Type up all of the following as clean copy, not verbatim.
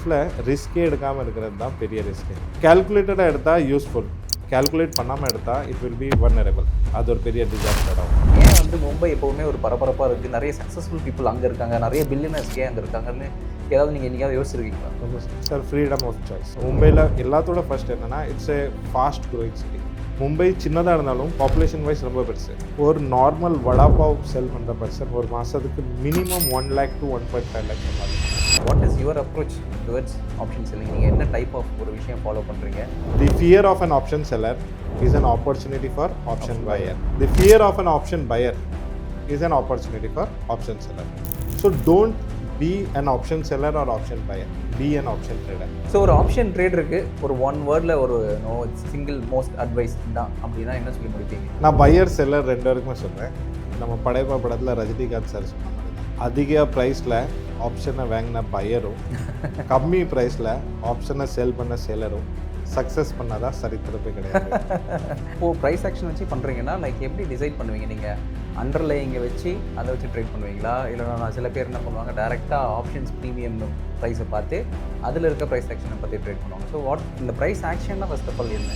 லைஃப்பில் ரிஸ்கே எடுக்காமல் இருக்கிறது தான் பெரிய ரிஸ்க்கு. கேல்குலேட்டடாக எடுத்தால் யூஸ்ஃபுல், கேல்குலேட் பண்ணாமல் எடுத்தால் இட் வில் பி வல்னரபிள். அது ஒரு பெரிய டிசாஸ்டர் ஆகும். ஏன் வந்து மும்பை எப்போவுமே ஒரு பரபரப்பாக இருக்குது, நிறைய சக்ஸஸ்ஃபுல் பீப்புள் அங்கே இருக்காங்க, நிறைய பில்லியனர்ஸ் ஏன் அங்கே இருக்காங்கன்னு ஏதாவது நீங்கள் என்னைக்காவது யோசிச்சிருக்கீங்களா? Sir, freedom of choice. மும்பையில் எல்லாத்தோட ஃபர்ஸ்ட் என்னென்னா it's a fast growing city. Mumbai சின்னதாக இருந்தாலும் பாப்புலேஷன் வைஸ் ரொம்ப பெருசு. ஒரு நார்மல் வடாபாவ் செல் பண்ணுற பர்சன் ஒரு மாதத்துக்கு மினிமம் 1 lakh to 1.5 lakh சம்பாதிக்கும். What is your approach towards option selling? நீங்கள் என்ன டைப் ஆஃப் ஒரு விஷயம் ஃபாலோ பண்ணுறீங்க? The fear of an option seller is an opportunity for option buyer. The fear of an option buyer is an opportunity for option seller. So don't be an option seller or option buyer. Be an option trader. So ஒரு option ட்ரேடருக்கு ஒரு one வேர்டில் ஒரு single most advice தான் அப்படின்னா என்ன சொல்லி முடிப்பீங்க? நான் பையர் செல்லர் ரெண்டு வரைக்குமே சொல்கிறேன். நம்ம படையப்பா படத்தில் ரஜினிகாந்த் சார் சொன்ன மாதிரி தான். அதிக ப்ரைஸில் ஆப்ஷனை வாங்கின பையரும் கம்மி ப்ரைஸில் ஆப்ஷனை சேல் பண்ண சேலரும் சக்ஸஸ் பண்ணாதான் சரித்திரப்பே கிடையாது. இப்போது ப்ரைஸ் ஆக்ஷன் வச்சு பண்ணுறீங்கன்னா லைக் எப்படி டிசைட் பண்ணுவீங்க? நீங்கள் அண்டர்லைங்கை வச்சு அதை வச்சு ட்ரேட் பண்ணுவீங்களா? இல்லைனா சில பேர் என்ன பண்ணுவாங்க, டேரெக்டாக ஆப்ஷன்ஸ் ப்ரீமியம் ப்ரைஸை பார்த்து அதில் இருக்க ப்ரைஸ் ஆக்ஷனை பற்றி ட்ரேட் பண்ணுவாங்க. ஸோ வாட் இந்த ப்ரைஸ் ஆக்ஷன்னா ஃபர்ஸ்ட் ஆஃப் ஆல் என்ன?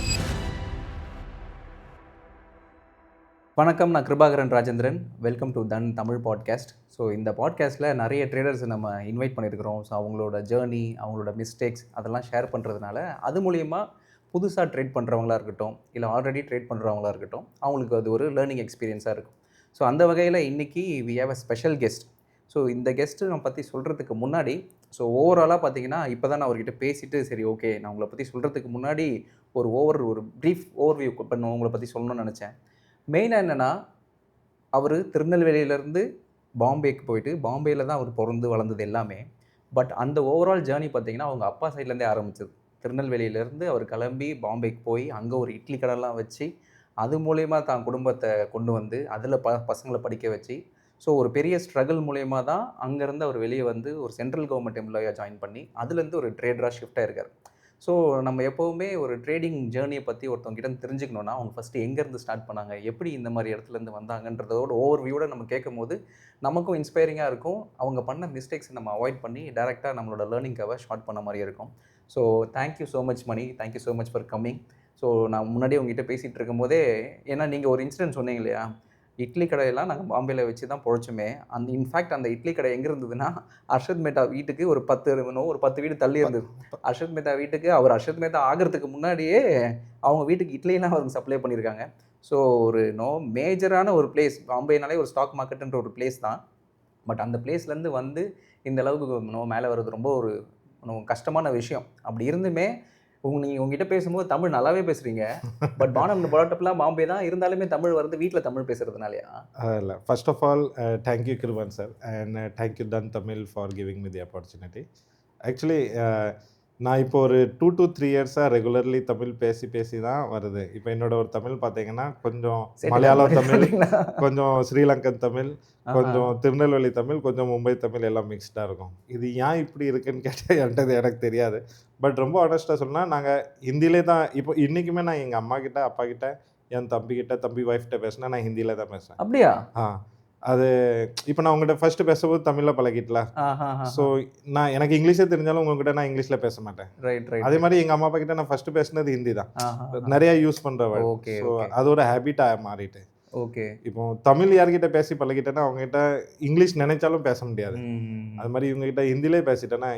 வணக்கம், நான் Kirubakaran Rajendran. Welcome to Than Tamil podcast. So இந்த பாட்காஸ்ட்டில் நிறைய ட்ரேடர்ஸ் நம்ம இன்வைட் பண்ணியிருக்கிறோம். ஸோ அவங்களோட ஜேர்னி, அவங்களோட மிஸ்டேக்ஸ் அதெல்லாம் ஷேர் பண்ணுறதுனால அது மூலிமா புதுசாக ட்ரேட் பண்ணுறவங்களா இருக்கட்டும், இல்லை ஆல்ரெடி ட்ரேட் பண்ணுறவங்களா இருக்கட்டும், அவங்களுக்கு அது ஒரு லேர்னிங் எக்ஸ்பீரியன்ஸாக இருக்கும். ஸோ அந்த வகையில் இன்றைக்கி we have a special guest. So இந்த கெஸ்ட்டு நான் பற்றி சொல்கிறதுக்கு முன்னாடி, ஸோ ஓவராலாக பார்த்தீங்கன்னா இப்போ தான் நான் அவர்கிட்ட பேசிவிட்டு சரி ஓகே நான் உங்களை பற்றி சொல்கிறதுக்கு முன்னாடி ஒரு ப்ரீஃப் ஓவர்வியூ பண்ண உங்களை பற்றி சொல்லணும்னு நினச்சேன். மெயினாக என்னென்னா, அவர் திருநெல்வேலியிலேருந்து பாம்பேக்கு போயிட்டு பாம்பேயில் தான் அவர் பிறந்து வளர்ந்தது எல்லாமே. பட் அந்த ஓவரால் ஜேர்னி பார்த்திங்கன்னா அவங்க அப்பா சைட்லேருந்தே ஆரம்பிச்சது. திருநெல்வேலியிலேருந்து அவர் கிளம்பி பாம்பேக்கு போய் அங்கே ஒரு இட்லி கடைலாம் வச்சு அது மூலயமா தான் குடும்பத்தை கொண்டு வந்து அதில் பசங்களை படிக்க வச்சு, ஸோ ஒரு பெரிய ஸ்ட்ரகிள் மூலயமா தான் அங்கேருந்து அவர் வெளியே வந்து ஒரு சென்ட்ரல் கவர்மெண்ட் எம்ப்ளாயாக ஜாயின் பண்ணி அதுலேருந்து ஒரு ட்ரேடராக ஷிஃப்ட் ஆயிருக்கார். ஸோ நம்ம எப்போவுமே ஒரு ட்ரேடிங் ஜேர்னியை பற்றி ஒருத்தவங்கிட்ட தெரிஞ்சுக்கணுன்னா அவங்க ஃபஸ்ட்டு எங்கேருந்து ஸ்டார்ட் பண்ணாங்க, எப்படி இந்த மாதிரி இடத்துலேருந்து வந்தாங்கன்றதோட ஓவர்வியூட நம்ம கேட்கும் போது நமக்கும் இன்ஸ்பைரிங்காக இருக்கும். அவங்க பண்ண மிஸ்டேக்ஸை நம்ம அவாய்ட் பண்ணி டேரெக்டாக நம்மளோட லேர்னிங்காக ஷார்ட் பண்ண மாதிரி இருக்கும். So thank you so much Mani, thank you so much for coming. So நான் முன்னாடியே உங்ககிட்ட பேசிகிட்டு இருக்கும்போதே, ஏன்னா நீங்கள் ஒரு இன்சிடென்ட் சொன்னீங்க இல்லையா, இட்லி கடையெல்லாம் நாங்கள் பாம்பேயில் வச்சு தான் பொழைச்சோமே. அந்த இன்ஃபேக்ட் அந்த இட்லி கடை எங்கே இருந்ததுன்னா அர்ஷத் மேத்தா வீட்டுக்கு ஒரு 10 வீடு தள்ளி இருந்தது. அர்ஷத் மேத்தா வீட்டுக்கு அவர் அர்ஷத் மேத்தா ஆகிறதுக்கு முன்னாடியே அவங்க வீட்டுக்கு இட்லியெல்லாம் அவருக்கு சப்ளை பண்ணியிருக்காங்க. ஸோ ஒரு மேஜரான ஒரு பிளேஸ் பாம்பேனாலே ஒரு ஸ்டாக் மார்க்கெட்டுன்ற ஒரு பிளேஸ் தான். பட் அந்த பிளேஸ்லேருந்து வந்து இந்த அளவுக்கு மேலே வர்றது ரொம்ப ஒரு கஷ்டமான விஷயம். அப்படி இருந்துமே நீங்கள் உங்ககிட்ட பேசும்போது தமிழ் நல்லாவே பேசுகிறீங்க. பட் பானம் பரோட்டப்லாம் பாம்பே தான் இருந்தாலுமே தமிழ் வருது வீட்டில் தமிழ் பேசுகிறதுனாலையா? இல்லை, first of all thank you Kirupan sir and thank you Than Tamil for giving me the opportunity. Actually நான் இப்போ ஒரு 2 to 3 இயர்ஸாக ரெகுலர்லி தமிழ் பேசி தான் வருது. இப்போ என்னோட ஒரு தமிழ் பார்த்தீங்கன்னா கொஞ்சம் மலையாளம் தமிழ், கொஞ்சம் ஸ்ரீலங்கன் தமிழ், கொஞ்சம் திருநெல்வேலி தமிழ், கொஞ்சம் மும்பை தமிழ் எல்லாம் மிக்ஸ்டாக இருக்கும். இது ஏன் இப்படி இருக்குன்னு கேட்டால் என்கிட்ட எனக்கு தெரியாது. பட் ரொம்ப ஆனஸ்ட்டாக சொன்னால் நாங்கள் ஹிந்திலே தான் இப்போ இன்றைக்குமே நான் எங்கள் அம்மா கிட்ட, அப்பா கிட்ட, என் தம்பி ஒய்ஃப்கிட்ட பேசினா நான் ஹிந்தியில் தான் பேசுகிறேன். அப்படியா? அது இப்போ நான் உங்கள்கிட்ட ஃபர்ஸ்ட் பேசும்போது தமிழில் பழகிட்டல. ஸோ நான் எனக்கு இங்கிலீஷே தெரிஞ்சாலும் உங்ககிட்ட நான் இங்கிலீஷில் பேச மாட்டேன். ரைட். அதே மாதிரி எங்கள் அம்மா அப்பா கிட்ட நான் ஃபர்ஸ்ட் பேசினது ஹிந்தி தான். நிறையா யூஸ் பண்ணுற வேர்ட். ஓகே. ஸோ அது ஒரு ஹேபிட்டாக மாறிட்டு. ஓகே. இப்போ தமிழ் யார்கிட்ட பேசி பழகிட்டேன்னா அவங்ககிட்ட இங்கிலீஷ் நினைச்சாலும் பேச முடியாது. அது மாதிரி இவங்ககிட்ட ஹிந்திலே பேசிட்டேன்னா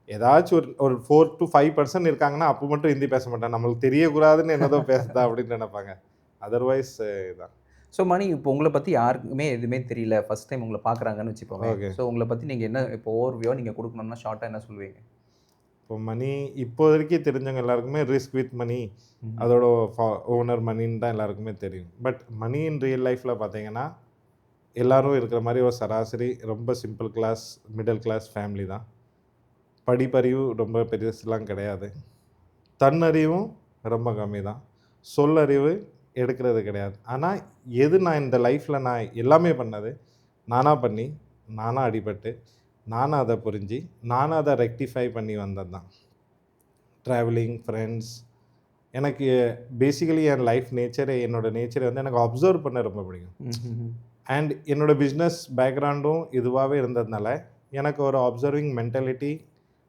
ஏதாச்சும் ஒரு 4 to 5% இருக்காங்கன்னா அப்போ மட்டும் ஹிந்தி பேச மாட்டேன். நம்மளுக்கு தெரியக்கூடாதுன்னு என்னதோ பேசுதா அப்படின்னு நினைப்பாங்க. அதர்வைஸ் இதான். ஸோ மணி, இப்போ உங்களை பற்றி யாருக்குமே எதுவுமே தெரியல, ஃபஸ்ட் டைம் உங்களை பார்க்குறாங்கன்னு வச்சுப்போங்க. ஓகே. ஸோ உங்களை பற்றி நீங்கள் என்ன இப்போ ஓவர்வியூ நீங்கள் கொடுக்கணும்னா ஷார்ட்டாக என்ன சொல்லுவீங்க? இப்போ மணி இப்போதைக்கு தெரிஞ்சவங்க எல்லாருக்குமே ரிஸ்க் வித் மணி, அதோட ஓனர் மணின்னு தான் எல்லாருக்குமே தெரியும். பட் மணி இன் ரியல் லைஃப்பில் பார்த்தீங்கன்னா எல்லோரும் இருக்கிற மாதிரி ஒரு சராசரி ரொம்ப simple class middle class family தான். படிப்பறிவு ரொம்ப பெருசுலாம் கிடையாது, தன்னறிவும் ரொம்ப கம்மி தான், சொல்லறிவு எடுக்கிறது கிடையாது. ஆனால் எது நான் இந்த லைஃப்பில் நான் எல்லாமே பண்ணது நானாக பண்ணி, நானாக அடிபட்டு, நானாக அதை புரிஞ்சு, நானாக அதை ரெக்டிஃபை பண்ணி வந்தது தான். ட்ராவலிங், ஃப்ரெண்ட்ஸ், எனக்கு பேசிக்கலி என் லைஃப் நேச்சரே, என்னோடய நேச்சரை வந்து எனக்கு அப்சர்வ் பண்ண ரொம்ப பிடிக்கும். அண்ட் என்னோடய பிஸ்னஸ் பேக்ரவுண்டும் இதுவாகவே இருந்ததுனால எனக்கு ஒரு அப்சர்விங் மென்டாலிட்டி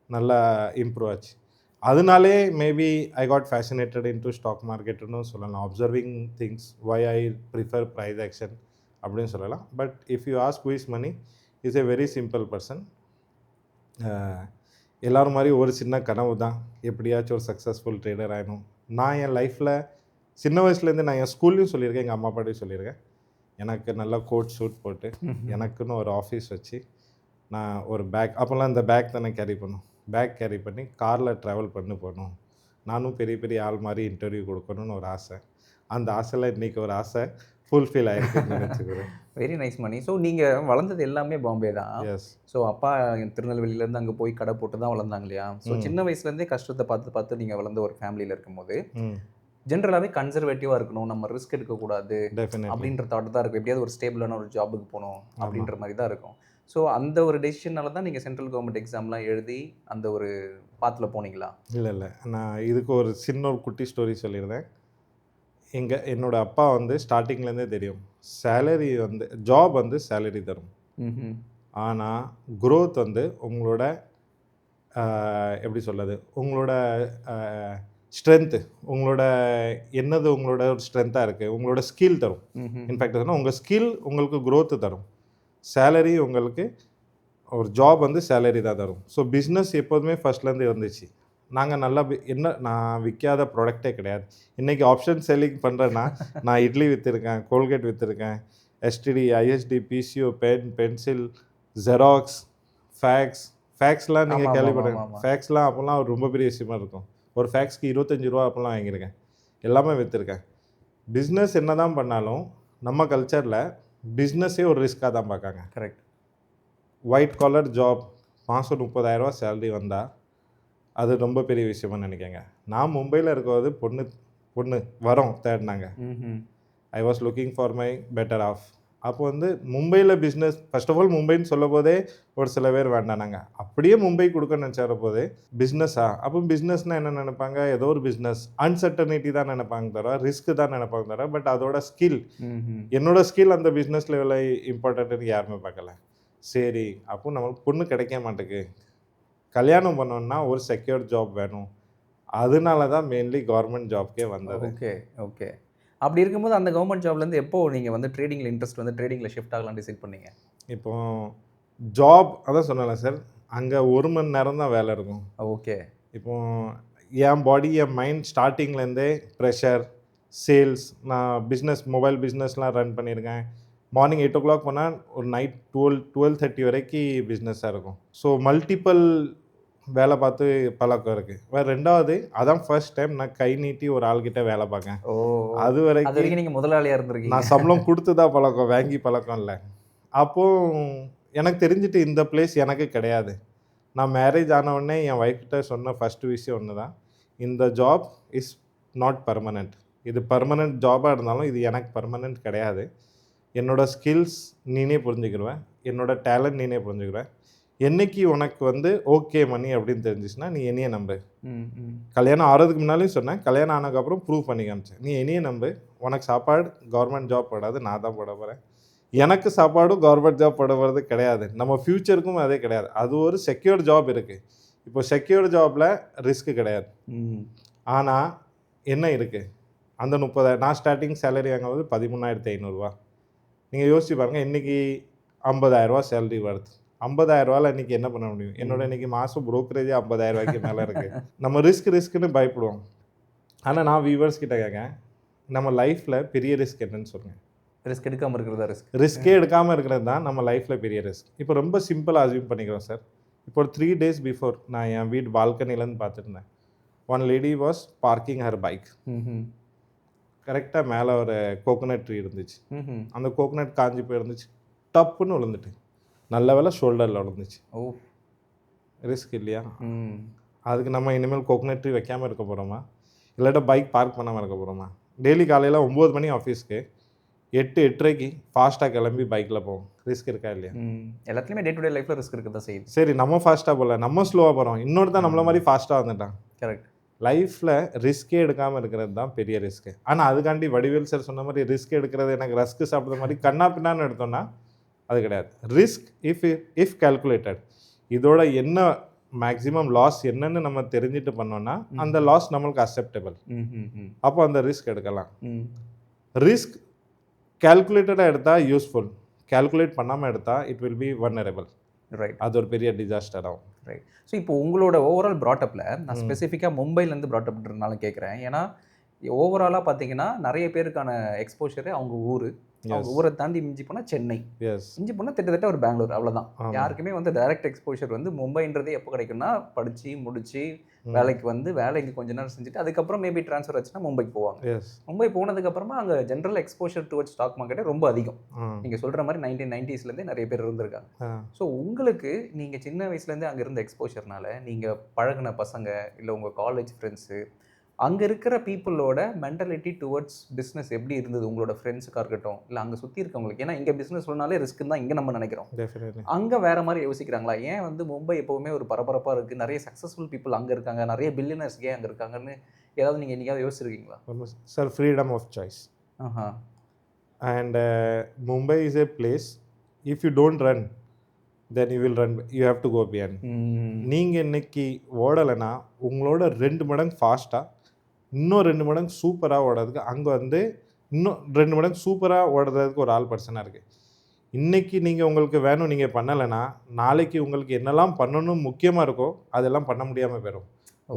நல்லா இம்ப்ரூவ் ஆச்சு. அதனாலே maybe I got fascinated into stock மார்க்கெட்டுன்னு சொல்லலாம். Observing things why I prefer price action அப்படின்னு சொல்லலாம். But if you ask who is Mani is a very simple person. எல்லோரும் மாதிரி ஒரு சின்ன கனவு தான், எப்படியாச்சும் ஒரு சக்ஸஸ்ஃபுல் ட்ரேடர் ஆகணும். நான் என் லைஃப்பில் சின்ன வயசுலேருந்து நான் என் ஸ்கூல்லையும் சொல்லியிருக்கேன், எங்கள் அம்மா அப்பாட்டையும் சொல்லியிருக்கேன், எனக்கு நல்லா கோட் ஷூட் போட்டு எனக்குன்னு ஒரு ஆஃபீஸ் வச்சு நான் ஒரு பேக், அப்போல்லாம் இந்த பேக் தானே கேரி பண்ணும், பேக் கேரி பண்ணி காரில் ட்ராவல் பண்ணி போகணும், நானும் பெரிய பெரிய ஆள் மாதிரி இன்டர்வியூ கொடுக்கணும்னு ஒரு ஆசை. அந்த ஆசையில் இன்றைக்கி ஒரு ஆசை ஃபுல்ஃபில் ஆகிருக்குன்னு நினச்சிக்கிறேன். வெரி நைஸ் மணி. ஸோ நீங்கள் வளர்ந்தது எல்லாமே பாம்பே தான். எஸ். ஸோ அப்பா திருநெல்வேலியிலேருந்து அங்கே போய் கடை போட்டு தான் வளர்ந்தாங்க இல்லையா? ஸோ சின்ன வயசுலேருந்தே கஷ்டத்தை பார்த்து பார்த்து நீங்கள் வளர்ந்த ஒரு ஃபேமிலியில் இருக்கும்போது ஜென்ரலாகவே கன்சர்வேட்டிவாக இருக்கணும், நம்ம ரிஸ்க் எடுக்கக்கூடாது அப்படின்ற தாட் தான் இருக்கும். எப்படியாவது ஒரு ஸ்டேபிளான ஒரு ஜாபுக்கு போகணும் அப்படின்ற மாதிரி தான் இருக்கும். ஸோ அந்த ஒரு டெசிஷனால தான் நீங்கள் சென்ட்ரல் கவர்மெண்ட் எக்ஸாம்லாம் எழுதி அந்த ஒரு பாத்தில் போனீங்களா? இல்லை, நான் இதுக்கு ஒரு சின்ன ஒரு குட்டி ஸ்டோரி சொல்லியிருந்தேன். என்னோடய அப்பா வந்து ஸ்டார்டிங்லேருந்தே தெரியும், சேலரி வந்து ஜாப் வந்து சேலரி தரும், ஆனால் க்ரோத் வந்து உங்களோட எப்படி சொல்கிறது, உங்களோட ஸ்ட்ரென்த்து, உங்களோட என்னது உங்களோட ஒரு ஸ்ட்ரென்த்தாக இருக்குது, உங்களோட ஸ்கில் தரும். இன்ஃபேக்ட் சொன்னால் உங்கள் ஸ்கில் உங்களுக்கு க்ரோத்து தரும். சேலரி உங்களுக்கு ஒரு ஜாப் வந்து சேலரி தான் தரும். ஸோ பிஸ்னஸ் எப்போதுமே ஃபஸ்ட்லேருந்து இருந்துச்சு. நாங்கள் நல்லா நான் விற்காத ப்ராடக்டே கிடையாது. இன்றைக்கி ஆப்ஷன் செல்லிங் பண்ணுறேன்னா நான் இட்லி விற்றுருக்கேன், கோல்கேட் விற்றுருக்கேன், STD, ISD, PCO, pencil, xerox, ஃபேக்ஸ்லாம் நீங்கள் கேள்விப்படுங்க. ஃபேக்ஸ்லாம் அப்போல்லாம் ரொம்ப பெரிய விஷயமா இருக்கும். ஒரு ஃபேக்ஸ்க்கு 25 ரூபா அப்போல்லாம் வாங்கியிருக்கேன். எல்லாமே விற்றுருக்கேன். பிஸ்னஸ் என்ன தான் பண்ணாலும் நம்ம கல்ச்சரில் பிஸ்னஸே ஒரு ரிஸ்க்காக தான் பார்க்காங்க. கரெக்ட். ஒயிட் காலர் ஜாப் மாதம் 30,000 சேலரி வந்தால் அது ரொம்ப பெரிய விஷயமா நினைக்கங்க. நான் மும்பையில் இருக்கும்போது பொண்ணு வரோம் தேடினாங்க. I was looking for my better half. அப்போ வந்து மும்பையில் பிஸ்னஸ், ஃபர்ஸ்ட் ஆஃப் ஆல் மும்பைன்னு சொல்லும் போதே ஒரு சில பேர் வேண்டானாங்க. அப்படியே மும்பை கொடுக்கணும்னு நினச்சார போது பிஸ்னஸா, அப்போ பிஸ்னஸ்னால் என்ன நினைப்பாங்க, ஏதோ ஒரு பிஸ்னஸ் அன்சர்டனிட்டி தான் நினைப்பாங்க தவிர, ரிஸ்க்கு தான் நினைப்பாங்க தவிர, பட் அதோட ஸ்கில், என்னோட ஸ்கில் அந்த பிஸ்னஸ் லெவலில் இம்பார்ட்டன்ட்னு யாருமே பார்க்கல. சரி, அப்போ நம்மளுக்கு பொண்ணு கிடைக்க மாட்டேங்குது, கல்யாணம் பண்ணோன்னா ஒரு செக்யூர் ஜாப் வேணும், அதனால தான் மெயின்லி கவர்மெண்ட் ஜாப்க்கே வந்தது. ஓகே. அப்படி இருக்கும்போது அந்த கவர்மெண்ட் ஜாப்லேருந்து எப்போ நீங்கள் வந்து ட்ரேடிங்கில் இன்ட்ரெஸ்ட் வந்து ட்ரேடிங்கில் ஷிஃப்ட் ஆகலாம் டிசைட் பண்ணீங்க? இப்போ ஜாப் அதான் சொன்னல சார், அங்கே 1 மணி நேரம் தான் வேலை இருக்கும். ஓகே. இப்போ என் பாடி, என் மைண்ட் ஸ்டார்டிங்லேருந்தே ப்ரெஷர், சேல்ஸ், நான் மொபைல் பிஸ்னஸ்லாம் ரன் பண்ணியிருக்கேன். மார்னிங் 8 o'clock போனால் ஒரு நைட் 12:30 வரைக்கும் பிஸ்னஸாக இருக்கும். ஸோ மல்டிபிள் வேலை பார்த்து பழக்கம் இருக்குது. வேறு ரெண்டாவது அதான் ஃபர்ஸ்ட் டைம் நான் கை நீட்டி ஒரு ஆள்கிட்ட வேலை பார்க்கேன். அது வரைக்கும் நீங்கள் முதலாளியாக இருந்திருக்கீங்க. நான் சம்பளம் கொடுத்து தான் பழக்கம், வாங்கி பழக்கம் இல்லை. அப்போது எனக்கு தெரிஞ்சுட்டு இந்த பிளேஸ் எனக்கு கிடையாது. நான் மேரேஜ் ஆனவுடனே என் ஒய்ஃப்கிட்ட சொன்ன ஃபஸ்ட்டு விஷயம் ஒன்று தான், இந்த ஜாப் இஸ் நாட் பர்மனெண்ட். இது பர்மனெண்ட் ஜாபாக இருந்தாலும் இது எனக்கு பர்மனெண்ட் கிடையாது. என்னோடய ஸ்கில்ஸ் நீனே புரிஞ்சுக்கிடுவேன், என்னோடய டேலண்ட் நீனே புரிஞ்சுக்கிடுவேன். என்னைக்கு உனக்கு வந்து ஓகே மணி அப்படின்னு தெரிஞ்சிச்சுன்னா நீ என்னையே நம்பு. கல்யாணம் ஆகிறதுக்கு முன்னாலேயும் சொன்னேன், கல்யாணம் ஆனதுக்கப்புறம் ப்ரூவ் பண்ணி காமிச்சேன். நீ என்னையே நம்பு, உனக்கு சாப்பாடு கவர்மெண்ட் ஜாப் போடாது, நான் தான் போட போகிறேன். எனக்கு சாப்பாடும் கவர்மெண்ட் ஜாப் போட போகிறது கிடையாது, நம்ம ஃப்யூச்சருக்கும் அதே கிடையாது. அது ஒரு செக்யூர் ஜாப் இருக்குது. இப்போ செக்யூர் ஜாபில் ரிஸ்க்கு கிடையாது. ஆனால் என்ன இருக்குது, அந்த 30,000 நான் ஸ்டார்டிங் சேலரி வாங்கும்போது 13,500 நீங்கள் யோசிச்சு பாருங்கள். இன்றைக்கி 50,000 சேலரி வருது. 50,000 இன்றைக்கி என்ன பண்ண முடியும்? என்னோட இன்றைக்கி மாதம் ப்ரோக்கரேஜே 50,000 மேலே இருக்குது. நம்ம ரிஸ்க்குன்னு பயப்படுவோம். ஆனால் நான் வியூவர்ஸ் கிட்ட கேட்கேன், நம்ம லைஃப்பில் பெரிய ரிஸ்க் என்னன்னு சொல்லுங்கள். ரிஸ்க் எடுக்காமல் இருக்கிறதா ரிஸ்க்கே எடுக்காமல் இருக்கிறது தான் நம்ம லைஃப்பில் பெரிய ரிஸ்க். இப்போ ரொம்ப சிம்பிளாக அசியூம் பண்ணிக்கிறோம் சார். இப்போ ஒரு 3 days பிஃபோர் நான் என் வீட்டு பால்கனிலேருந்து பார்த்துருந்தேன். One lady was parking her bike. கரெக்டாக மேலே ஒரு கோகோனட் ட்ரீ இருந்துச்சு. அந்த கோகோனட் காஞ்சி போயிருந்துச்சு, டப்புன்னு விழுந்துட்டு. நல்ல வேலை ஷோல்டரில் விழுந்துச்சு. ரிஸ்க் இல்லையா? அதுக்கு நம்ம இனிமேல் கோகோனட் ட்ரீ வைக்காமல் இருக்க போகிறோமா, இல்லாட்டா பைக் பார்க் பண்ணாமல் இருக்க போகிறோமா? டெய்லி காலையில் 9 மணி ஆஃபீஸ்க்கு 8-8:30 ஃபாஸ்ட்டாக கிளம்பி பைக்கில் போவோம். ரிஸ்க் இருக்கா இல்லையா? எல்லாத்துலேயுமே டே டு டே லைஃப்பில் ரிஸ்க் இருக்க தான் செய்யுது. சரி, நம்ம ஃபாஸ்ட்டாக போகல, நம்ம ஸ்லோவாக போகிறோம். இன்னொருத்தான் நம்மள மாதிரி ஃபாஸ்ட்டாக வந்துட்டான். கரெக்ட். லைஃப்பில் ரிஸ்க்கே எடுக்காமல் இருக்கிறது தான் பெரிய ரிஸ்க்கு. ஆனால் அதுக்காண்டி வடிவேல் சார் சொன்ன மாதிரி ரிஸ்க் எடுக்கிறது எனக்கு ரஸ்க்கு சாப்பிட்ற மாதிரி கண்ணா பின்னான்னு எடுத்தோன்னா அது கிடையாது. Risk if calculated. இதோட என்ன மேக்ஸிமம் லாஸ் என்னன்னு நம்ம தெரிஞ்சுட்டு பண்ணோம்னா அந்த லாஸ் நம்மளுக்கு அக்செப்டபிள். அப்போ அந்த ரிஸ்க் எடுக்கலாம். ரிஸ்க் கால்குலேட்டடாக எடுத்தால் யூஸ்ஃபுல், கால்குலேட் பண்ணாமல் எடுத்தால் it will be vulnerable. Right. அது ஒரு பெரிய டிசாஸ்டர் ஆகும். ரைட். ஸோ இப்போ உங்களோட ஓவரால் ப்ராட்டப்பில் நான் ஸ்பெசிஃபிக்காக மும்பைலேருந்து ப்ராட்டப்ன்றனால கேட்குறேன். ஏன்னா ஓவராலாக பார்த்தீங்கன்னா நிறைய பேருக்கான எக்ஸ்போஷரு அவங்க ஊர், அவங்க ஊரை தாண்டி மிஞ்சி போனால் சென்னை, மிஞ்சி போனால் கிட்டத்தட்ட ஒரு பெங்களூர், அவ்வளோதான். யாருக்குமே வந்து டைரக்ட் எக்ஸ்போஷர் வந்து மும்பைன்றதே எப்போ கிடைக்கும்னா படித்து முடிச்சு வேலைக்கு வந்து வேலைக்கு கொஞ்ச நேரம் செஞ்சுட்டு அதுக்கப்புறம் மேபி ட்ரான்ஸ்ஃபர் ஆச்சுன்னா மும்பைக்கு போவாங்க. மும்பை போனதுக்கப்புறமா அங்கே ஜென்ரல் எக்ஸ்போஷர் டுவர்ட்ஸ் ஸ்டாக் மார்க்கெட்டே ரொம்ப அதிகம். நீங்கள் சொல்கிற மாதிரி 1990s நிறைய பேர் இருந்திருக்காங்க. ஸோ உங்களுக்கு நீங்கள் சின்ன வயசுலேருந்தே அங்கே இருந்த எக்ஸ்போஷர்னால நீங்கள் பழகின பசங்க இல்லை உங்கள் காலேஜ் ஃப்ரெண்ட்ஸு அங்கே இருக்கிற பீப்புளோட மென்டாலிட்டி டுவர்ட்ஸ் பிஸ்னஸ் எப்படி இருந்தது? உங்களோட ஃப்ரெண்ட்ஸுக்காக இருக்கட்டும் இல்லை அங்கே சுற்றி இருக்கவங்களுக்கு. ஏன்னா இங்கே பிஸ்னஸ் சொன்னாலே ரிஸ்க்கு தான் இங்கே நம்ம நினைக்கிறோம். அங்கே வேறு மாதிரி யோசிக்கிறாங்களா? ஏன் வந்து மும்பை எப்போவுமே ஒரு பரபரப்பாக இருக்குது, நிறைய சக்ஸஸ்ஃபுல் பீப்புள் அங்கே இருக்காங்க, நிறைய பில்லியனர்ஸ் ஏன் அங்கே இருக்காங்கன்னு ஏதாவது நீங்கள் என்னைக்காவது யோசிச்சிருக்கீங்களா? Sir, freedom of choice. And Mumbai is a place, if you don't run then you will run, you have to go beyond. நீங்கள் இன்னைக்கு ஓடலைன்னா உங்களோட 2 மடங்கு ஃபாஸ்ட்டாக இன்னும் 2 மடங்கு சூப்பராக ஓடுறதுக்கு அங்கே வந்து இன்னும் 2 மடங்கு சூப்பராக ஓடுறதுக்கு ஒரு ஆள் பர்சனாக இருக்குது. இன்றைக்கி நீங்கள் உங்களுக்கு வேணும் நீங்கள் பண்ணலைன்னா நாளைக்கு உங்களுக்கு என்னெல்லாம் பண்ணணும் முக்கியமாக இருக்கோ அதெல்லாம் பண்ண முடியாமல் போயிடும்.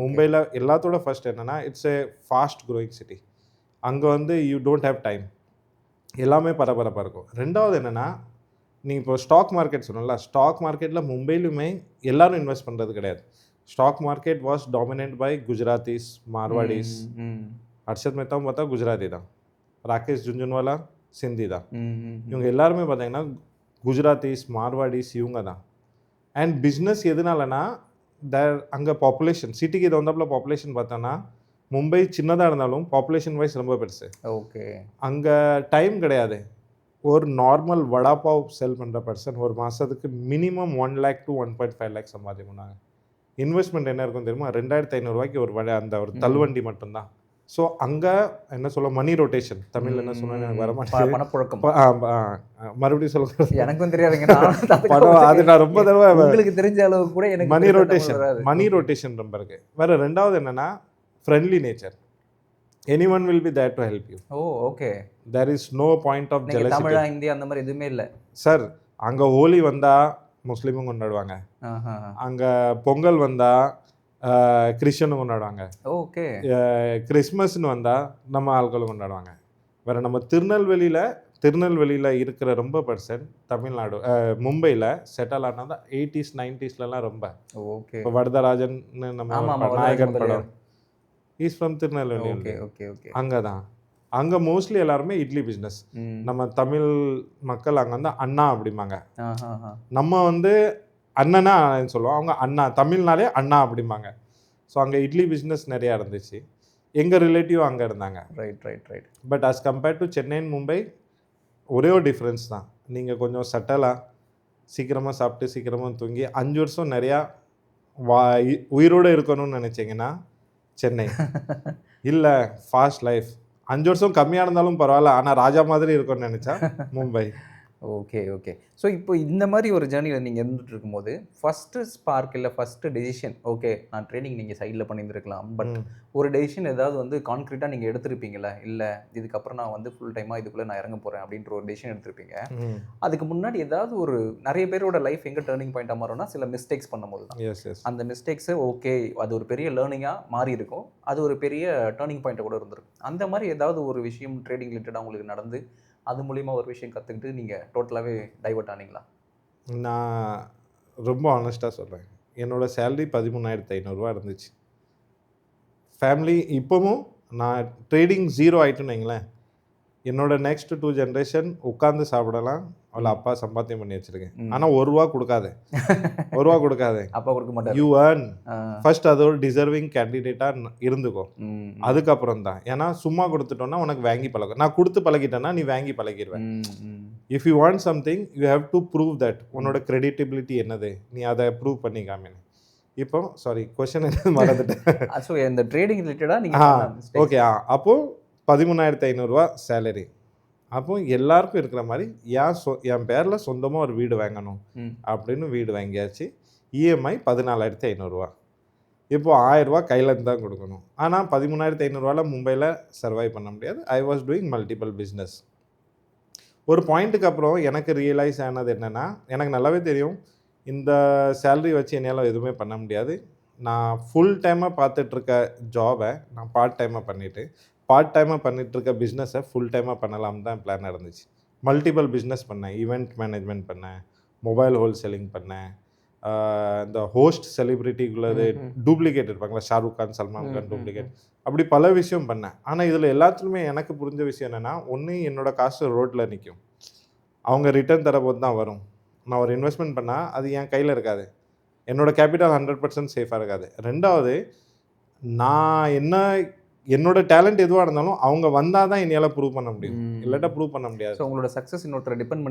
மும்பையில் எல்லாத்தோட ஃபர்ஸ்ட் என்னென்னா it's a fast growing city. அங்கே வந்து யூ டோன்ட் ஹேவ் டைம், எல்லாமே பரபரப்பாக இருக்கும். ரெண்டாவது என்னென்னா நீங்கள் இப்போ ஸ்டாக் மார்க்கெட் சொன்னல, ஸ்டாக் மார்க்கெட்டில் மும்பையிலுமே எல்லோரும் இன்வெஸ்ட் பண்ணுறது கிடையாது. Stock market was dominate by Gujaratis, Marwaris. Harshad மேத்தாவும் பார்த்தா குஜராத்தி தான், ராகேஷ் ஜுன்ஜுன்வாலா சிந்தி தான். இவங்க எல்லாருமே பார்த்தீங்கன்னா குஜராத்திஸ், மார்வாடிஸ் இவங்க தான். அண்ட் பிஸ்னஸ் எதுனாலனா அங்கே பாப்புலேஷன், சிட்டிக்கு இது வந்தப்பல பாப்புலேஷன் பார்த்தோன்னா மும்பை சின்னதாக இருந்தாலும் பாப்புலேஷன் வைஸ் ரொம்ப பெருசு. ஓகே. அங்கே டைம் கிடையாது. ஒரு நார்மல் வடாப்பாவ் செல் பண்ணுற பர்சன் ஒரு மாதத்துக்கு மினிமம் 1 lakh to 1.5 lakh சம்பாதிக்கும்னாங்க. இன்வெஸ்ட்மெண்ட் என்ன இருக்கும் தெரியுமா? 2500 ரூபாய்க்கு ஒரு அந்த ஒரு தள்ளுவண்டி மட்டும்தான். ஸோ அங்கே என்ன சொல்ல, மணி ரொட்டேஷன், தமிழில் என்ன சொன்னால் எனக்கு வர மாட்டேன், பணப்புழக்கம். மறுபடியும் சொல்ல எனக்கும் தெரியாதுங்க, அது நான் ரொம்ப தடவை உங்களுக்கு தெரிஞ்ச அளவு கூட எனக்கு மணி ரொட்டேஷன் ரொம்ப இருக்குது. வேறு ரெண்டாவது என்னென்னா friendly nature. anyone will be there to help you. Okay. There is no point of jealousy. Tamizha India அந்த மாதிரி எதுவுமே இல்லை சார். அங்கே ஹோலி வந்தால் முஸ்லீமும் கொண்டாடுவாங்க, அங்கே பொங்கல் வந்தால் கிறிஸ்டியனும் கொண்டாடுவாங்க, ஓகே, கிறிஸ்மஸ்ன்னு வந்தால் நம்ம ஆட்களும் கொண்டாடுவாங்க. வேறு நம்ம திருநெல்வேலியில் இருக்கிற ரொம்ப பர்சன்ட் தமிழ்நாடு மும்பையில் செட்டில் ஆனால் தான் 80s 90sலாம் ரொம்ப. ஓகே. இப்போ வரதராஜன் நம்ம நாயகன் படம் is from Tirunelveli. Okay okay okay. அங்கே தான், அங்கே மோஸ்ட்லி எல்லாருமே இட்லி பிஸ்னஸ். நம்ம தமிழ் மக்கள் அங்கே வந்து அண்ணா அப்படிம்பாங்க, நம்ம வந்து அண்ணனா சொல்லுவோம், அவங்க அண்ணா, தமிழ்னாலே அண்ணா அப்படிம்பாங்க. ஸோ அங்கே இட்லி பிஸ்னஸ் நிறையா இருந்துச்சு. எங்கள் ரிலேட்டிவ் அங்கே இருந்தாங்க. Right right right. But as compared to Chennai and Mumbai ஒரே ஒரு டிஃப்ரென்ஸ் தான், நீங்கள் கொஞ்சம் சட்டலாக சீக்கிரமாக சாப்பிட்டு சீக்கிரமாக தூங்கி 5 வருஷம் நிறையா உயிரோடு இருக்கணும்னு நினச்சிங்கன்னா சென்னை. இல்லை ஃபாஸ்ட் லைஃப் 5 வருஷம் கம்மியாக இருந்தாலும் பரவாயில்ல, ஆனால் ராஜா மாதிரி இருக்கும்னு நினச்சா மும்பை. Okay okay. ஸோ இப்போ இந்த மாதிரி ஒரு ஜேர்னியில் நீங்கள் இருந்துகிட்டு இருக்கும்போது ஃபஸ்ட்டு ஸ்பார்க் இல்லை ஃபஸ்ட்டு டெசிஷன், ஓகே நான் ட்ரேடிங் நீங்கள் சைடில் பண்ணியிருந்துருக்கலாம், பட் ஒரு டெசிஷன் ஏதாவது வந்து கான்க்ரீட்டாக நீங்கள் எடுத்திருப்பீங்களா? இல்லை இதுக்கப்புறம் நான் வந்து ஃபுல் டைமாக இதுக்குள்ளே நான் இறங்க போகிறேன் அப்படின்ற ஒரு டெசிஷன் எடுத்திருப்பீங்க. அதுக்கு முன்னாடி ஏதாவது ஒரு நிறைய பேரோட லைஃப் எங்கே டேர்னிங் பாயிண்ட்டாக மாறும்னா சில மிஸ்டேக்ஸ் பண்ணும்போது தான். அந்த மிஸ்டேக்ஸு ஓகே அது ஒரு பெரிய லேர்னிங்காக மாறி இருக்கும், அது ஒரு பெரிய டேர்னிங் பாயிண்ட்டை கூட இருந்திருக்கும். அந்த மாதிரி ஏதாவது ஒரு விஷயம் ட்ரேடிங் ரிலேட்டடாக உங்களுக்கு நடந்து அது மூலிமா ஒரு விஷயம் கற்றுக்கிட்டு நீங்கள் டோட்டலாகவே டைவர்ட் ஆனீங்களா? நான் ரொம்ப ஆனஸ்ட்டாக சொல்கிறேன், என்னோடய சேலரி 13,500 இருந்துச்சு. ஃபேமிலி இப்போவும் நான் ட்ரேடிங் 0 ஆகிட்டுன்னு வைங்களேன், என்னோடய நெக்ஸ்ட் 2 ஜென்ரேஷன் உட்காந்து சாப்பிடலாம், அவளை அப்பா சம்பாத்தியம் பண்ணி வச்சுருக்கேன். ஆனால் 1 ரூபா கொடுக்காது, 1 ரூபா கொடுக்காது, அப்பா கொடுக்க மாட்டேன். யூ ஏர்ன் ஃபர்ஸ்ட், அது ஒரு டிசர்விங் கேண்டிடேட்டாக இருந்துக்கோ, அதுக்கப்புறம் தான். ஏன்னா சும்மா கொடுத்துட்டோன்னா உனக்கு வாங்கி பழகும், நான் கொடுத்து பழகிட்டேன்னா நீ வாங்கி பழகிடுவேன். If you want something you have to prove that, உன்னோட கிரெடிட்டிபிலிட்டி என்னது, நீ அதை ப்ரூவ் பண்ணி காமினு. இப்போ சாரி கொஸ்டின் என்ன மறந்துட்டேன். ஸோ இந்த ட்ரேடிங் ரிலேட்டடாக நீங்கள் ஓகே. அப்போது 13,500 சேலரி. அப்போ எல்லாருக்கும் இருக்கிற மாதிரி என் பேரில் சொந்தமாக ஒரு வீடு வாங்கணும் அப்படின்னு வீடு வாங்கியாச்சு. இஎம்ஐ 14,500 இப்போ 1000 கையிலேருந்து தான் கொடுக்கணும். ஆனால் 13,500 மும்பையில் சர்வைவ் பண்ண முடியாது. I was doing multiple business. ஒரு பாயிண்ட்டுக்கு அப்புறம் எனக்கு ரியலைஸ் ஆனது என்னென்னா, எனக்கு நல்லாவே தெரியும் இந்த சேலரி வச்சு என்னால் எதுவுமே பண்ண முடியாது. நான் ஃபுல் டைமாக பார்த்துட்ருக்க ஜாபை நான் பார்ட் டைமாக பண்ணிகிட்ருக்க பிஸ்னஸை ஃபுல் டைமாக பண்ணலாம்னு தான் பிளான் இருந்துச்சு. மல்டிபிள் பிஸ்னஸ் பண்ணேன். ஈவெண்ட் மேனேஜ்மெண்ட் பண்ணேன், மொபைல் ஹோல்சேலிங் பண்ணேன், இந்த ஹோஸ்ட் செலிப்ரிட்டிக்குள்ளது டூப்ளிகேட் இருப்பாங்களா, ஷாருக் கான், சல்மான் கான் டூப்ளிகேட், அப்படி பல விஷயம் பண்ணேன். ஆனால் இதில் எல்லாத்துலேயுமே எனக்கு புரிஞ்ச விஷயம் என்னென்னா, ஒன்று என்னோடய காசு ரோட்டில் நிற்கும், அவங்க ரிட்டர்ன் தரபோது தான் வரும். நான் ஒரு இன்வெஸ்ட்மெண்ட் பண்ணால் அது என் கையில் இருக்காது, என்னோடய கேபிட்டல் 100% சேஃபாக இருக்காது. ரெண்டாவது, நான் என்னோட டேலண்ட் எதுவாக இருந்தாலும் அவங்க வந்தால் தான் என்னால் ப்ரூவ் பண்ண முடியும், இல்லாட்டா ப்ரூவ் பண்ண முடியாது. ஸோ உங்களோட சக்ஸஸ் இன்னொருத்தரை டிபெண்ட்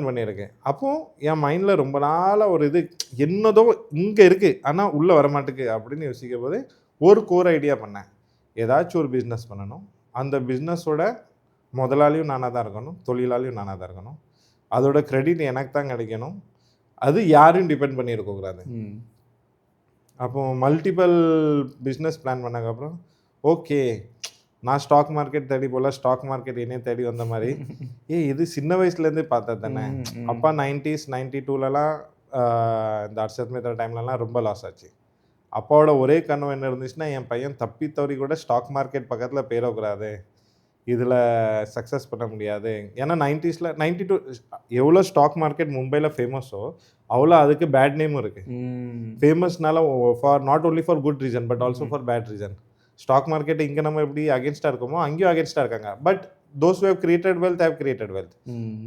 பண்ணியிருக்கு. அப்போது என் மைண்டில் ரொம்ப நாளாக ஒரு இது என்னதோ இங்கே இருக்குது ஆனால் உள்ளே வரமாட்டுக்கு அப்படின்னு யோசிக்கும் போது ஒரு கோர் ஐடியா பண்ணேன். ஏதாச்சும் ஒரு பிஸ்னஸ் பண்ணணும், அந்த பிஸ்னஸோட முதலாளியும் நானாக தான் இருக்கணும், தொழிலாளியும் நானாக தான் இருக்கணும், அதோட கிரெடிட் எனக்கு தான் கிடைக்கணும், அது யாரையும் டிபெண்ட் பண்ணி இருக்கக்கூடாது. அப்போது மல்டிபிள் பிஸ்னஸ் பிளான் பண்ணதுக்கப்புறம் ஓகே, நான் ஸ்டாக் மார்க்கெட் தேடி போல, ஸ்டாக் மார்க்கெட் என்னையே தேடி வந்த மாதிரி இது சின்ன வயசுலேருந்தே பார்த்தது தானே. அப்பா 90s 92லலாம் இந்த அர்ஷத் மேத்தா டைம்லலாம் ரொம்ப லாஸ் ஆச்சு. அப்பாவோட ஒரே கனவு என்ன இருந்துச்சுன்னா, என் பையன் தப்பி தவறி கூட ஸ்டாக் மார்க்கெட் பக்கத்தில் போயிடக்கூடாது, இதில் சக்ஸஸ் பண்ண முடியாது. ஏன்னா 90ஸ்ல 92 எவ்வளோ ஸ்டாக் மார்க்கெட் மும்பையில் ஃபேமஸோ அவ்வளோ அதுக்கு பேட் நேமும் இருக்குது. ஃபேமஸ்னால for not only for good reason but also for bad reason. Stock market இங்கே நம்ம எப்படி அகேன்ஸ்டாக இருக்கோமோ அங்கேயும் அகேன்ஸ்டாக இருக்காங்க. But those who have created wealth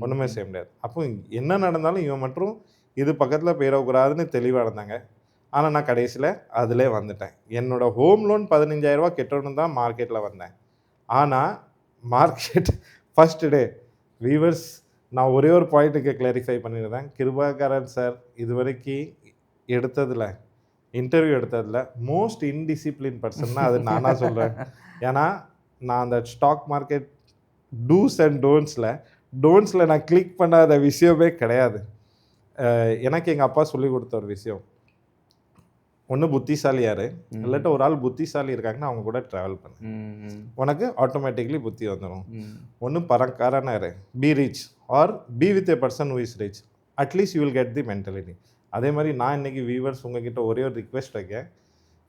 ஒன்றுமே செய்ய முடியாது. அப்போ என்ன நடந்தாலும் இவன் மற்றும் இது பக்கத்தில் போயிடக்கூடாதுன்னு தெளிவாக இருந்தாங்க. ஆனால் நான் கடைசியில் அதிலே வந்துட்டேன். என்னோடய ஹோம் லோன் 15,000 கெட்டணும் தான் மார்க்கெட்டில் வந்தேன். ஆனால் மார்க்கெட் ஃபஸ்ட் டே வீவர்ஸ், நான் ஒரே ஒரு பாயிண்ட்டுக்கு கிளாரிஃபை பண்ணியிருந்தேன். கிருபாகரன் சார் இது வரைக்கும் இன்டர்வியூ எடுத்ததில் மோஸ்ட் இன்டிசிப்ளின் பர்சன்னா அது நானாக சொல்கிறேன். ஏன்னா நான் அந்த ஸ்டாக் மார்க்கெட் டூஸ் அண்ட் டோன்ட்ஸில் நான் கிளிக் பண்ணாத விஷயமே கிடையாது. எனக்கு எங்கள் அப்பா சொல்லி கொடுத்த ஒரு விஷயம், ஒன்று புத்திசாலி யார், இல்லாட்ட ஒரு ஆள் புத்திசாலி இருக்காங்கன்னா அவங்க கூட ட்ராவல் பண்ணு, உனக்கு ஆட்டோமேட்டிக்லி புத்தி வந்துடும். ஒன்று பணக்காரனா யார், be rich or be with a person who is rich, at least you will get the mentality. அதே மாதிரி நான் இன்றைக்கி வியூவர்ஸ் உங்ககிட்ட ஒரே ஒரு ரிக்வெஸ்ட் வைக்கேன்,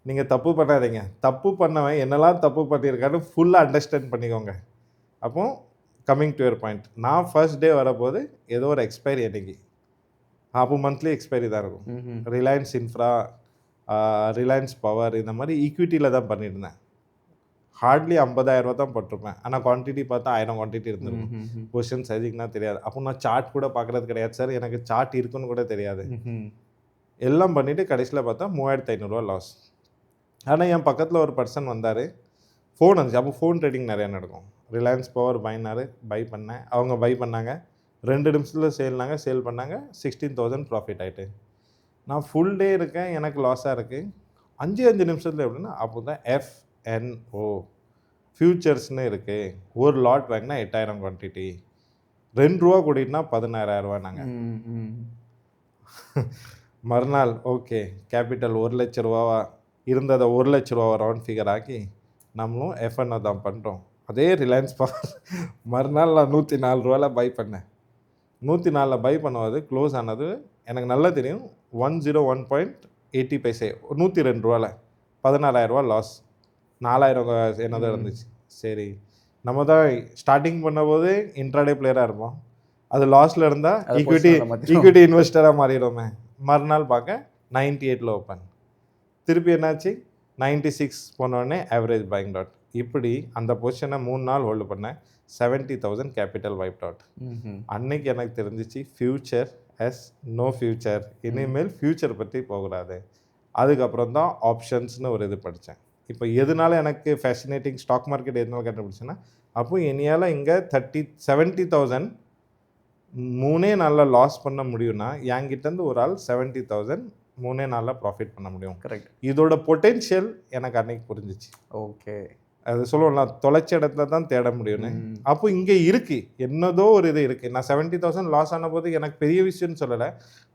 நீங்கள் தப்பு பண்ணாதீங்க, தப்பு பண்ணவன் என்னெல்லாம் தப்பு பண்ணியிருக்கான்னு ஃபுல்லாக அண்டர்ஸ்டாண்ட் பண்ணிக்கோங்க. அப்போது கம்மிங் டு யுவர் பாயிண்ட், நான் ஃபர்ஸ்ட் டே வரப்போது ஏதோ ஒரு எக்ஸ்பைரி அன்றைக்கி, அப்போ மந்த்லி எக்ஸ்பைரி தான் இருக்கும். ரிலையன்ஸ் இன்ஃப்ரா, ரிலையன்ஸ் பவர், இந்த மாதிரி ஈக்விட்டியில் தான் பண்ணியிருந்தேன். ஹார்ட்லி 50,000 தான் போட்டிருப்பேன். ஆனால் குவான்டிட்டி பார்த்தா 1000 குவான்டிட்டி இருந்திருக்கும். பொசிஷன் சைஸிங்னா தெரியாது. அப்போ நான் சார்ட் கூட பார்க்குறது கிடையாது சார், எனக்கு சார்ட் இருக்குன்னு கூட தெரியாது. எல்லாம் பண்ணிவிட்டு கடைசியில் பார்த்தா 3,500 லாஸ். ஆனால் என் பக்கத்தில் ஒரு பர்சன் வந்தார், ஃபோன் வந்துச்சு. அப்போ ஃபோன் ட்ரேடிங் நிறையா நடக்கும். ரிலையன்ஸ் பவர் பை பண்ணேன், அவங்க பை பண்ணாங்க, 2 நிமிஷத்தில் சேல் பண்ணாங்க, 16,000 ப்ராஃபிட் ஆகிட்டு. நான் ஃபுல் டே இருக்கேன், எனக்கு லாஸாக இருக்குது. 5 நிமிஷத்தில் எப்படின்னா, அப்போ தான் FNO ஃபியூச்சர்ஸ்னு இருக்குது. ஒரு லாட் வாங்கினா 8,000 குவான்டிட்டி, 2 ரூபா கூட்டிகிட்டுனா 16,000 நாங்கள். மறுநாள் ஓகே, கேபிட்டல் 1,00,000 ரூபாவா இருந்ததை 1,00,000 ரூபாவை ரவுண்ட் ஃபிகர் ஆக்கி நம்மளும் FNO தான் பண்ணுறோம். அதே ரிலையன்ஸ் பவர் மறுநாள் நான் 104 ரூபாவில் பை பண்ணேன். 104 பை பண்ணுவது க்ளோஸ் ஆனது எனக்கு நல்லா தெரியும் 101.80 102 ரூபாவில் 16,000 லாஸ், 4,000 என்னதான் இருந்துச்சு. சரி, நம்ம தான் ஸ்டார்டிங் பண்ணும்போது இன்ட்ராடே பிளேயராக இருப்போம், அது லாஸில் இருந்தால் ஈக்விட்டி இன்வெஸ்டராக மாறிடுவோமே. மறுநாள் பார்க்க 98 ஓப்பன், திருப்பி என்னாச்சு 96 போனோடனே ஆவரேஜ் பையிங் டாட். இப்படி அந்த பொசிஷனை 3 நாள் ஹோல்டு பண்ணேன். 70,000 கேபிட்டல் வைப்ட் அவுட். அன்னைக்கு எனக்கு தெரிஞ்சிச்சு ஃப்யூச்சர் நோ ஃப்யூச்சர், இனிமேல் ஃப்யூச்சர் பற்றி போகக்கூடாது. அதுக்கப்புறம் தான் ஆப்ஷன்ஸ்னு ஒரு இது படித்தேன். இப்போ எதனால எனக்கு ஃபேசினேட்டிங் ஸ்டாக் மார்க்கெட் எதனால கண்டுபிடிச்சேன்னா, அப்போ என்னையால் இங்கே 70,000 3 நாளில் லாஸ் பண்ண முடியும்னா, என்கிட்டேருந்து ஒரு ஆள் 70,000 3 நாளில் ப்ராஃபிட் பண்ண முடியும். கரெக்ட். இதோட பொட்டென்ஷியல் எனக்கு அன்னைக்கு புரிஞ்சிச்சு. ஓகே, அது சொல்லுவோம்ல, தொலைச்ச இடத்துல தான் தேட முடியும்னு. அப்போ இங்கே இருக்குது, என்னதோ ஒரு இது இருக்குது. நான் 70,000 லாஸ் ஆன போது எனக்கு பெரிய விஷயம்னு சொல்லலை.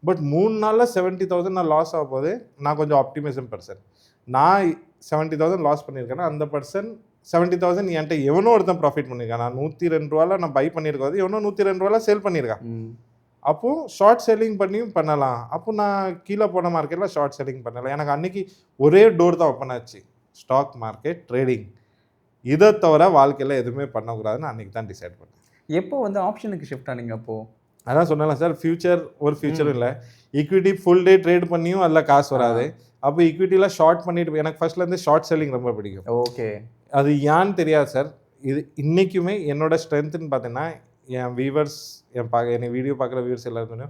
பட் 3 நாளில் 70,000 நான் லாஸ் ஆகும் போது நான் கொஞ்சம் ஆப்டிமிசம் பர்சன். நான் 70,000 லாஸ் பண்ணியிருக்கேன்னா அந்த பர்சன் 70,000 என்கிட்ட எவனோ ஒருத்தன் ப்ராஃபிட் பண்ணியிருக்கான். நான் 102 நான் பை பண்ணியிருக்கோது, எவனோ 102 சேல் பண்ணியிருக்கான். அப்போது ஷார்ட் செல்லிங் பண்ணியும் பண்ணலாம். அப்போ நான் கீழே போன மார்க்கெட்டில் ஷார்ட் செல்லிங் பண்ணலாம். எனக்கு அன்றைக்கி ஒரே டோர் தான் ஓப்பன் ஆச்சு, ஸ்டாக் மார்க்கெட் ட்ரேடிங். இதை தவிர வாழ்க்கையில் எதுவுமே பண்ணக்கூடாதுன்னு அன்றைக்கி தான் டிசைட் பண்ணேன். எப்போ வந்து ஆப்ஷனுக்கு ஷிஃப்ட் ஆனீங்க அப்போது? அதான் சொன்னல சார், ஃபியூச்சர் ஒரு ஃபியூச்சரும் இல்லை. ஈக்விட்டி ஃபுல் டே ட்ரேட் பண்ணியும் அதில் காசு வராது. அப்போ ஈக்விட்டியில் ஷார்ட் பண்ணிட்டு எனக்கு ஃபர்ஸ்ட்லேருந்து ஷார்ட் செல்லிங் ரொம்ப பிடிக்கும். ஓகே, அது ஏன்னு தெரியாது சார். இது இன்றைக்குமே என்னோட ஸ்ட்ரென்த்துன்னு பார்த்தீங்கன்னா, என் வியூவர்ஸ் என்னை வீடியோ பார்க்குற வியூவர்ஸ் எல்லாருமே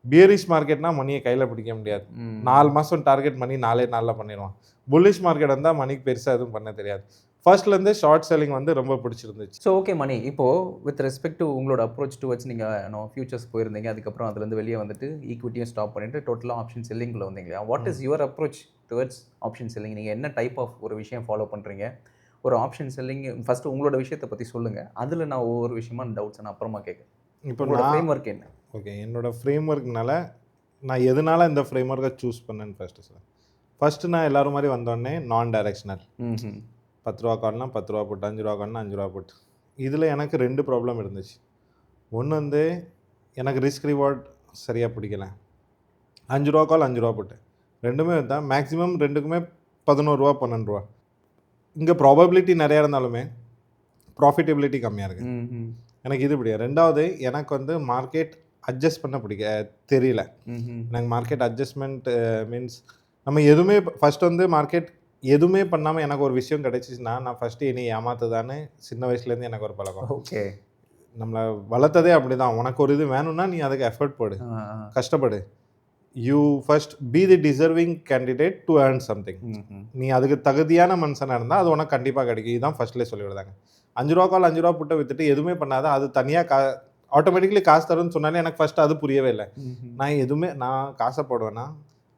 பியரிஷ் மார்க்கெட்னா மணியை கையில் பிடிக்க முடியாது. 4 மாதம் டார்கெட் பண்ணி 4 நாளில் பண்ணிடுவான். புல்லிஷ் மார்க்கெட் வந்தால் மணிக்கு பெருசாக எதுவும் பண்ண தெரியாது. ஃபர்ஸ்ட்லேருந்து ஷார்ட் செல்லிங் வந்து ரொம்ப பிடிச்சிருந்துச்சு. ஸோ ஓகே மணி, இப்போது வித் ரெஸ்பெக்ட் டு உங்களோட அப்ரோச் டுவர்ட்ஸ் நீங்கள் ஃபியூச்சர்ஸ் போயிருந்தீங்க, அதுக்கப்புறம் அதுலேருந்து வெளியே வந்துட்டு ஈக்விட்டியும் ஸ்டாப் பண்ணிட்டு டோட்டலாக ஆப்ஷன் செல்லிங்கில் வந்தீங்க. What is your approach towards option selling? நீங்கள் என்ன டைப் ஆஃப் ஒரு விஷயம் ஃபாலோ பண்ணுறீங்க? ஒரு ஆப்ஷன் செல்லிங் ஃபஸ்ட்டு உங்களோட விஷயத்தை பற்றி சொல்லுங்கள். அதில் நான் ஒவ்வொரு விஷயமா டவுட்ஸ் நான் அப்புறமா கேட்குறேன். இப்போ ஃப்ரேம் ஒர்க் என்ன? ஓகே, என்னோட ஃப்ரேம் ஒர்க்னால நான் எதனால இந்த ஃப்ரேம் ஒர்க்கை சூஸ் பண்ணேன்னு ஃபஸ்ட்டு நான் எல்லோரும் மாதிரி வந்தோடனே நான் டைரெக்ஷனல். 10 ரூபா கால்னா 10 ரூபா போட்டு, 5 ரூபா கால்னா 5 ரூபா போட்டு. இதில் எனக்கு 2 ப்ராப்ளம் இருந்துச்சு. ஒன்று வந்து எனக்கு ரிஸ்க் ரிவார்ட் சரியாக பிடிக்கல. 5 ரூபா கால் 5 ரூபா போட்டு ரெண்டுமே தான் மேக்ஸிமம், ரெண்டுக்குமே 11 ரூபா 12 ரூபா. இங்கே ப்ராபபிலிட்டி நிறையா இருந்தாலுமே ப்ராஃபிட்டபிலிட்டி கம்மியாக இருக்குது. எனக்கு இது பிடிக்கும். ரெண்டாவது, எனக்கு வந்து மார்க்கெட் அட்ஜஸ்ட் பண்ண தெரியல. எனக்கு மார்க்கெட் அட்ஜஸ்ட்மெண்ட் மீன்ஸ் நம்ம எதுவுமே ஃபஸ்ட் வந்து மார்க்கெட் எதுவுமே பண்ணாமல் எனக்கு ஒரு விஷயம் கிடைச்சிச்சுன்னா நான் ஃபஸ்ட்டு என்னை ஏமாத்துதான்னு சின்ன வயசுலேருந்து எனக்கு ஒரு பழக்கம். ஓகே, நம்மளை வளர்த்ததே அப்படி தான். உனக்கு ஒரு இது வேணும்னா நீ அதுக்கு எஃபர்ட் போடு, கஷ்டப்படு. You first be the deserving candidate to earn something. நீ அதுக்கு தகுதியான மனுஷனாக இருந்தால் அது உனக்கு கண்டிப்பாக கிடைக்கும். இதுதான் ஃபஸ்ட்லேயே சொல்லிவிடுதாங்க. 5 ரூபா கால் 5 ரூபா புட்டை விற்றுட்டு எதுவுமே பண்ணாத, அது தனியாக ஆட்டோமேட்டிக்கலி காசு தரும்னு சொன்னாலே எனக்கு ஃபஸ்ட்டு அது புரியவே இல்லை. நான் காசை போடுவேன்னா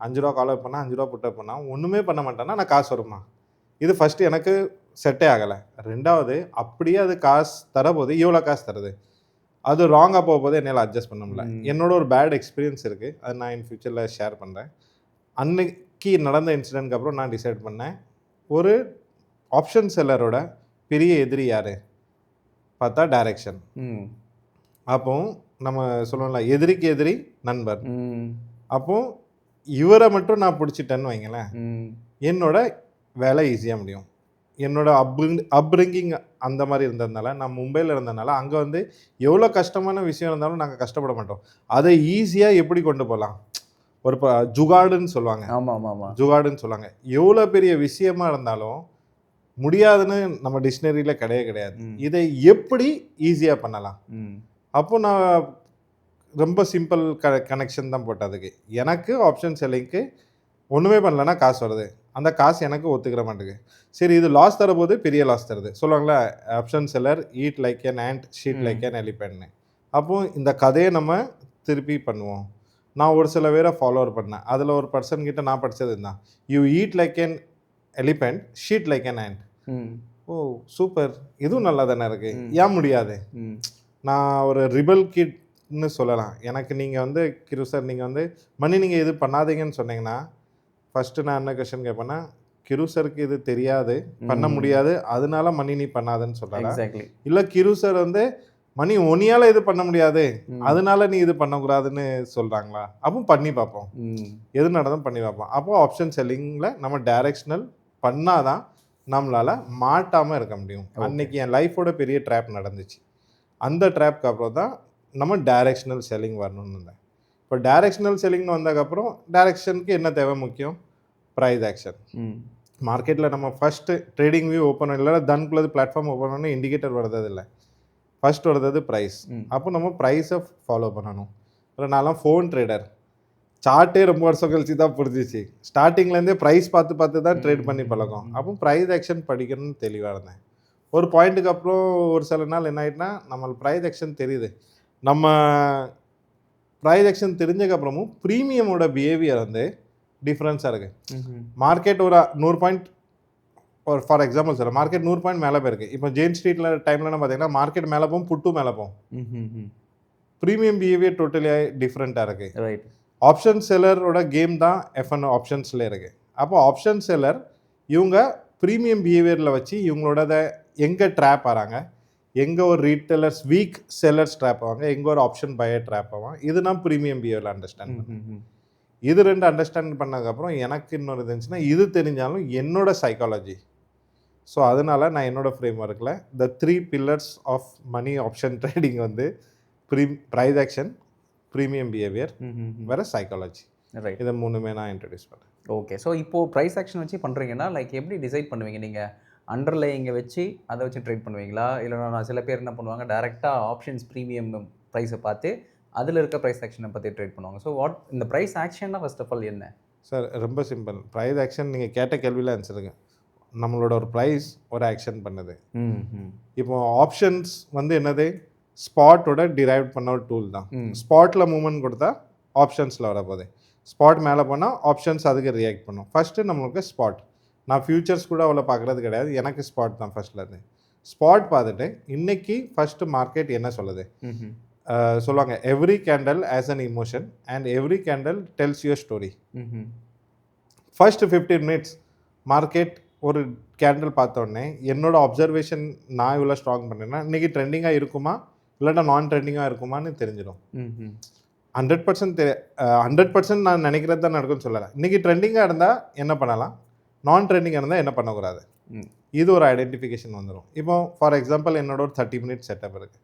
5 ரூபா கால் வைப்பேன்னா 5 ரூபா புட்டை பண்ணால் ஒன்றுமே பண்ண மாட்டேன்னா நான் காசு வருமா? இது ஃபஸ்ட்டு எனக்கு செட்டே ஆகலை. ரெண்டாவது, அப்படியே அது காசு தரபோது இவ்வளோ காசு தருது, அது ராங்காக போகும்போது என்னால் அட்ஜஸ்ட் பண்ண முடியல. என்னோட ஒரு பேட் எக்ஸ்பீரியன்ஸ் இருக்குது, அது நான் இன் ஃபியூச்சரில் ஷேர் பண்ணுறேன். அன்னைக்கு நடந்த இன்சிடென்ட்க்கு அப்புறம் நான் டிசைட் பண்ணேன், ஒரு ஆப்ஷன் செல்லரோட பெரிய எதிரி யார் பார்த்தா டைரக்ஷன். அப்போ நம்ம சொல்லுவோம்ல, எதிரிக்கு எதிரி நண்பர். அப்போ இவரை மட்டும் நான் பிடிச்சிட்டேன்னு வைங்களேன், என்னோட வேலை ஈஸியாக முடியும். என்னோட அப்ரிங்கிங் அந்த மாதிரி இருந்ததுனால, நான் மும்பையில் இருந்ததுனால அங்கே வந்து எவ்வளோ கஷ்டமான விஷயம் இருந்தாலும் நாங்கள் கஷ்டப்பட மாட்டோம். அதை ஈஸியாக எப்படி கொண்டு போகலாம், ஒரு ஜுகாடுன்னு சொல்லுவாங்க. ஜுகாடுன்னு சொல்லுவாங்க. எவ்வளோ பெரிய விஷயமா இருந்தாலும் முடியாதுன்னு நம்ம டிக்ஷனரியில் கிடையாது. இதை எப்படி ஈஸியாக பண்ணலாம். அப்போ நான் ரொம்ப சிம்பிள் கனெக்ஷன் தான் போட்டேன் அதுக்கு. எனக்கு ஆப்ஷன் செல்லிங்க்கு ஒன்றுமே பண்ணலன்னா காசு வருது, அந்த காசு எனக்கு ஒத்துக்கிற மாட்டேங்குது. சரி, இது லாஸ் தரபோது பெரிய லாஸ் தருது. சொல்லுவாங்களே, option seller eat like an ant, sheet like an elephant. அப்போது இந்த கதையை நம்ம திருப்பி பண்ணுவோம். நான் ஒரு சில பேரை ஃபாலோவர் பண்ணேன். அதில் ஒரு பர்சன் கிட்ட நான் படித்தது தான், you eat like an elephant, shit like an ant. Oh super, இதுவும் நல்லா தானே இருக்குது, ஏன் முடியாது? நான் ஒரு ரிபல் கிட்னு சொல்லலாம். எனக்கு நீங்கள் வந்து கிரு சார், நீங்கள் வந்து மணி நீங்கள் இது பண்ணாதீங்கன்னு சொன்னீங்கன்னா ஃபஸ்ட்டு நான் என்ன கொஷன் கேட்பேன்னா, கிரு சருக்கு இது தெரியாது, பண்ண முடியாது, அதனால மணி நீ பண்ணாதுன்னு சொல்லலாம். இல்லை கிரு சார் வந்து மணி ஒன்னியால் இது பண்ண முடியாது, அதனால நீ இது பண்ணக்கூடாதுன்னு சொல்கிறாங்களா? அப்போ பண்ணி பார்ப்போம், எது நடந்தாலும் பண்ணி பார்ப்போம். அப்போது ஆப்ஷன் செல்லிங்கில் நம்ம டைரெக்ஷனல் பண்ணாதான் நம்மளால் மாட்டாமல் இருக்க முடியும். அன்றைக்கி என் லைஃபோட பெரிய ட்ராப் நடந்துச்சு. அந்த ட்ராப்க்கு அப்புறம் தான் நம்ம டைரெக்ஷனல் செல்லிங் வரணும்னு இருந்தேன். இப்போ டைரெக்ஷனல் செல்லிங்னு வந்ததுக்கப்புறம் டைரெக்ஷனுக்கு என்ன தேவை முக்கியம்? Price action. மார்க்கெட்டில் நம்ம ஃபஸ்ட்டு ட்ரேடிங் வியூ ஓப்பன் இல்லை, தன்குள்ளது பிளாட்ஃபார்ம் ஓப்பன் பண்ணி இண்டிகேட்டர் வரது இல்லை, ஃபஸ்ட் வரது ப்ரைஸ். அப்போ நம்ம ப்ரைஸை ஃபாலோ பண்ணணும். இல்லை நான்லாம் ஃபோன் ட்ரேடர், சார்ட்டே ரொம்ப வருஷம் கழிச்சு தான் புரிஞ்சிச்சு. ஸ்டார்டிங்லேருந்தே ப்ரைஸ் பார்த்து தான் ட்ரேட் பண்ணி பழக்கம். அப்போ ப்ரைஸ் ஆக்ஷன் படிக்கணும்னு தெளிவாக இருந்தேன். ஒரு பாயிண்ட்டுக்கு அப்புறம் ஒரு சில நாள் என்ன ஆகிட்டுனா, நம்மளுக்கு ப்ரைஸ் ஆக்ஷன் தெரியுது. நம்ம ப்ரைஸ் ஆக்ஷன் தெரிஞ்சதுக்கப்புறமும் ப்ரீமியமோட பிஹேவியர் வந்து டிஃப்ரென்ஸாக இருக்குது. மார்க்கெட் ஒரு 100 பாயிண்ட் ஒரு ஃபார் எக்ஸாம்பிள் சொல்கிறேன், மார்க்கெட் 100 பாயிண்ட் மேலே போயிருக்கு. இப்போ ஜெயின் ஸ்ட்ரீட்டில் டைம்லலாம் பார்த்தீங்கன்னா மார்க்கெட் மேலே போகும், புட்டு மேலே போகும். ப்ரீமியம் பிஹேவியர் டோட்டலி டிஃப்ரெண்ட்டாக இருக்குது. ரைட். ஆப்ஷன் செல்லரோட கேம் தான் எஃப்என் ஆப்ஷன்ஸில் இருக்குது. அப்போ ஆப்ஷன் செல்லர் இவங்க ப்ரீமியம் பிஹேவியரில் வச்சு இவங்களோட எங்கே ட்ராப் ஆகிறாங்க, எங்கே ஒரு ரீட்டெயிலர்ஸ் வீக் செல்லர்ஸ் ட்ராப் ஆவாங்க, எங்கே ஒரு ஆப்ஷன் பையர் ட்ராப் ஆவாங்க. இதுதான் ப்ரீமியம் பிஹேவியரில் அண்டர்ஸ்டாண்ட் பண்ணுவேன். இது 2 அண்டர்ஸ்டாண்ட் பண்ணதுக்கப்புறம் எனக்கு இன்னொரு இருந்துச்சுன்னா, இது தெரிஞ்சாலும் என்னோட சைக்காலஜி. ஸோ அதனால் நான் என்னோடய ஃப்ரேம் ஒர்க்கில் the 3 pillars of money option trading வந்து ப்ரைஸ் ஆக்ஷன், ப்ரீமியம் பிஹேவியர், வேறு சைக்காலஜி. ரைட். இதை 3மே நான் இன்ட்ரடியூஸ் பண்ணேன். ஓகே. ஸோ இப்போது ப்ரைஸ் ஆக்ஷன் வச்சு பண்ணுறீங்கன்னா லைக் எப்படி டிசைட் பண்ணுவீங்க? நீங்கள் அண்டர்லைங்கை வச்சு அதை வச்சு ட்ரேட் பண்ணுவீங்களா? இல்லைனா நான் சில பேர் என்ன பண்ணுவாங்க, டேரெக்டாக ஆப்ஷன்ஸ் ப்ரீமியம் ப்ரைஸை பார்த்து அதில் இருக்க ப்ரைஸ் ஆக்ஷனை பற்றி ட்ரேட் பண்ணுவாங்க. ஸோ இந்த ப்ரைஸ் ஆக்ஷன்னா ஃபர்ஸ்ட் ஆஃப் ஆல் என்ன சார்? ரொம்ப சிம்பிள். ப்ரைஸ் ஆக்ஷன் நீங்கள் கேட்ட கேள்வியில் ஆன்சருங்க. நம்மளோட ஒரு ப்ரைஸ் ஒரு ஆக்ஷன் பண்ணுது. இப்போ ஆப்ஷன்ஸ் வந்து என்னது, ஸ்பாட்டோட டிரைவ் பண்ண ஒரு டூல் தான். ஸ்பாட்டில் மூவ்மெண்ட் கொடுத்தா ஆப்ஷன்ஸில் வரப்போகுது. ஸ்பாட் மேலே போனால் ஆப்ஷன்ஸ் அதுக்கு ரியாக்ட் பண்ணும். ஃபஸ்ட்டு நம்மளுக்கு ஸ்பாட். நான் ஃபியூச்சர்ஸ் கூட அவ்வளோ பார்க்குறது கிடையாது, எனக்கு ஸ்பாட் தான் ஃபஸ்ட்லேருந்து. ஸ்பாட் பார்த்துட்டு இன்றைக்கி ஃபஸ்ட்டு மார்க்கெட் என்ன சொல்லுது சொல்லுவாங்க, every candle has an emotion and every candle tells your story. First 15 minutes market ஒரு கேண்டில் பார்த்தோடனே என்னோட அப்சர்வேஷன் நான் இவ்வளோ ஸ்ட்ராங் பண்ணேன்னா இன்றைக்கி ட்ரெண்டிங்காக இருக்குமா இல்லாட்டா நான் ட்ரெண்டிங்காக இருக்குமான்னு தெரிஞ்சிடும். 100% நான் நினைக்கிறது தான் நடக்கும்னு சொல்லலை. இன்றைக்கி ட்ரெண்டிங்காக இருந்தால் என்ன பண்ணலாம், நான் ட்ரெண்டிங்காக இருந்தால் என்ன பண்ணக்கூடாது, இது ஒரு ஐடென்டிஃபிகேஷன் வந்துடும். இப்போ ஃபார் எக்ஸாம்பிள் என்னோட ஒரு 30 மினிட்ஸ் செட்டப் இருக்குது.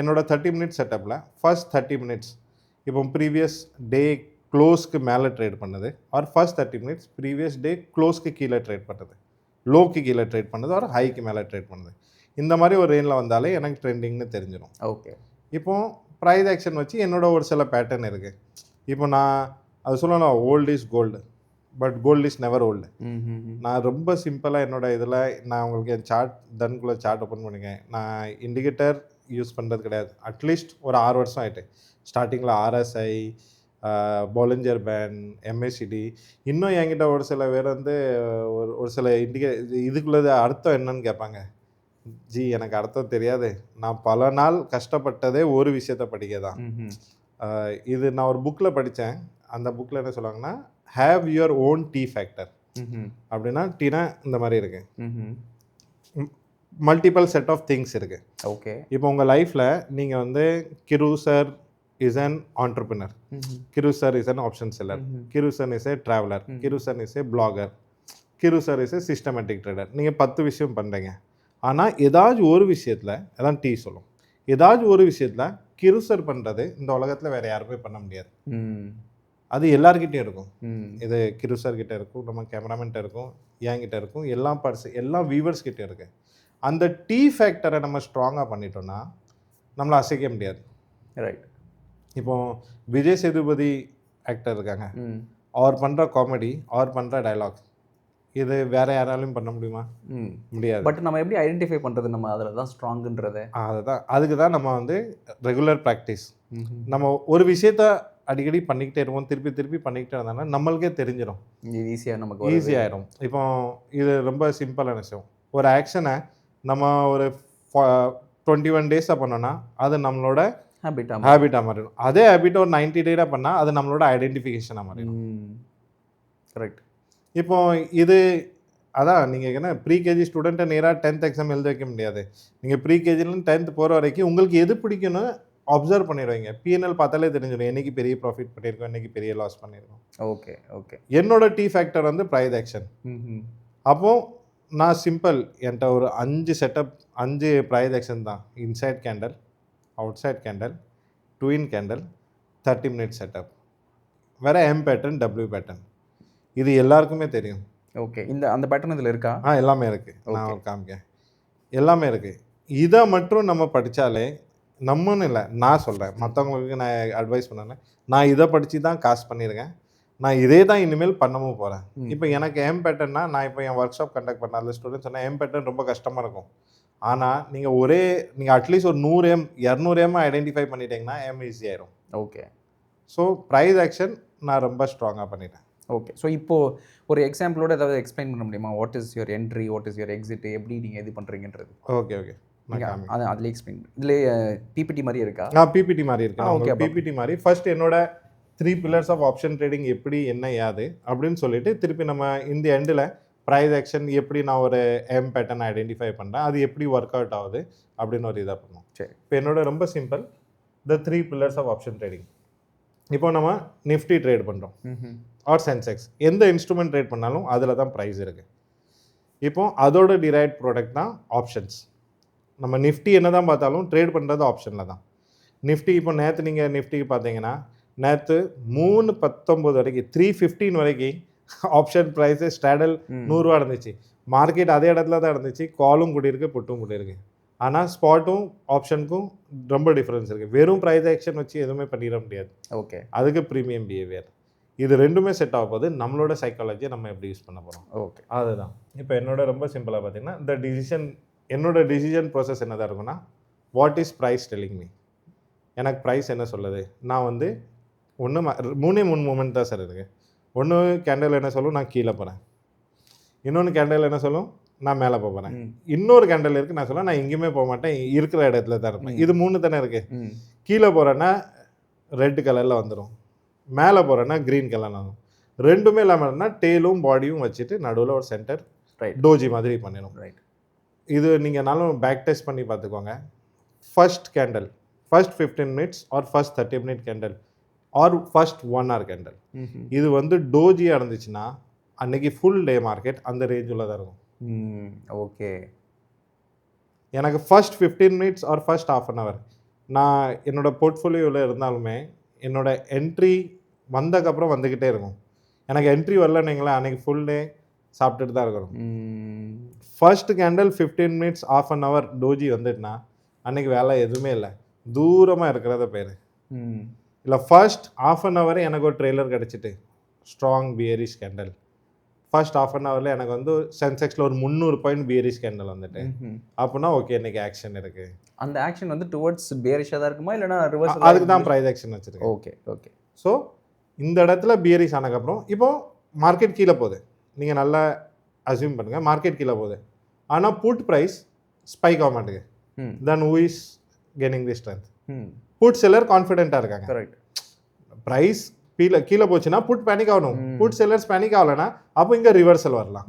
என்னோட 30 மினிட்ஸ் செட்டப்பில் ஃபர்ஸ்ட் 30 மினிட்ஸ் இப்போ ப்ரீவியஸ் டே க்ளோஸ்க்கு மேலே ட்ரேட் பண்ணுது, or first 30 minutes previous day க்ளோஸ்க்கு கீழே ட்ரேட் பண்ணுது, லோக்கு கீழே ட்ரேட் பண்ணுது, ஆர் ஹைக்கு மேலே ட்ரேட் பண்ணுது. இந்த மாதிரி ஒரு ரேஞ்சில் வந்தாலே எனக்கு ட்ரெண்டிங்னு தெரிஞ்சிடும். ஓகே. இப்போ ப்ரைஸ் ஆக்ஷன் வச்சு என்னோட ஒரு சில பேட்டர்ன் இருக்குது. இப்போ நான் அது சொல்லலாம், old is gold but gold is never old. நான் ரொம்ப சிம்பிளாக என்னோட இதில் நான் உங்களுக்கு என் சார்ட் தன்குள்ளே சார்ட் ஓப்பன் பண்ணிக்கேன். நான் இண்டிகேட்டர் யூஸ் பண்ணுறது கிடையாது. அட்லீஸ்ட் ஒரு 6 வருஷம் ஆகிட்டு. ஸ்டார்டிங்கில் ஆர்எஸ்ஐ, பாலிஞ்சர் பேண்ட், எம்ஏசிடி, இன்னும் என்கிட்ட ஒரு சில பேர் வந்து ஒரு சில இதுக்குள்ளது அர்த்தம் என்னன்னு கேட்பாங்க. ஜி எனக்கு அர்த்தம் தெரியாது, நான் பல நாள் கஷ்டப்பட்டதே ஒரு விஷயத்தை படிக்க தான். இது நான் ஒரு புக்கில் படித்தேன். அந்த புக்கில் என்ன சொல்லுவாங்கன்னா, have your own tea factor. அப்படின்னா டீனா இந்த மாதிரி இருக்கு, மல்டிபிள் செட் ஆஃப் திங்ஸ் இருக்குது. ஓகே. இப்போ உங்கள் லைஃப்பில் நீங்கள் வந்து கிரு சார் இஸ் அன் ஆண்டர்பிரினர், கிரு sir is an option seller, கிரு சார் இஸ் ஏ ட்ராவலர், கிரு சார் இஸ் ஏ பிளாகர், கிரு sir is a systematic trader. நீங்கள் 10 விஷயம் பண்ணுறீங்க. ஆனால் ஏதாச்சும் ஒரு விஷயத்தில், அதான் டீ சொல்லும், ஏதாச்சும் ஒரு விஷயத்தில் கிரு சார் பண்ணுறது இந்த உலகத்தில் வேறு யாருமே பண்ண முடியாது. அது எல்லார்கிட்டையும் இருக்கும். இது கிரு சார் கிட்டே இருக்கும், நம்ம கேமராமேன்கிட்ட இருக்கும், என்கிட்ட இருக்கும், எல்லா வியூவர்ஸ் கிட்டே இருக்குது. அந்த டீ ஃபேக்டரை நம்ம ஸ்ட்ராங்காக பண்ணிட்டோன்னா நம்மளை அசைக்க முடியாது. ரைட். இப்போது விஜய் சேதுபதி ஆக்டர் இருக்காங்க, அவர் பண்ணுற காமெடி, அவர் பண்ணுற டைலாக், இது வேறு யாராலையும் பண்ண முடியுமா? முடியாது. பட் நம்ம எப்படி ஐடென்டிஃபை பண்ணுறது நம்ம அதில் தான் ஸ்ட்ராங்குன்றது? அதுக்கு தான் நம்ம வந்து ரெகுலர் ப்ராக்டிஸ். நம்ம ஒரு விஷயத்த அடிக்கடி பண்ணிக்கிட்டே இருப்போம், திருப்பி திருப்பி பண்ணிக்கிட்டே இருந்தாங்கன்னா நம்மளுக்கே தெரிஞ்சிடும், ஈஸியாகிடும். இப்போ இது ரொம்ப சிம்பிளான விஷயம். ஒரு ஆக்ஷனை நம்ம ஒரு 21 டேஸாக பண்ணோன்னா அது நம்மளோட ஹேபிட்டாக மாறிடும். அதே ஹேபிட்டை ஒரு 90 டேஸாக பண்ணால் அது நம்மளோட ஐடென்டிஃபிகேஷனாக மாறிடும். கரெக்ட். இப்போ இது அதான் நீங்கள் என்ன ப்ரீகேஜி ஸ்டூடெண்ட்டை நேராக 10th எக்ஸாம் எழுத வைக்க முடியாது. நீங்கள் ப்ரீகேஜிலேருந்து 10th போகிற வரைக்கும் உங்களுக்கு எது பிடிக்குன்னு அப்சர்வ் பண்ணிடுவீங்க. பிஎன்எல் பார்த்தாலே தெரிஞ்சிடும், என்னைக்கு பெரிய ப்ராஃபிட் பண்ணியிருக்கோம், என்னைக்கு பெரிய லாஸ் பண்ணியிருக்கோம். Okay okay. என்னோட டீ ஃபேக்டர் வந்து ப்ரைஸ் ஆக்ஷன். அப்போது நான் சிம்பிள், என்கிட்ட ஒரு 5 ப்ரைஸ் ஆக்ஷன் தான். Inside candle, outside candle, twin candle, 30 minute setup, வேறு எம் பேட்டர்ன், டபிள்யூ பேட்டர்ன். இது எல்லாருக்குமே தெரியும். ஓகே. அந்த பேட்டர்ன் இதில் இருக்கா? எல்லாமே இருக்குது. நான் காமிக்கேன், எல்லாமே இருக்குது. இதை மட்டும் நம்ம படித்தாலே, நம்மன்னு இல்லை நான் சொல்கிறேன், மற்றவங்களுக்கு நான் அட்வைஸ் பண்ணேன். நான் இதை படித்து தான் காசு பண்ணியிருக்கேன், நான் இதே தான் இனிமேல் பண்ணவும் போகிறேன். இப்போ எனக்கு எம் பேட்டர்னா, நான் இப்போ என் ஒர்க் ஷாப் கண்டக்ட் பண்ண அதில் ஸ்டூடெண்ட்ஸ் சொன்னால் எம் பேட்டர்ன் ரொம்ப கஷ்டமாக இருக்கும். ஆனால் நீங்கள் அட்லீஸ்ட் ஒரு 100 எம் 200 எம் ஐடென்டிஃபை பண்ணிட்டீங்கன்னா எம் ஈஸியாகிடும். ஓகே. ஸோ ப்ரைஸ் ஆக்ஷன் நான் ரொம்ப ஸ்ட்ராங்காக பண்ணிட்டேன். ஓகே. ஸோ இப்போது ஒரு எக்ஸாம்பிளோட ஏதாவது எக்ஸ்பிளைன் பண்ண முடியுமா? What is your entry, what is your exit, எப்படி நீங்கள் இது பண்ணுறீங்கன்றது? ஓகே ஓகே அது அதில் எக்ஸ்பிளைன் இதில் பிபிடி மாதிரி இருக்கா? பிபிடி மாதிரி இருக்கு. ஓகே. பிபிடி மாதிரி ஃபர்ஸ்ட் என்னோட 3 பில்லர்ஸ் ஆஃப் ஆப்ஷன் ட்ரேடிங் எப்படி என்ன யாது அப்படின்னு சொல்லிட்டு திருப்பி நம்ம இந்த எண்டில் ப்ரைஸ் ஆக்ஷன் எப்படி நான் ஒரு எம் பேட்டர்ன் ஐடென்டிஃபை பண்ணுறேன், அது எப்படி ஒர்க் அவுட் ஆகுது அப்படின்னு ஒரு இதாக பண்ணுவோம். சரி. இப்போ என்னோட ரொம்ப simple the 3 pillars of option trading. இப்போ நம்ம நிஃப்டி ட்ரேட் பண்ணுறோம் ஆர் சென்செக்ஸ், எந்த இன்ஸ்ட்ருமெண்ட் ட்ரேட் பண்ணாலும் அதில் தான் ப்ரைஸ் இருக்குது. இப்போ அதோட டிரைவ்ட் ப்ராடக்ட் தான் ஆப்ஷன்ஸ். நம்ம நிஃப்டி என்ன தான் பார்த்தாலும் ட்ரேட் பண்ணுறது ஆப்ஷனில் தான். நிஃப்டி இப்போ நேற்று நீங்கள் நிஃப்டிக்கு பார்த்தீங்கன்னா நேற்று 3:19 வரைக்கும் 3:15 வரைக்கும் ஆப்ஷன் ப்ரைஸு ஸ்டாடல் 100 ரூபா இருந்துச்சு. மார்க்கெட் அதே இடத்துல தான் இருந்துச்சு, காலும் கூடியிருக்கு புட்டும் கூடியிருக்கு. ஆனால் ஸ்பாட்டும் ஆப்ஷனுக்கும் ரொம்ப டிஃப்ரென்ஸ் இருக்குது. வெறும் ப்ரைஸ் ஆக்ஷன் வச்சு எதுவுமே பண்ணிட முடியாது. ஓகே. அதுக்கு ப்ரீமியம் பிஹேவியர், இது ரெண்டுமே செட் ஆக போது நம்மளோட சைக்காலஜியை நம்ம எப்படி யூஸ் பண்ண போகிறோம். ஓகே. அதுதான் இப்போ என்னோட ரொம்ப சிம்பிளாக பார்த்தீங்கன்னா என்னோட டிசிஷன் ப்ராசஸ் என்னதான் இருக்குன்னா, what is price telling me, எனக்கு ப்ரைஸ் என்ன சொல்லுது. நான் வந்து மூணு மூமெண்ட் தான் சார் இருக்குது. ஒன்று கேண்டில் என்ன சொல்லும், நான் கீழே போகிறேன். இன்னொன்று கேண்டில் என்ன சொல்லும், நான் மேலே போகிறேன். இன்னொரு கேண்டில் இருக்குது, நான் சொல்ல நான் எங்கேயுமே போக மாட்டேன், இருக்கிற இடத்துல தான் இருப்பேன். இது 3 தானே இருக்குது. கீழே போகிறேன்னா ரெட் கலரில் வந்துடும், மேலே போகிறேன்னா க்ரீன் கலரில் வந்துடும். ரெண்டுமே இல்லாமல்னா டெய்லும் பாடியும் வச்சுட்டு நடுவில் ஒரு சென்டர் டோஜி மாதிரி பண்ணிடும். ரைட். இது நீங்கள்னாலும் பேக் டெஸ்ட் பண்ணி பார்த்துக்கோங்க. First candle, first 15 minutes or first 30 minute candle or first 1 hour candle, இது வந்து டோஜியாக இருந்துச்சுன்னா அன்னைக்கு ஃபுல் டே மார்க்கெட் அந்த ரேஞ்சில் தான் இருக்கும். ஓகே. எனக்கு first 15 minutes or first ½ hour நான் என்னோடய போர்ட்ஃபோலியோவில் இருந்தாலுமே என்னோட என்ட்ரி வந்ததுக்கப்புறம் வந்துக்கிட்டே இருக்கும். எனக்கு என்ட்ரி வரலன்னீங்களா அன்றைக்கி ஃபுல் டே சாப்பிட்டுட்டு தான் இருக்கணும். First candle 15 minutes ½ hour doji வந்துட்டுனா அன்றைக்கி வேலை எதுவுமே இல்லை, தூரமாக இருக்கிறத பேர். இல்லை ஃபர்ஸ்ட் ½ hour எனக்கு ஒரு ட்ரெய்லர் கிடச்சிட்டு ஸ்ட்ராங் பியரிஷ் கேண்டில், ஃபர்ஸ்ட் ½ hourல எனக்கு வந்து சென்செக்ஸில் ஒரு 300 பாயிண்ட் பியரிஷ் கேண்டில் வந்துட்டு அப்படின்னா ஓகே இன்றைக்கி ஆக்ஷன் இருக்குது. அந்த ஆக்ஷன் வந்து டுவர்ட்ஸ் பியரிஷாக தான் இருக்குமா இல்லைனா ரிவர்ஸ்? அதுக்கு தான் ப்ரைஸ் ஆக்ஷன் வச்சுருக்கேன். Okay okay. ஸோ இந்த இடத்துல பியரிஷ் ஆனதுக்கப்புறம் இப்போது மார்க்கெட் கீழே போகுது, நீங்கள் நல்லா அசியூம் பண்ணுங்கள் மார்க்கெட் கீழே போகுது, ஆனால் புட் ப்ரைஸ் ஸ்பைக் ஆக மாட்டேங்குது. Then who is gaining the strength? Put seller கான்ஃபிடென்ட்டாக இருக்காங்க. கரெக்ட். ப்ரைஸ் கீழே போச்சுன்னா புட் பேனிக் ஆகணும், புட் செல்லர்ஸ் பேனிக் ஆகலைன்னா அப்போ இங்கே ரிவர்சல் வரலாம்.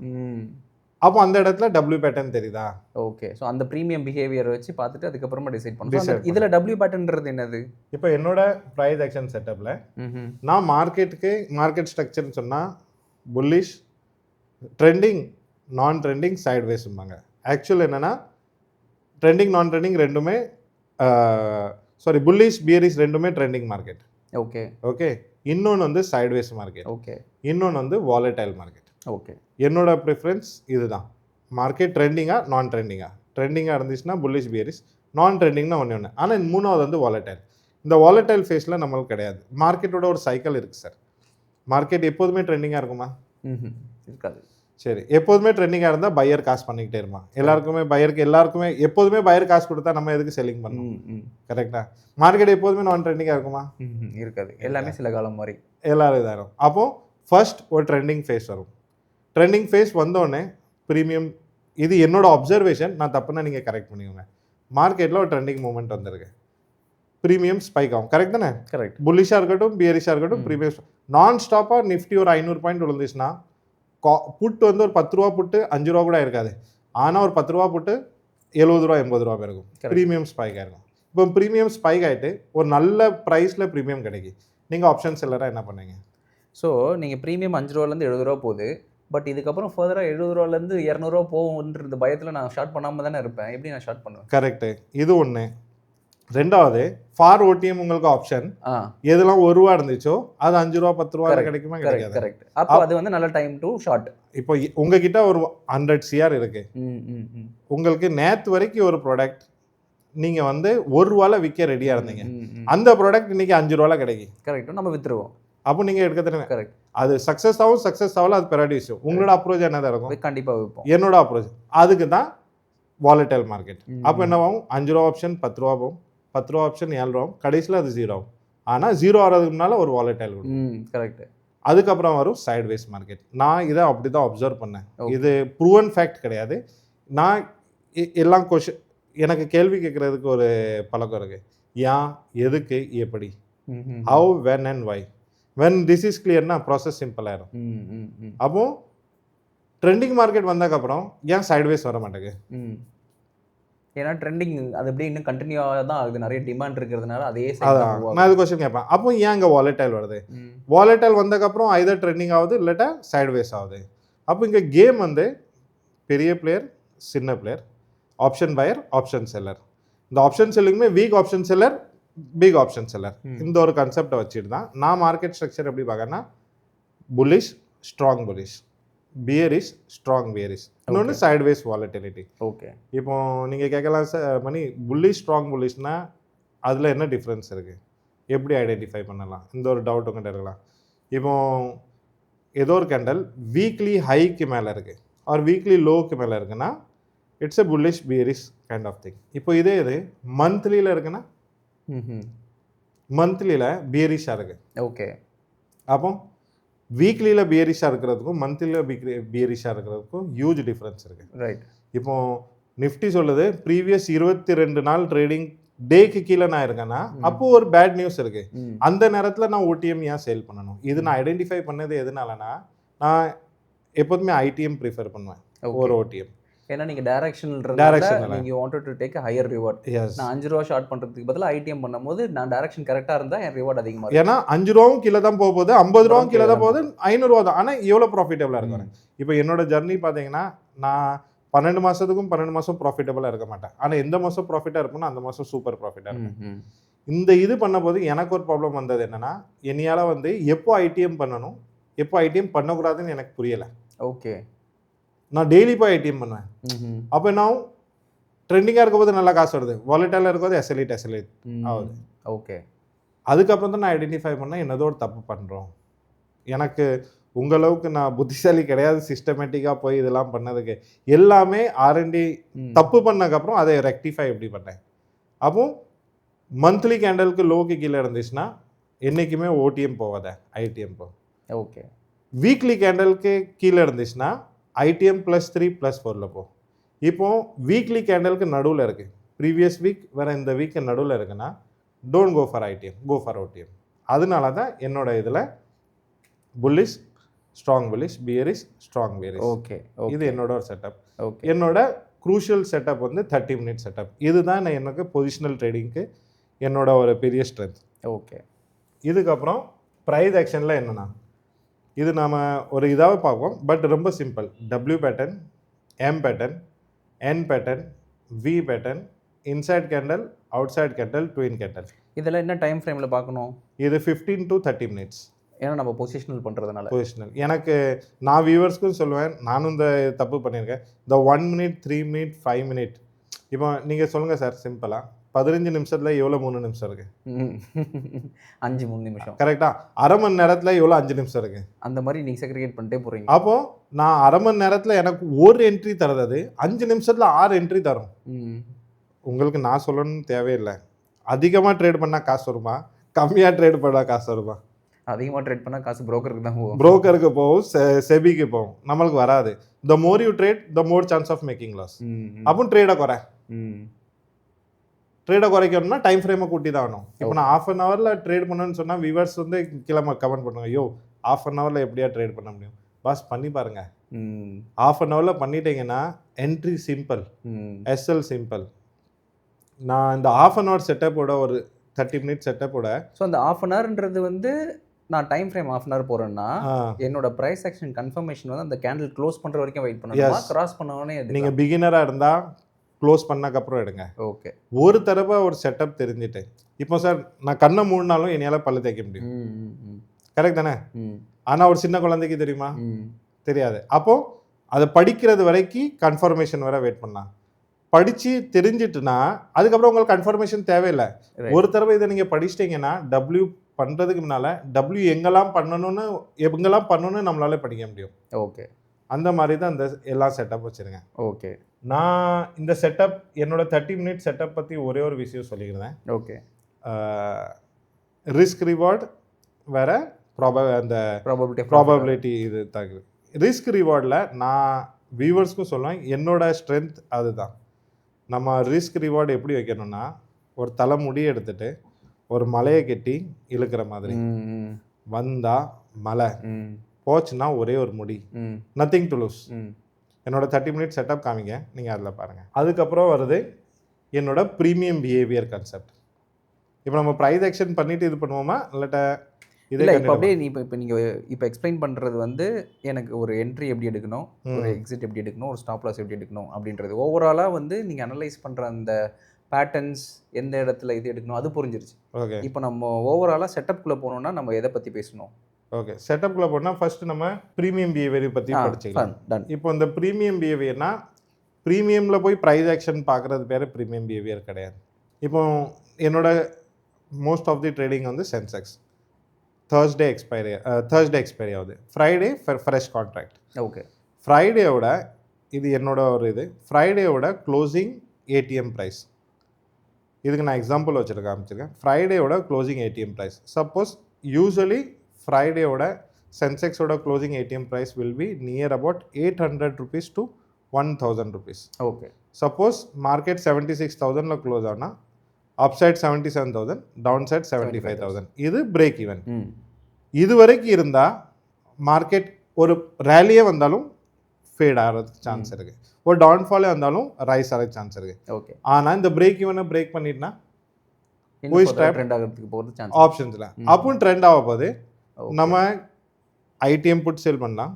அப்போ அந்த இடத்துல டபிள்யூ பேட்டர்ன் தெரியுதா? ஓகே. ஸோ அந்த ப்ரீமியம் பிஹேவியர் வச்சு பார்த்துட்டு அதுக்கப்புறமா டிசைட் பண்ணுவோம். இதில் டபிள்யூ பேட்டர்ன்றது என்னது? இப்போ என்னோட ப்ரைஸ் ஆக்ஷன் செட்டப்பில் நான் மார்க்கெட் ஸ்ட்ரக்சர்னு சொன்னால் புல்லிஷ், ட்ரெண்டிங், நான் ட்ரெண்டிங், சைட்வேஸ்ம்பாங்க. ஆக்சுவல் என்னென்னா ட்ரெண்டிங் நான் ட்ரெண்டிங் ரெண்டுமே புல்லிஷ் பியரிஷ் ரெண்டுமே ட்ரெண்டிங் மார்க்கெட். Okay okay. இன்னொன்று வந்து சைட்வேஸ் மார்க்கெட். ஓகே. இன்னொன்று வந்து வாலடைல் மார்க்கெட். ஓகே. என்னோட ப்ரிஃபரன்ஸ் இதுதான். மார்க்கெட் ட்ரெண்டிங்காக நான் ட்ரெண்டிங்காக இருந்துச்சுன்னா புல்லிஷ் பியரிஷ், நான் ட்ரெண்டிங்னா ஒன்று. ஆனால் மூணாவது வந்து வாலடைல். இந்த வாலடைல் ஃபேஸில் நம்மளுக்கு கிடையாது. மார்க்கெட்டோட ஒரு சைக்கிள் இருக்குது சார். மார்க்கெட் எப்போதுமே ட்ரெண்டிங்காக இருக்குமா? இருக்காது. சரி, எப்போதுமே ட்ரெண்டிங்காக இருந்தால் பையர் காசு பண்ணிக்கிட்டே இருப்பான். எல்லாருக்குமே எப்போதுமே பையர் காசு கொடுத்தா நம்ம எதுக்கு செல்லிங் பண்ணணும்? கரெக்டாக. மார்க்கெட் எப்போதுமே நான் ட்ரெண்டிங்காக இருக்குமா? இருக்காது. எல்லாமே சில காலம் மாதிரி எல்லாரும் இதாக இருக்கும். அப்போது ஃபர்ஸ்ட் ஒரு ட்ரெண்டிங் ஃபேஸ் வரும். ட்ரெண்டிங் ஃபேஸ் வந்தோடனே ப்ரீமியம், இது என்னோட அப்சர்வேஷன், நான் தப்புனா நீங்கள் கரெக்ட் பண்ணிக்கோங்க. மார்க்கெட்டில் ஒரு ட்ரெண்டிங் மூமெண்ட் வந்திருக்கு, ப்ரீமியம் ஸ்பைக் ஆகும். கரெக்ட் தானே? கரெக்ட். புல்லிஷாக இருக்கட்டும் பியரிஷாக இருக்கட்டும் ப்ரீமியம் நான் ஸ்டாப்பாக நிஃப்டி ஒரு 500 பாயிண்ட் விழுந்துச்சுன்னா புட்டு வந்து ஒரு 10 ரூபா புட்டு 5 ரூபா கூட இருக்காது. ஆனால் ஒரு 10 ரூபா புட்டு 70 ரூபா 80 ரூபா இருக்கும். ப்ரீமியம் ஸ்பைக் ஆகிருக்கும். இப்போ ப்ரீமியம் ஸ்பைக் ஆகிட்டு ஒரு நல்ல ப்ரைஸில் ப்ரீமியம் கிடைக்கும். நீங்கள் ஆப்ஷன் செல்லராக என்ன பண்ணுங்க? ஸோ நீங்கள் ப்ரீமியம் 5 ரூபாலேருந்து 70 ரூபா போகுது, பட் இதுக்கப்புறம் ஃபர்தராக 70 ரூபாலேருந்து 200 ரூபா போகும்ன்ற பயத்தில் நான் ஷார்ட் பண்ணாமல் தானே இருப்பேன். எப்படி நான் ஷார்ட் பண்ணுவேன்? கரெக்டு. இது ஒன்று. ரெண்டாவது, ஃபார் ஓடிஎம் உங்களுக்கு ஆப்ஷன் எதெல்லாம் 1 ரூபா இருந்துச்சோ அது 5 ரூபா 10 ரூபா கிடைக்குமா? கிடைக்காது. கரெக்ட். அப்போ அது வந்து நல்ல டைம் டு ஷார்ட். இப்போ உங்ககிட்ட ஒரு 100 CR இருக்கு, உங்களுக்கு நேற்று வரைக்கும் ஒரு ப்ராடக்ட் நீங்கள் வந்து 1 ரூபால விற்க ரெடியாக இருந்தீங்க, அந்த ப்ராடக்ட் இன்னைக்கு 5 ரூபால கிடைக்கும். கரெக்ட். நம்ம வித்துருவோம். அப்போ நீங்கள் எடுக்க தெரியும். கரெக்ட். அது சக்ஸஸ் ஆகல, அது பெராடி விஷயம். உங்களோட அப்ரோச் என்னதான் இருக்கும்? கண்டிப்பாக விற்போம். என்னோட அப்ரோச் அதுக்கு தான் வாலடைல் மார்க்கெட். அப்போ என்னவாகும்? 5 ரூபா ஆப்ஷன் 10 ரூபா போகும், 10 ரூபா ஆப்ஷன் 7 ரூபா, கடைசியில் அது 0 ஆகும். ஆனால் 0 ஆகிறதுக்கு முன்னால் ஒரு வாலடைல் வரும். கரெக்ட். அதுக்கப்புறம் வரும் சைட்வேஸ் மார்க்கெட். நான் இதை அப்படி தான் அப்சர்வ் பண்ணேன். இது ப்ரூவன் ஃபேக்ட் கிடையாது. நான் எல்லாம் எனக்கு கேள்வி கேட்குறதுக்கு ஒரு பழக்கம் இருக்குது. ஏன், எதுக்கு, எப்படி, how, when and why. When this is கிளியர்னா ப்ராசஸ் சிம்பிள் ஆயிரும். அப்போ ட்ரெண்டிங் மார்க்கெட் வந்ததுக்கப்புறம் ஏன் சைட்வேஸ் வர மாட்டேங்குது? ஏன்னா ட்ரெண்டிங் அது அப்படியே இன்னும் கண்டினியூவாக தான் ஆகுது. நிறைய டிமாண்ட் இருக்கிறதுனால அதே நான் இது கொஸ்டின் கேட்பேன். அப்போ ஏன் இங்கே வாலடைல் வருது? வாலடைல் வந்ததுக்கப்புறம் ஐதர் ட்ரெண்டிங் ஆகுது இல்லாட்டா சைட்வேஸ் ஆகுது. அப்போ இங்கே கேம் வந்து பெரிய பிளேயர், சின்ன player, option buyer, option seller. இந்த ஆப்ஷன் செல்லிங்குமே weak option seller, big option seller, இந்த ஒரு கான்செப்டை வச்சுட்டு தான் நான் மார்க்கெட் ஸ்ட்ரக்சர் எப்படி பார்க்கறேன்னா, bullish, strong bullish, bearish, strong bearish, இன்னொன்று சைட்வேஸ் வாலட்டிலிட்டி. ஓகே. இப்போ நீங்கள் கேட்கலாம் சார் மணி, புல்லிஷ் ஸ்ட்ராங் புல்லிஷ்னா அதில் என்ன டிஃப்ரென்ஸ் இருக்குது, எப்படி ஐடென்டிஃபை பண்ணலாம், இந்த ஒரு டவுட் உங்கள்கிட்ட இருக்கலாம். இப்போ ஏதோ ஒரு கேண்டல் வீக்லி ஹைக்கு மேலே இருக்குது ஆர் வீக்லி லோவுக்கு மேலே இருக்குன்னா it's a bullish bearish kind of thing. இப்போ இதே இது மந்த்லியில் இருக்குன்னா மந்த்லியில் பியரிஷாக இருக்குது. ஓகே. அப்போ வீக்லியில் பியரிஷாக இருக்கிறதுக்கும் மந்த்லியில் பியரிஷாக இருக்கிறதுக்கும் ஹியூஜ் டிஃப்ரென்ஸ் இருக்குது. ரைட். இப்போ நிஃப்டி சொல்லுது ப்ரீவியஸ் 22 நாள் ட்ரேடிங் டேக்கு கீழே நான் இருக்கேன்னா அப்போ ஒரு பேட் நியூஸ் இருக்கு. அந்த நேரத்தில் நான் ஓடிஎம் ஏன் சேல் பண்ணணும்? இது நான் ஐடென்டிஃபை பண்ணது எதனாலனா, நான் எப்போதுமே ஐடிஎம் ப்ரிஃபர் பண்ணுவேன் ஒரு ஓடிஎம். ஏன்னா நீங்கள் டைரக்ஷனல் நீங்கள் wanted to take higher reward. நான் 5 ரூபா ஷார்ட் பண்ணுறதுக்கு பதிலாக ஐடிஎம் பண்ணும்போது நான் டைரக்ஷன் கரெக்டாக இருந்தால் என் ரிவார்ட் அதிகமாக. ஏன்னா 5 ரூபாவும் கீழே தான் போக போகுது, 50 ரூபாவும் கீழே தான் போகுது, 500 ரூபா தான். ஆனால் எவ்வளோ ப்ராஃபிட்டபிளாக இருக்கும். இப்போ என்னோட ஜர்னி பார்த்தீங்கன்னா, நான் 12 மாதத்துக்கும் 12 மாதம் ப்ராஃபிட்டபிளாக இருக்க மாட்டேன். ஆனால் எந்த மாதம் ப்ராஃபிட்டாக இருக்கும்னா அந்த மாதம் சூப்பர் ப்ராஃபிட்டாக இருக்கும். இந்த இது பண்ணும்போது எனக்கு ஒரு ப்ராப்ளம் வந்தது என்னன்னா, என்னையால் வந்து எப்போ ஐடிஎம் பண்ணணும் எப்போ ஐடிஎம் பண்ணக்கூடாதுன்னு எனக்கு புரியலை. ஓகே. நான் டெய்லி போய் ஐடிஎம் பண்ணுவேன். அப்போ நான் ட்ரெண்டிங்காக இருக்கும்போது நல்லா காசு வருது, வாலட்டைலாக இருக்கும்போது எஸ்எல்இட் ஆகுது. ஓகே. அதுக்கப்புறம் தான் நான் ஐடென்டிஃபை பண்ணேன் என்னதோ ஒரு தப்பு பண்ணுறோம். எனக்கு உங்களவுக்கு நான் புத்திசாலி கிடையாது சிஸ்டமேட்டிக்காக போய் இதெல்லாம் பண்ணதுக்கு. எல்லாமே ஆர்என்டி தப்பு பண்ணதுக்கப்புறம் அதை ரெக்டிஃபை எப்படி பண்ணேன். அப்போ மந்த்லி கேண்டலுக்கு லோக்கு கீழே இருந்துச்சுன்னா என்றைக்குமே ஓடிஎம் போகாத, ஐடிஎம் போ. ஓகே. வீக்லி கேண்டலுக்கு கீழே இருந்துச்சுன்னா ஐடிஎம் +3 +4 போ. இப்போ வீக்லி கேண்டலுக்கு நடுவில் இருக்குது, ப்ரீவியஸ் வீக் வேறு இந்த வீக்கு நடுவில் இருக்குன்னா don't go for ITM, go for OTM. அதனால தான் என்னோட இதில் bullish, strong bullish, bearish, strong bearish. Okay. இது என்னோட ஒரு செட்டப். ஓகே. என்னோட க்ரூஷியல் செட்டப் வந்து 30 மினிட் செட்டப். இதுதான் நான் எனக்கு பொசிஷனல் ட்ரேடிங்க்கு என்னோட ஒரு பெரிய ஸ்ட்ரென்த். ஓகே. இதுக்கப்புறம் ப்ரைஸ் ஆக்ஷனில் என்னென்னா, இது நாம் ஒரு இதாக பார்ப்போம், பட் ரொம்ப simple. W pattern, M pattern, N pattern, V pattern, inside candle, outside candle, twin candle. இதெல்லாம் என்ன டைம் ஃப்ரேமில் பார்க்கணும்? இது 15 to 30 மினிட்ஸ். ஏன்னா நம்ம பொசிஷனல் பண்ணுறதுனால. பொசிஷனல் எனக்கு நான் வியூவர்ஸ்க்கும் சொல்லுவேன், நானும் இந்த தப்பு பண்ணியிருக்கேன். இந்த 1 மினிட், 3 மினிட், 5 மினிட். இப்போ நீங்கள் சொல்லுங்கள் சார் சிம்பிளாக, 15 நிமிஷத்தில் எவ்வளோ 3 நிமிஷம் இருக்குது? 5 3 நிமிஷம். கரெக்டாக. அரை மணி நேரத்தில் எவ்வளோ 5 நிமிஷம் இருக்குது? அந்த மாதிரி நீங்கள் செக்ரிகேட் பண்ணிட்டே போகிறீங்க. அப்போது நான் அரை மணி நேரத்தில் எனக்கு ஒரு என்ட்ரி தரது 5 நிமிஷத்தில் 6 என்ட்ரி தரும். உங்களுக்கு நான் சொல்லணும்னு தேவையில்லை. அதிகமாக ட்ரேட் பண்ணால் காசு வருமா, கம்மியாக ட்ரேட் பண்ணால் காசு வருமா? அதிகமாக ட்ரேட் பண்ணால் காசு ப்ரோக்கருக்கு தான் போகும். ப்ரோக்கருக்கு போகும், செபிக்கு போகும், நம்மளுக்கு வராது. The more you trade the more chance of making loss. அப்போ ட்ரேடை குறைக்கணும்னா டைம் ஃப்ரேமை கூட்டி தான் ஆகணும். இப்போ நான் ½ அன் ஹவரில் ட்ரேட் பண்ணணும்னு சொன்னால் வியூவர்ஸ் வந்து கிளம்ப கமெண்ட் பண்ணுவாங்க, ஐயோ ½ அன் ஹவரில் எப்படியா ட்ரேட் பண்ண முடியும்? பாஸ் பண்ணி பாருங்கள். ½ அன் ஹவரில் பண்ணிட்டீங்கன்னா என்ட்ரி சிம்பிள், எஸ்எல் சிம்பிள். நான் இந்த ½ அன் ஹவர் செட்டப்போட ஒரு 30 மினிட் செட்டப்போட, ஸோ அந்த ½ அன் ஹவர்ன்றது வந்து நான் டைம் ஃப்ரேம் ½ அன் ஹவர் போகிறேன்னா என்னோட ப்ரைஸ் ஆக்ஷன் கன்ஃபர்மேஷன் வந்து அந்த கேண்டில் க்ளோஸ் பண்ணுற வரைக்கும் வெயிட் பண்ணணுமா, கிராஸ் பண்ணோன்னே? நீங்கள் பிகினராக இருந்தால் க்ளோஸ் பண்ணக்கப்புறம் எடுங்க. ஓகே. ஒரு தடவை ஒரு செட்டப் தெரிஞ்சுட்டு, இப்போ சார் நான் கண்ணை மூடினாலும் என்னையால் பல்லு தேய்க்க முடியும், கரெக்ட் தானே? ஆனால் ஒரு சின்ன குழந்தைக்கு தெரியுமா? தெரியாது. அப்போது அதை படிக்கிறது வரைக்கும் கன்ஃபர்மேஷன் வர வெயிட் பண்ணலாம். படித்து தெரிஞ்சிட்டுனா அதுக்கப்புறம் உங்களுக்கு கன்ஃபர்மேஷன் தேவையில்லை. ஒரு தடவை இதை நீங்கள் படிச்சிட்டிங்கன்னா டபிள்யூ பண்ணுறதுக்கு முன்னால் டபிள்யூ எங்கெல்லாம் பண்ணணும்னு நம்மளால படிக்க முடியும். ஓகே. அந்த மாதிரி தான் இந்த எல்லா செட்டப் வச்சுருங்க. ஓகே. நான் இந்த செட்டப் என்னோட 30 மினிட் செட்டப் பற்றி ஒரே ஒரு விஷயம் சொல்லிக்கிறேன். ஓகே. ரிஸ்க் ரிவார்டு வேறு, அந்த ப்ராபபிலிட்டி ப்ராபபிலிட்டி இது தாக்குது. ரிஸ்க் ரிவார்டில் நான் வியூவர்ஸ்க்கும் சொல்லுவேன், என்னோட ஸ்ட்ரென்த் அதுதான். நம்ம ரிஸ்க் ரிவார்டு எப்படி வைக்கணும்னா, ஒரு தலைமுடி எடுத்துட்டு ஒரு மலையை கட்டி இழுக்கிற மாதிரி. வந்தா மலை, போச்சுன்னா ஒரே ஒரு முடி, நத்திங் டு லூஸ். என்னோட 30 மினிட் செட்டப் காமிங்க, நீங்கள் அதில் பாருங்கள். அதுக்கப்புறம் வருது என்னோட ப்ரீமியம் பிஹேவியர் கான்செப்ட். இப்போ நம்ம ப்ரைஸ் ஆக்ஷன் பண்ணிட்டு இது பண்ணுவோமா இல்லாட்ட இல்லை? இப்போ அப்படியே இப்போ நீங்கள் இப்போ எக்ஸ்பிளைன் பண்ணுறது வந்து எனக்கு ஒரு என்ட்ரி எப்படி எடுக்கணும், ஒரு எக்ஸிட் எப்படி எடுக்கணும், ஒரு ஸ்டாப் லாஸ் எப்படி எடுக்கணும் அப்படின்றது ஓவராலாக வந்து நீங்கள் அனலைஸ் பண்ணுற அந்த பேட்டர்ன்ஸ் எந்த இடத்துல இது எடுக்கணும் அது புரிஞ்சிருச்சு. ஓகே, இப்போ நம்ம ஓவராலாக செட்டப்குள்ளே போனோம்னா நம்ம எதை பற்றி பேசணும்? ஓகே, செட்டப்குள்ளே போனால் ஃபர்ஸ்ட் நம்ம ப்ரீமியம் பிஹேவியரை பற்றி படிச்சுக்கலாம். இப்போ இந்த ப்ரீமியம் பிஹேவியர்னா, ப்ரீமியமில் போய் ப்ரைஸ் ஆக்ஷன் பார்க்குறது பேர் ப்ரீமியம் பிஹேவியர் கிடையாது. இப்போ என்னோட மோஸ்ட் ஆஃப் தி ட்ரேடிங் வந்து சென்செக்ஸ் தேர்ஸ்டே எக்ஸ்பைரி ஆகுது, ஃப்ரைடே ஃப்ரெஷ் கான்ட்ராக்ட். ஓகே, ஃப்ரைடேவோட இது என்னோட ஒரு இது ஃப்ரைடேவோட க்ளோசிங் ஏடிஎம் ப்ரைஸ். இதுக்கு நான் எக்ஸாம்பிள் காமிச்சிருக்கேன். ஃப்ரைடேவோட closing ATM price. Suppose usually ஃப்ரைடேவோட சென்செக்ஸோட closing ATM price will be near about 800 rupees to 1000 rupees. Okay, suppose market 76,000ல க்ளோஸ் ஆனால் அப்சைட் 77,000, டவுன் சைட் 75,000. இது பிரேக் ஈவன். இது வரைக்கும் இருந்தால் மார்க்கெட் ஒரு ரேலியே வந்தாலும் ஃபேட் ஆகிறதுக்கு சான்ஸ் இருக்குது, ஒரு டவுன்ஃபாலே வந்தாலும் ரைஸ் ஆகிறதுக்கு சான்ஸ் இருக்குது. ஓகே, ஆனால் இந்த பிரேக் ஈவனை பிரேக் பண்ணிட்டுனா ட்ரெண்ட் ஆகிறதுக்கு போகிறது சான்ஸ் ஆப்ஷன்ஸில் அப்பவும் ட்ரெண்ட் ஆக போகுது. நம்ம ஐடிஎம் புட் சேல் பண்ணலாம்,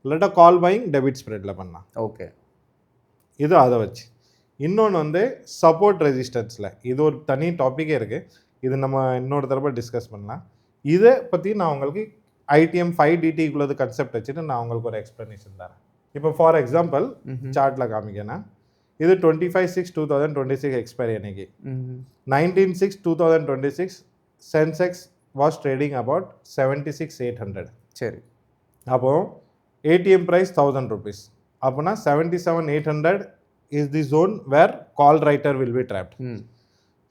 இல்லாட்டா கால் பையிங் டெபிட் ஸ்ப்ரெட்டில் பண்ணலாம். ஓகே, இது அதை வச்சு. இன்னொன்று வந்து சப்போர்ட் ரெசிஸ்டன்ஸில், இது ஒரு தனி டாப்பிக்கே இருக்குது, இது நம்ம இன்னொரு தடவை டிஸ்கஸ் பண்ணலாம். இதை பற்றி நான் உங்களுக்கு ஐடிஎம் 5DTக்குள்ளது கன்செப்ட் வச்சுட்டு நான் உங்களுக்கு ஒரு எக்ஸ்ப்ளனேஷன் தரேன். இப்போ ஃபார் எக்ஸாம்பிள் சார்ட்டில் காமிக்கேன்னா, இது 25/6/2026 எக்ஸ்பைரி அன்னைக்கு. 19/6/2026 சென்செக்ஸ் வாஸ் ட்ரேடிங் அபவுட் 76,800. சரி, அப்போது ஏடிஎம் ப்ரைஸ் 1000 rupees. அப்போனா 77,800 is the zone where call writer will be trapped.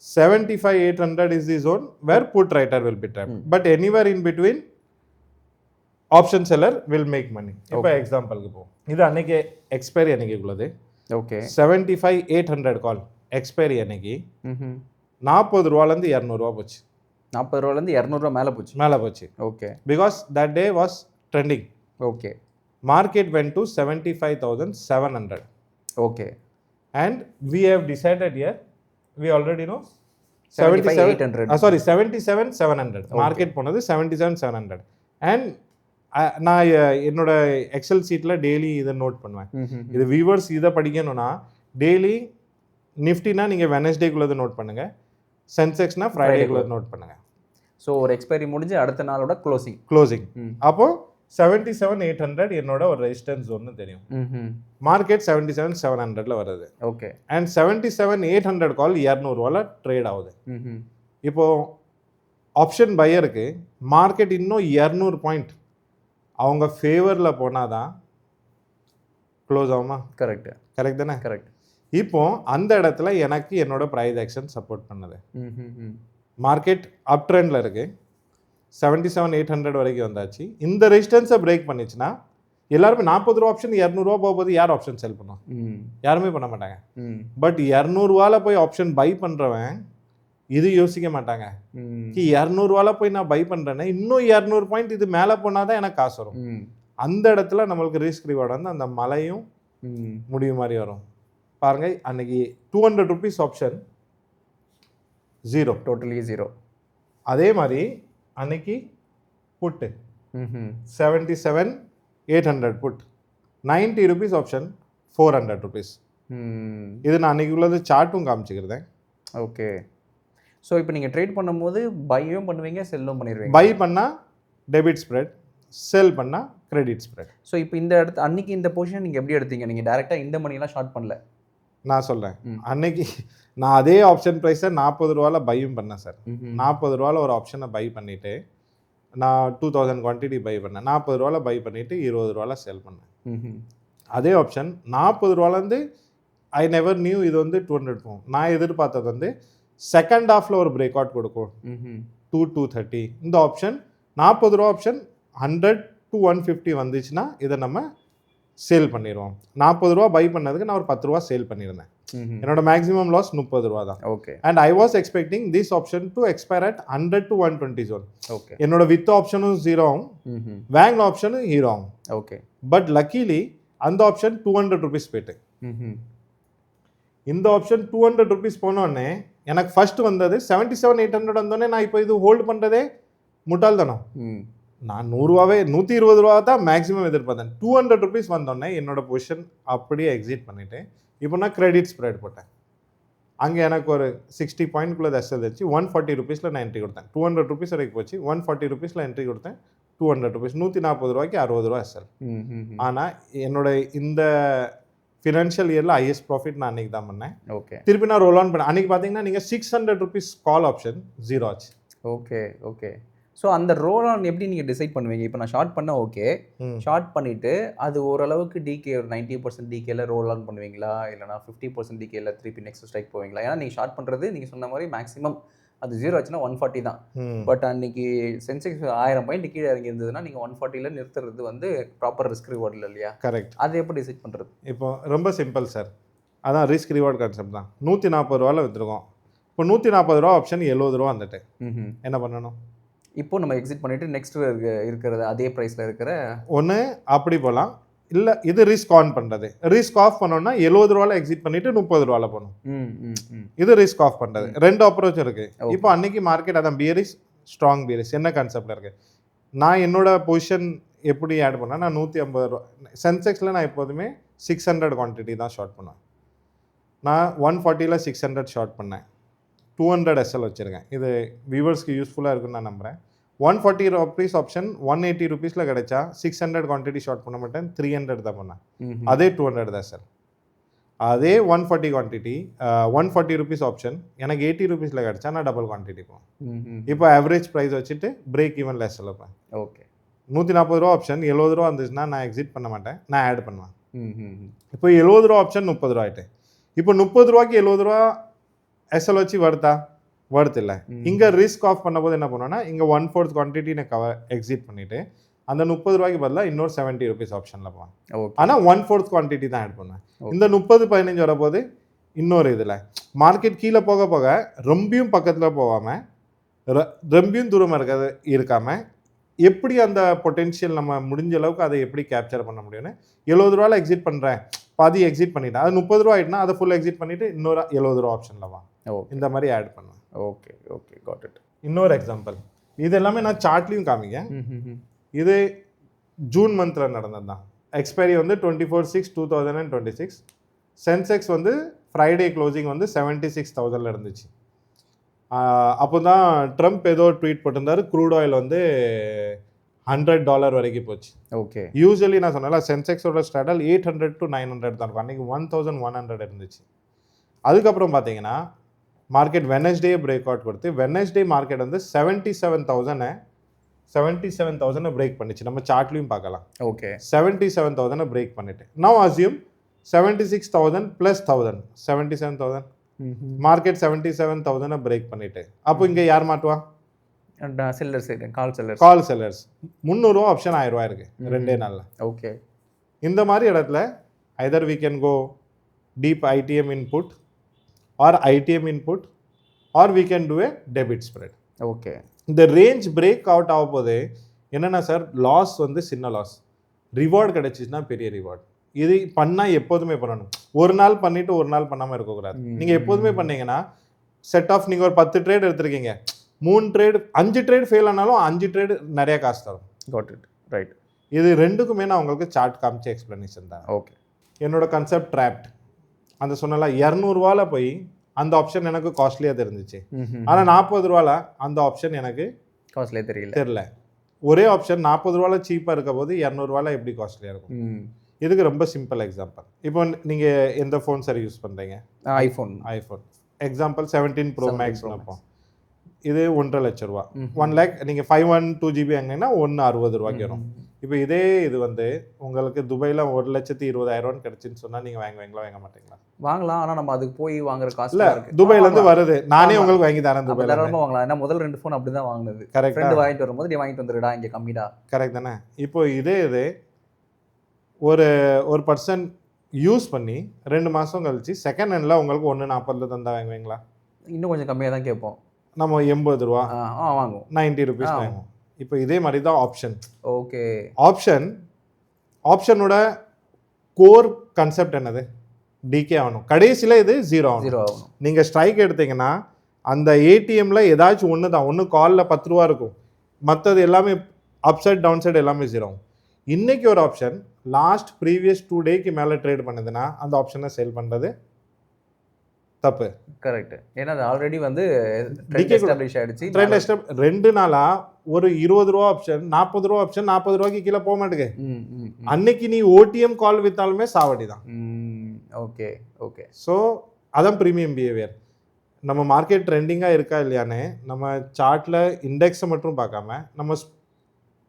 75,800 is the zone where put writer will be trapped. But anywhere in between option seller will make money. இப்போ எக்ஸாம்பிளுக்கு போகும், இது அன்னைக்கு expiry அன்னைக்குள்ளது. Okay, 75,800 கால் expiry அன்னைக்கு 40 ரூபாலேருந்து 200 ரூபா போச்சு. 40 ரூபாலேருந்து 200 ரூபா மேலே போச்சு. Okay, because that day was trending. Okay, market went to 75,700. okay, and we have decided here, we already know 75,800. 77,700. market போனது 77,700. and நான் என்னோட எக்ஸல் சீட்டில் டெய்லி இதை நோட் பண்ணுவேன். இது வியூவர்ஸ் இதை படிக்கணும்னா டெய்லி நிஃப்டினா நீங்கள் வெனஸ்டேக்குள்ளது நோட் பண்ணுங்கள், சென்செக்ஸ்னா ஃப்ரைடேக்குள்ளது நோட் பண்ணுங்கள். ஸோ ஒரு எக்ஸ்பைரி முடிஞ்சு அடுத்த நாளோட க்ளோசிங் அப்போது 77,800 என்னோட ஒரு ரெசிஸ்டன்ஸ் ஒன்று தெரியும். மார்க்கெட் 77,700ல வருது. ஓகே, அண்ட் 77,800 கால் 200 ரூபால ட்ரேட் ஆகுது. இப்போ ஆப்ஷன் பையருக்கு மார்க்கெட் இன்னும் 200 பாயிண்ட் அவங்க ஃபேவரில் போனால் தான் க்ளோஸ் ஆகுமா? கரெக்ட் தானே? கரெக்ட். இப்போ அந்த இடத்துல எனக்கு என்னோட ப்ரைஸ் ஆக்ஷன் சப்போர்ட் பண்ணுது. மார்க்கெட் அப் ட்ரெண்டில் இருக்குது, 77,800 வரைக்கும் வந்தாச்சு. இந்த ரெசிஸ்டன்ஸை பிரேக் பண்ணிச்சுன்னா எல்லாருமே 40 ரூபா ஆப்ஷன் 200 ரூபா போகும்போது யார் ஆப்ஷன் செல் பண்ணுவோம்? யாருமே பண்ண மாட்டாங்க. பட் 200 ரூபால போய் ஆப்ஷன் பை பண்ணுறவன் இது யோசிக்க மாட்டாங்க. 200 ரூபால போய் நான் பை பண்ணுறேன்னா இன்னும் 200 பாயிண்ட் இது மேலே போனால் தான் எனக்கு காசு வரும். அந்த இடத்துல நம்மளுக்கு ரிஸ்க் ரிவார்டு வந்து அந்த மலையும் முடிவு மாதிரி வரும். பாருங்க, அன்னைக்கு 200 rupees option zero, totally zero. அதே மாதிரி அன்னைக்கு புட்டு 77,800 புட், 90 rupees ஆப்ஷன் 400 rupees. இது நான் அன்னைக்கு உள்ளது சார்ட்டும் காமிச்சுக்கிறேன். ஓகே, ஸோ இப்போ நீங்கள் ட்ரேட் பண்ணும்போது பையும் பண்ணுவீங்க, செல்லும் பண்ணிடுவீங்க. பை பண்ணால் டெபிட் ஸ்ப்ரெட், செல் பண்ணால் கிரெடிட் ஸ்ப்ரெட். ஸோ இப்போ இந்த இடத்து அன்னைக்கு இந்த பொசிஷன் நீங்கள் எப்படி எடுத்தீங்க? நீங்கள் டேரெக்டாக இந்த மணிலாம் ஷார்ட் பண்ணல. நான் சொல்கிறேன், அன்னைக்கு நான் அதே ஆப்ஷன் ப்ரைஸை 40 ரூபாவில் பையும் பண்ணேன் சார். 40 ரூபாவில் ஒரு ஆப்ஷனை பை பண்ணிவிட்டு நான் 2000 குவான்டிட்டி பை பண்ணேன். 40 ரூபாவில் பை பண்ணிவிட்டு 20 ரூபாவில் செல் பண்ணேன். அதே ஆப்ஷன் 40 ரூபாலேருந்து ஐ நெவர் நியூ இது வந்து 200 போகும். நான் எதிர்பார்த்தது வந்து செகண்ட் ஹாஃபில் ஒரு பிரேக் அவுட் கொடுக்கும் 230. இந்த ஆப்ஷன் 40 ரூபா ஆப்ஷன் 100 to 150 வந்துச்சுன்னா இதை நம்ம சேல் பண்ணிடுவோம். 40 ரூபா பை பண்ணதுக்கு நான் ஒரு 10 ரூபா சேல் பண்ணியிருந்தேன். என்னோட மேக்ஸிமம் லாஸ் 30 ரூபா தான். Okay. And I was expecting this option to expire at 100 to 120 zone. Okay. என்னோட வித் ஆப்ஷனும் ஜீரோ ஆகும், வாங்கின ஆப்ஷனும் ஹீரோ ஆகும். ஓகே. பட் லக்கிலி அந்த ஆப்ஷன் 200 ருபீஸ் போயிட்டு, இந்த ஆப்ஷன் 200 ருபீஸ் போனோடனே எனக்கு ஃபர்ஸ்ட் வந்தது 77,800 வந்தோடனே நான் இப்போ இது ஹோல்டு பண்ணுறதே முட்டாள்தானோ. நான் 100 ரூபாவே 120 ரூபா தான் மேக்ஸிமம் எதிர்பார்த்தேன். 200 ருபீஸ் வந்தோடனே என்னோட பொசிஷன் அப்படியே எக்ஸிட் பண்ணிவிட்டு இப்போ நான் கிரெடிட் ஸ்ப்ரெட் போட்டேன். அங்கே எனக்கு ஒரு 60 பாயிண்ட்குள்ளே எஸ்எல் வச்சு 140 ருபீஸில் நான் என்ட்ரி கொடுத்தேன். 200 ருபீஸ் வரைக்கும் போச்சு, 140 ருபீஸில் என்ட்ரி கொடுத்தேன். 200 ருபீஸ் 140 ரூபாய்க்கு 60 ரூபா எஸ்எல். ஆனால் என்னோட இந்த ஃபினான்ஷியல் இயரில் ஹையஸ்ட் ப்ராஃபிட் நான் அன்றைக்கி தான் பண்ணேன். ஓகே. திருப்பி நான் ரோல் ஆன் பண்ணேன். அன்றைக்கி பார்த்தீங்கன்னா நீங்கள் 600 ருபீஸ் கால் ஆப்ஷன் ஜீரோ ஆச்சு. ஓகே. ஓகே. ஸோ அந்த ரோல் ஆன் எப்படி நீங்கள் டிசைட் பண்ணுவீங்க? இப்போ நான் ஷார்ட் பண்ண ஓகே, ஷார்ட் பண்ணிவிட்டு அது ஓரளவுக்கு டிகே ஒரு 90% டிகேல ரோல் ஆன் பண்ணுவீங்களா, இல்லைனா 50% டிகேல திருப்பி நெக்ஸ்ட் ஸ்ட்ரைக் போவீங்களா? ஏன்னா நீங்கள் ஷார்ட் பண்ணுறது நீங்கள் சொன்ன மாதிரி மேக்ஸிமம் அது ஜீரோ ஆச்சுன்னா 140 தான். பட் அன்றைக்கி சென்செக்ஸ் 1000 பாயிண்ட் கீழே இறங்கி இருந்ததுன்னா நீங்கள் 140ல் நிறுத்துறது வந்து ப்ராப்பர் ரிஸ்க் ரிவார்டில் இல்லையா? கரெக்ட். அதை எப்படி டிசைட் பண்ணுறது? இப்போ ரொம்ப சிம்பிள் சார், அதான் ரிஸ்க் ரிவார்டு கான்செப்ட் தான். 140 ரூபாவில் விற்றுருக்கோம். இப்போ 140 ரூபா ஆப்ஷன் 70 ரூபா வந்துட்டு என்ன பண்ணணும்? இப்போ நம்ம எக்ஸிட் பண்ணிவிட்டு நெக்ஸ்ட் இருக்கிறது அதே ப்ரைஸில் இருக்கிற ஒன்று அப்படி போகலாம், இல்லை இது ரிஸ்க் ஆன் பண்ணுறது. ரிஸ்க் ஆஃப் பண்ணோன்னா 70 ரூபாவில் எக்ஸிட் பண்ணிவிட்டு 30 ரூபாவில் போகணும். இது ரிஸ்க் ஆஃப் பண்ணுறது. ரெண்டு அப்ரோச் இருக்குது. இப்போ அன்னைக்கு மார்க்கெட் அதான் பியரிஸ், ஸ்ட்ராங் பியரிஸ் என்ன கான்செப்டில் இருக்குது. நான் என்னோட பொசிஷன் எப்படி ஆட் பண்ணேன், நான் 150 ரூபா சென்செக்ஸில் நான் எப்போதுமே 600 குவான்டிட்டி தான் ஷார்ட் பண்ணுவேன். நான் 140ல் 600 ஷார்ட் பண்ணேன். 200 எஸ்எல் வச்சுருக்கேன். இது வியூவர்ஸ்க்கு யூஸ்ஃபுல்லாக இருக்குன்னு நான் நம்புகிறேன். 140 ருபீஸ் ஆப்ஷன் 180 ருபீஸில் கிடைச்சா 600 குவான்டிட்டி ஷார்ட் பண்ண மாட்டேன், 300 தான் பண்ணேன். அதே 200 தான் சார். அதே 140 குவான்டிட்டி 140 ருபீஸ் ஆப்ஷன் எனக்கு 80 ருபீஸில் கிடைச்சா நான் டபுள் குவான்டிட்டி போவேன். இப்போ ஆவரேஜ் ப்ரைஸ் வச்சுட்டு பிரேக் ஈவன் லெஸ் வைப்பேன். ஓகே. 140 ரூபா ஆப்ஷன் 70 ரூபா வந்துச்சுன்னா நான் எக்ஸிட் பண்ண மாட்டேன், நான் ஆட் பண்ணுவேன். இப்போ 70 ரூபா ஆப்ஷன் 30 ரூபா ஆகிட்டு, இப்போ 30 ரூபாய்க்கு 70 ரூபா எஸ்எல் வச்சு வருதா? வருது இல்லை. இங்கே ரிஸ்க் ஆஃப் பண்ணும்போது என்ன பண்ணுவேன்னா, இங்கே 1/4 குவான்டிட்டி நான் எக்ஸிட் பண்ணிவிட்டு அந்த 30 ரூபாய்க்கு பதிலாக இன்னொரு 70 ருபீஸ் ஆப்ஷனில் போவேன். ஆனால் 1/4 குவான்டிட்டி தான் ஆட் பண்ணுவேன். இந்த 30-15 வரப்போது இன்னொரு இதில் மார்க்கெட் கீழே போக போக ரொம்பியும் பக்கத்தில் போகாமல் ரொம்பியும் தூரமாக இருக்காமல் எப்படி அந்த பொட்டென்ஷியல் நம்ம முடிஞ்ச அளவுக்கு அதை எப்படி கேப்சர் பண்ண முடியும்னு 70 ரூபாயில் எக்ஸிட் பண்ணுறேன், பாதி எக்ஸிட் பண்ணிட்டேன். அது 30 ரூபா ஆகிட்டுனா அதை ஃபுல் எக்ஸிட் பண்ணிவிட்டு இன்னொரு 70 ரூபா ஆப்ஷனில் வா, இந்த மாதிரி ஆட் பண்ணுவேன். ஓகே. Okay, got it. இன்னொரு எக்ஸாம்பிள், இது எல்லாமே நான் சார்ட்லையும் காமிங்க. இது ஜூன் மந்தில் நடந்தது தான். எக்ஸ்பைரி வந்து 24/6/2026. சென்செக்ஸ் வந்து ஃப்ரைடே க்ளோசிங் வந்து 76,000 இருந்துச்சு. அப்போ தான் ட்ரம்ப் ஏதோ ட்வீட் போட்டிருந்தாரு, க்ரூட் ஆயில் வந்து $100 வரைக்கும் போச்சு. ஓகே. யூஸ்வலி நான் சொன்னல சென்செக்ஸோட ஸ்டாடல் 800 to 900 தான் இருக்கும். அன்றைக்கி 1100 இருந்துச்சு. அதுக்கப்புறம் பார்த்தீங்கன்னா மார்க்கெட் வெனஸ்டே பிரேக் அவுட் கொடுத்து வெனஸ்டே மார்க்கெட் வந்து 77,000 பிரேக் பண்ணிச்சு. நம்ம சார்ட்லையும் பார்க்கலாம். ஓகே. 77,000 பிரேக் பண்ணிட்டு நவ் அசியூம் 76,000 + 1,000 77,000 மார்க்கெட் 77,000 பிரேக் பண்ணிட்டு அப்போ இங்கே யார் மாட்டுவா? செல்லர்ஸ், கால் செல்லர்ஸ். 300 ரூபா ஆப்ஷன் 1000 ரூபா இருக்கு ரெண்டே நாளில். ஓகே. இந்த மாதிரி இடத்துல either we can go deep ITM input or ITM input or we can do a debit spread. Okay. இந்த ரேஞ்ச் பிரேக் அவுட் ஆக போது என்னென்னா சார், லாஸ் வந்து சின்ன லாஸ், ரிவார்டு கிடச்சிச்சுன்னா பெரிய ரிவார்டு. இது பண்ணால் எப்போதுமே பண்ணணும். ஒரு நாள் பண்ணிவிட்டு ஒரு நாள் பண்ணாமல் இருக்கக்கூடாது. நீங்கள் எப்போதுமே பண்ணீங்கன்னா செட் ஆஃப் நீங்கள் ஒரு 10 ட்ரேட் எடுத்துருக்கீங்க, 3 ட்ரேட் 5 ட்ரேட் ஃபெயில் ஆனாலும் 5 ட்ரேட் நிறையா காசு தரும். God it. ரைட். இது ரெண்டுக்குமே நான் உங்களுக்கு சார்ட் காமிச்சு எக்ஸ்பிளனேஷன் தான். ஓகே. என்னோட கன்செப்ட் ட்ராப்ட் அந்த சொன்னல 200 ரூபாவில் போய் அந்த ஆப்ஷன் எனக்கு காஸ்ட்லியாக தெரிஞ்சிச்சு. ஆனால் 40 ரூபாவில் அந்த ஆப்ஷன் எனக்கு காஸ்ட்லியாக தெரியல. ஒரே ஆப்ஷன் 40 ரூபாவில் சீப்பாக இருக்க போது 200 ரூபாயில் எப்படி காஸ்ட்லியாக இருக்கும்? இதுக்கு ரொம்ப சிம்பிள் எக்ஸாம்பிள். இப்போ நீங்கள் எந்த ஃபோன் சார் யூஸ் பண்ணுறீங்க? ஐஃபோன். எக்ஸாம்பிள் 17 Pro Max வைப்போம். இது 1.5 லட்ச ரூபா. 1 லேக் நீங்கள் 512 GB வாங்கினீங்கன்னா 160 ரூபாய்க்கு வரும். இப்போ இதே இது வந்து உங்களுக்கு துபாயில் 1,20,000 கிடைச்சுன்னு சொன்னால் நீங்கள் வாங்குவீங்களா வாங்க மாட்டீங்களா? வாங்கலாம். ஆனால் நம்ம அதுக்கு போய் வாங்குற காசு இல்லை, துபாயிலேருந்து வருது, நானே உங்களுக்கு வாங்கி தரேன். துபாயில் தாராளமாக வாங்கலாம். ஏன்னா முதல் 2 ஃபோன் அப்படி தான் வாங்கினது. கரெக்ட். ஃப்ரெண்டு வாங்கிட்டு வரும்போது நீ வாங்கிட்டு வந்துடுடா இங்கே கம்மிடா. கரெக்ட் தானே? இப்போ இதே இது ஒரு பர்சன் யூஸ் பண்ணி 2 மாதம் கழிச்சு செகண்ட் ஹேண்டில் உங்களுக்கு 1.40 தந்தால் வாங்குவீங்களா? இன்னும் கொஞ்சம் கம்மியாக தான் கேட்போம். நம்ம 80 ரூபா வாங்குவோம், 90 ருபீஸ் வாங்குவோம். இப்போ இதே மாதிரி தான் ஆப்ஷன். ஓகே, ஆப்ஷனோட கோர் கான்செப்ட் என்னது? டிகே ஆகணும். கடைசியில் இது 0 ஆகணும். நீங்கள் ஸ்ட்ரைக் எடுத்தீங்கன்னா அந்த ஏடிஎம்ல ஏதாச்சும் ஒன்று தான், ஒன்று காலில் 10 ரூபா இருக்கும், மற்றது எல்லாமே அப்சைட் டவுன் சைடு எல்லாமே 0 ஆகும். இன்னைக்கு ஒரு ஆப்ஷன் லாஸ்ட் ப்ரீவியஸ் 2 டேக்கு மேலே ட்ரேட் பண்ணுதுன்னா அந்த ஆப்ஷனை சேல் பண்ணுறது தப்பு. கரெக்ட். ஏன்னா அது ஆல்ரெடி வந்து ட்ரெண்ட் எஸ்டாப்லிஷ் ஆயிடுச்சு. ட்ரெண்ட் எஸ்டாப்லிஷ் 2 நாளா ஒரு 20 ரூபா ஆப்ஷன் 40 ரூபா ஆப்ஷன் 40 ரூபாய்க்கு கீழே போக மாட்டேங்க. அன்னைக்கு நீ ஓடிஎம் கால் வித்தாலுமே சாவடி தான். Okay okay. ஸோ அதான் ப்ரீமியம் பிஹேவியர். நம்ம மார்க்கெட் ட்ரெண்டிங்காக இருக்கா இல்லையான்னு நம்ம சார்ட்டில் இண்டெக்ஸை மட்டும் பார்க்காம நம்ம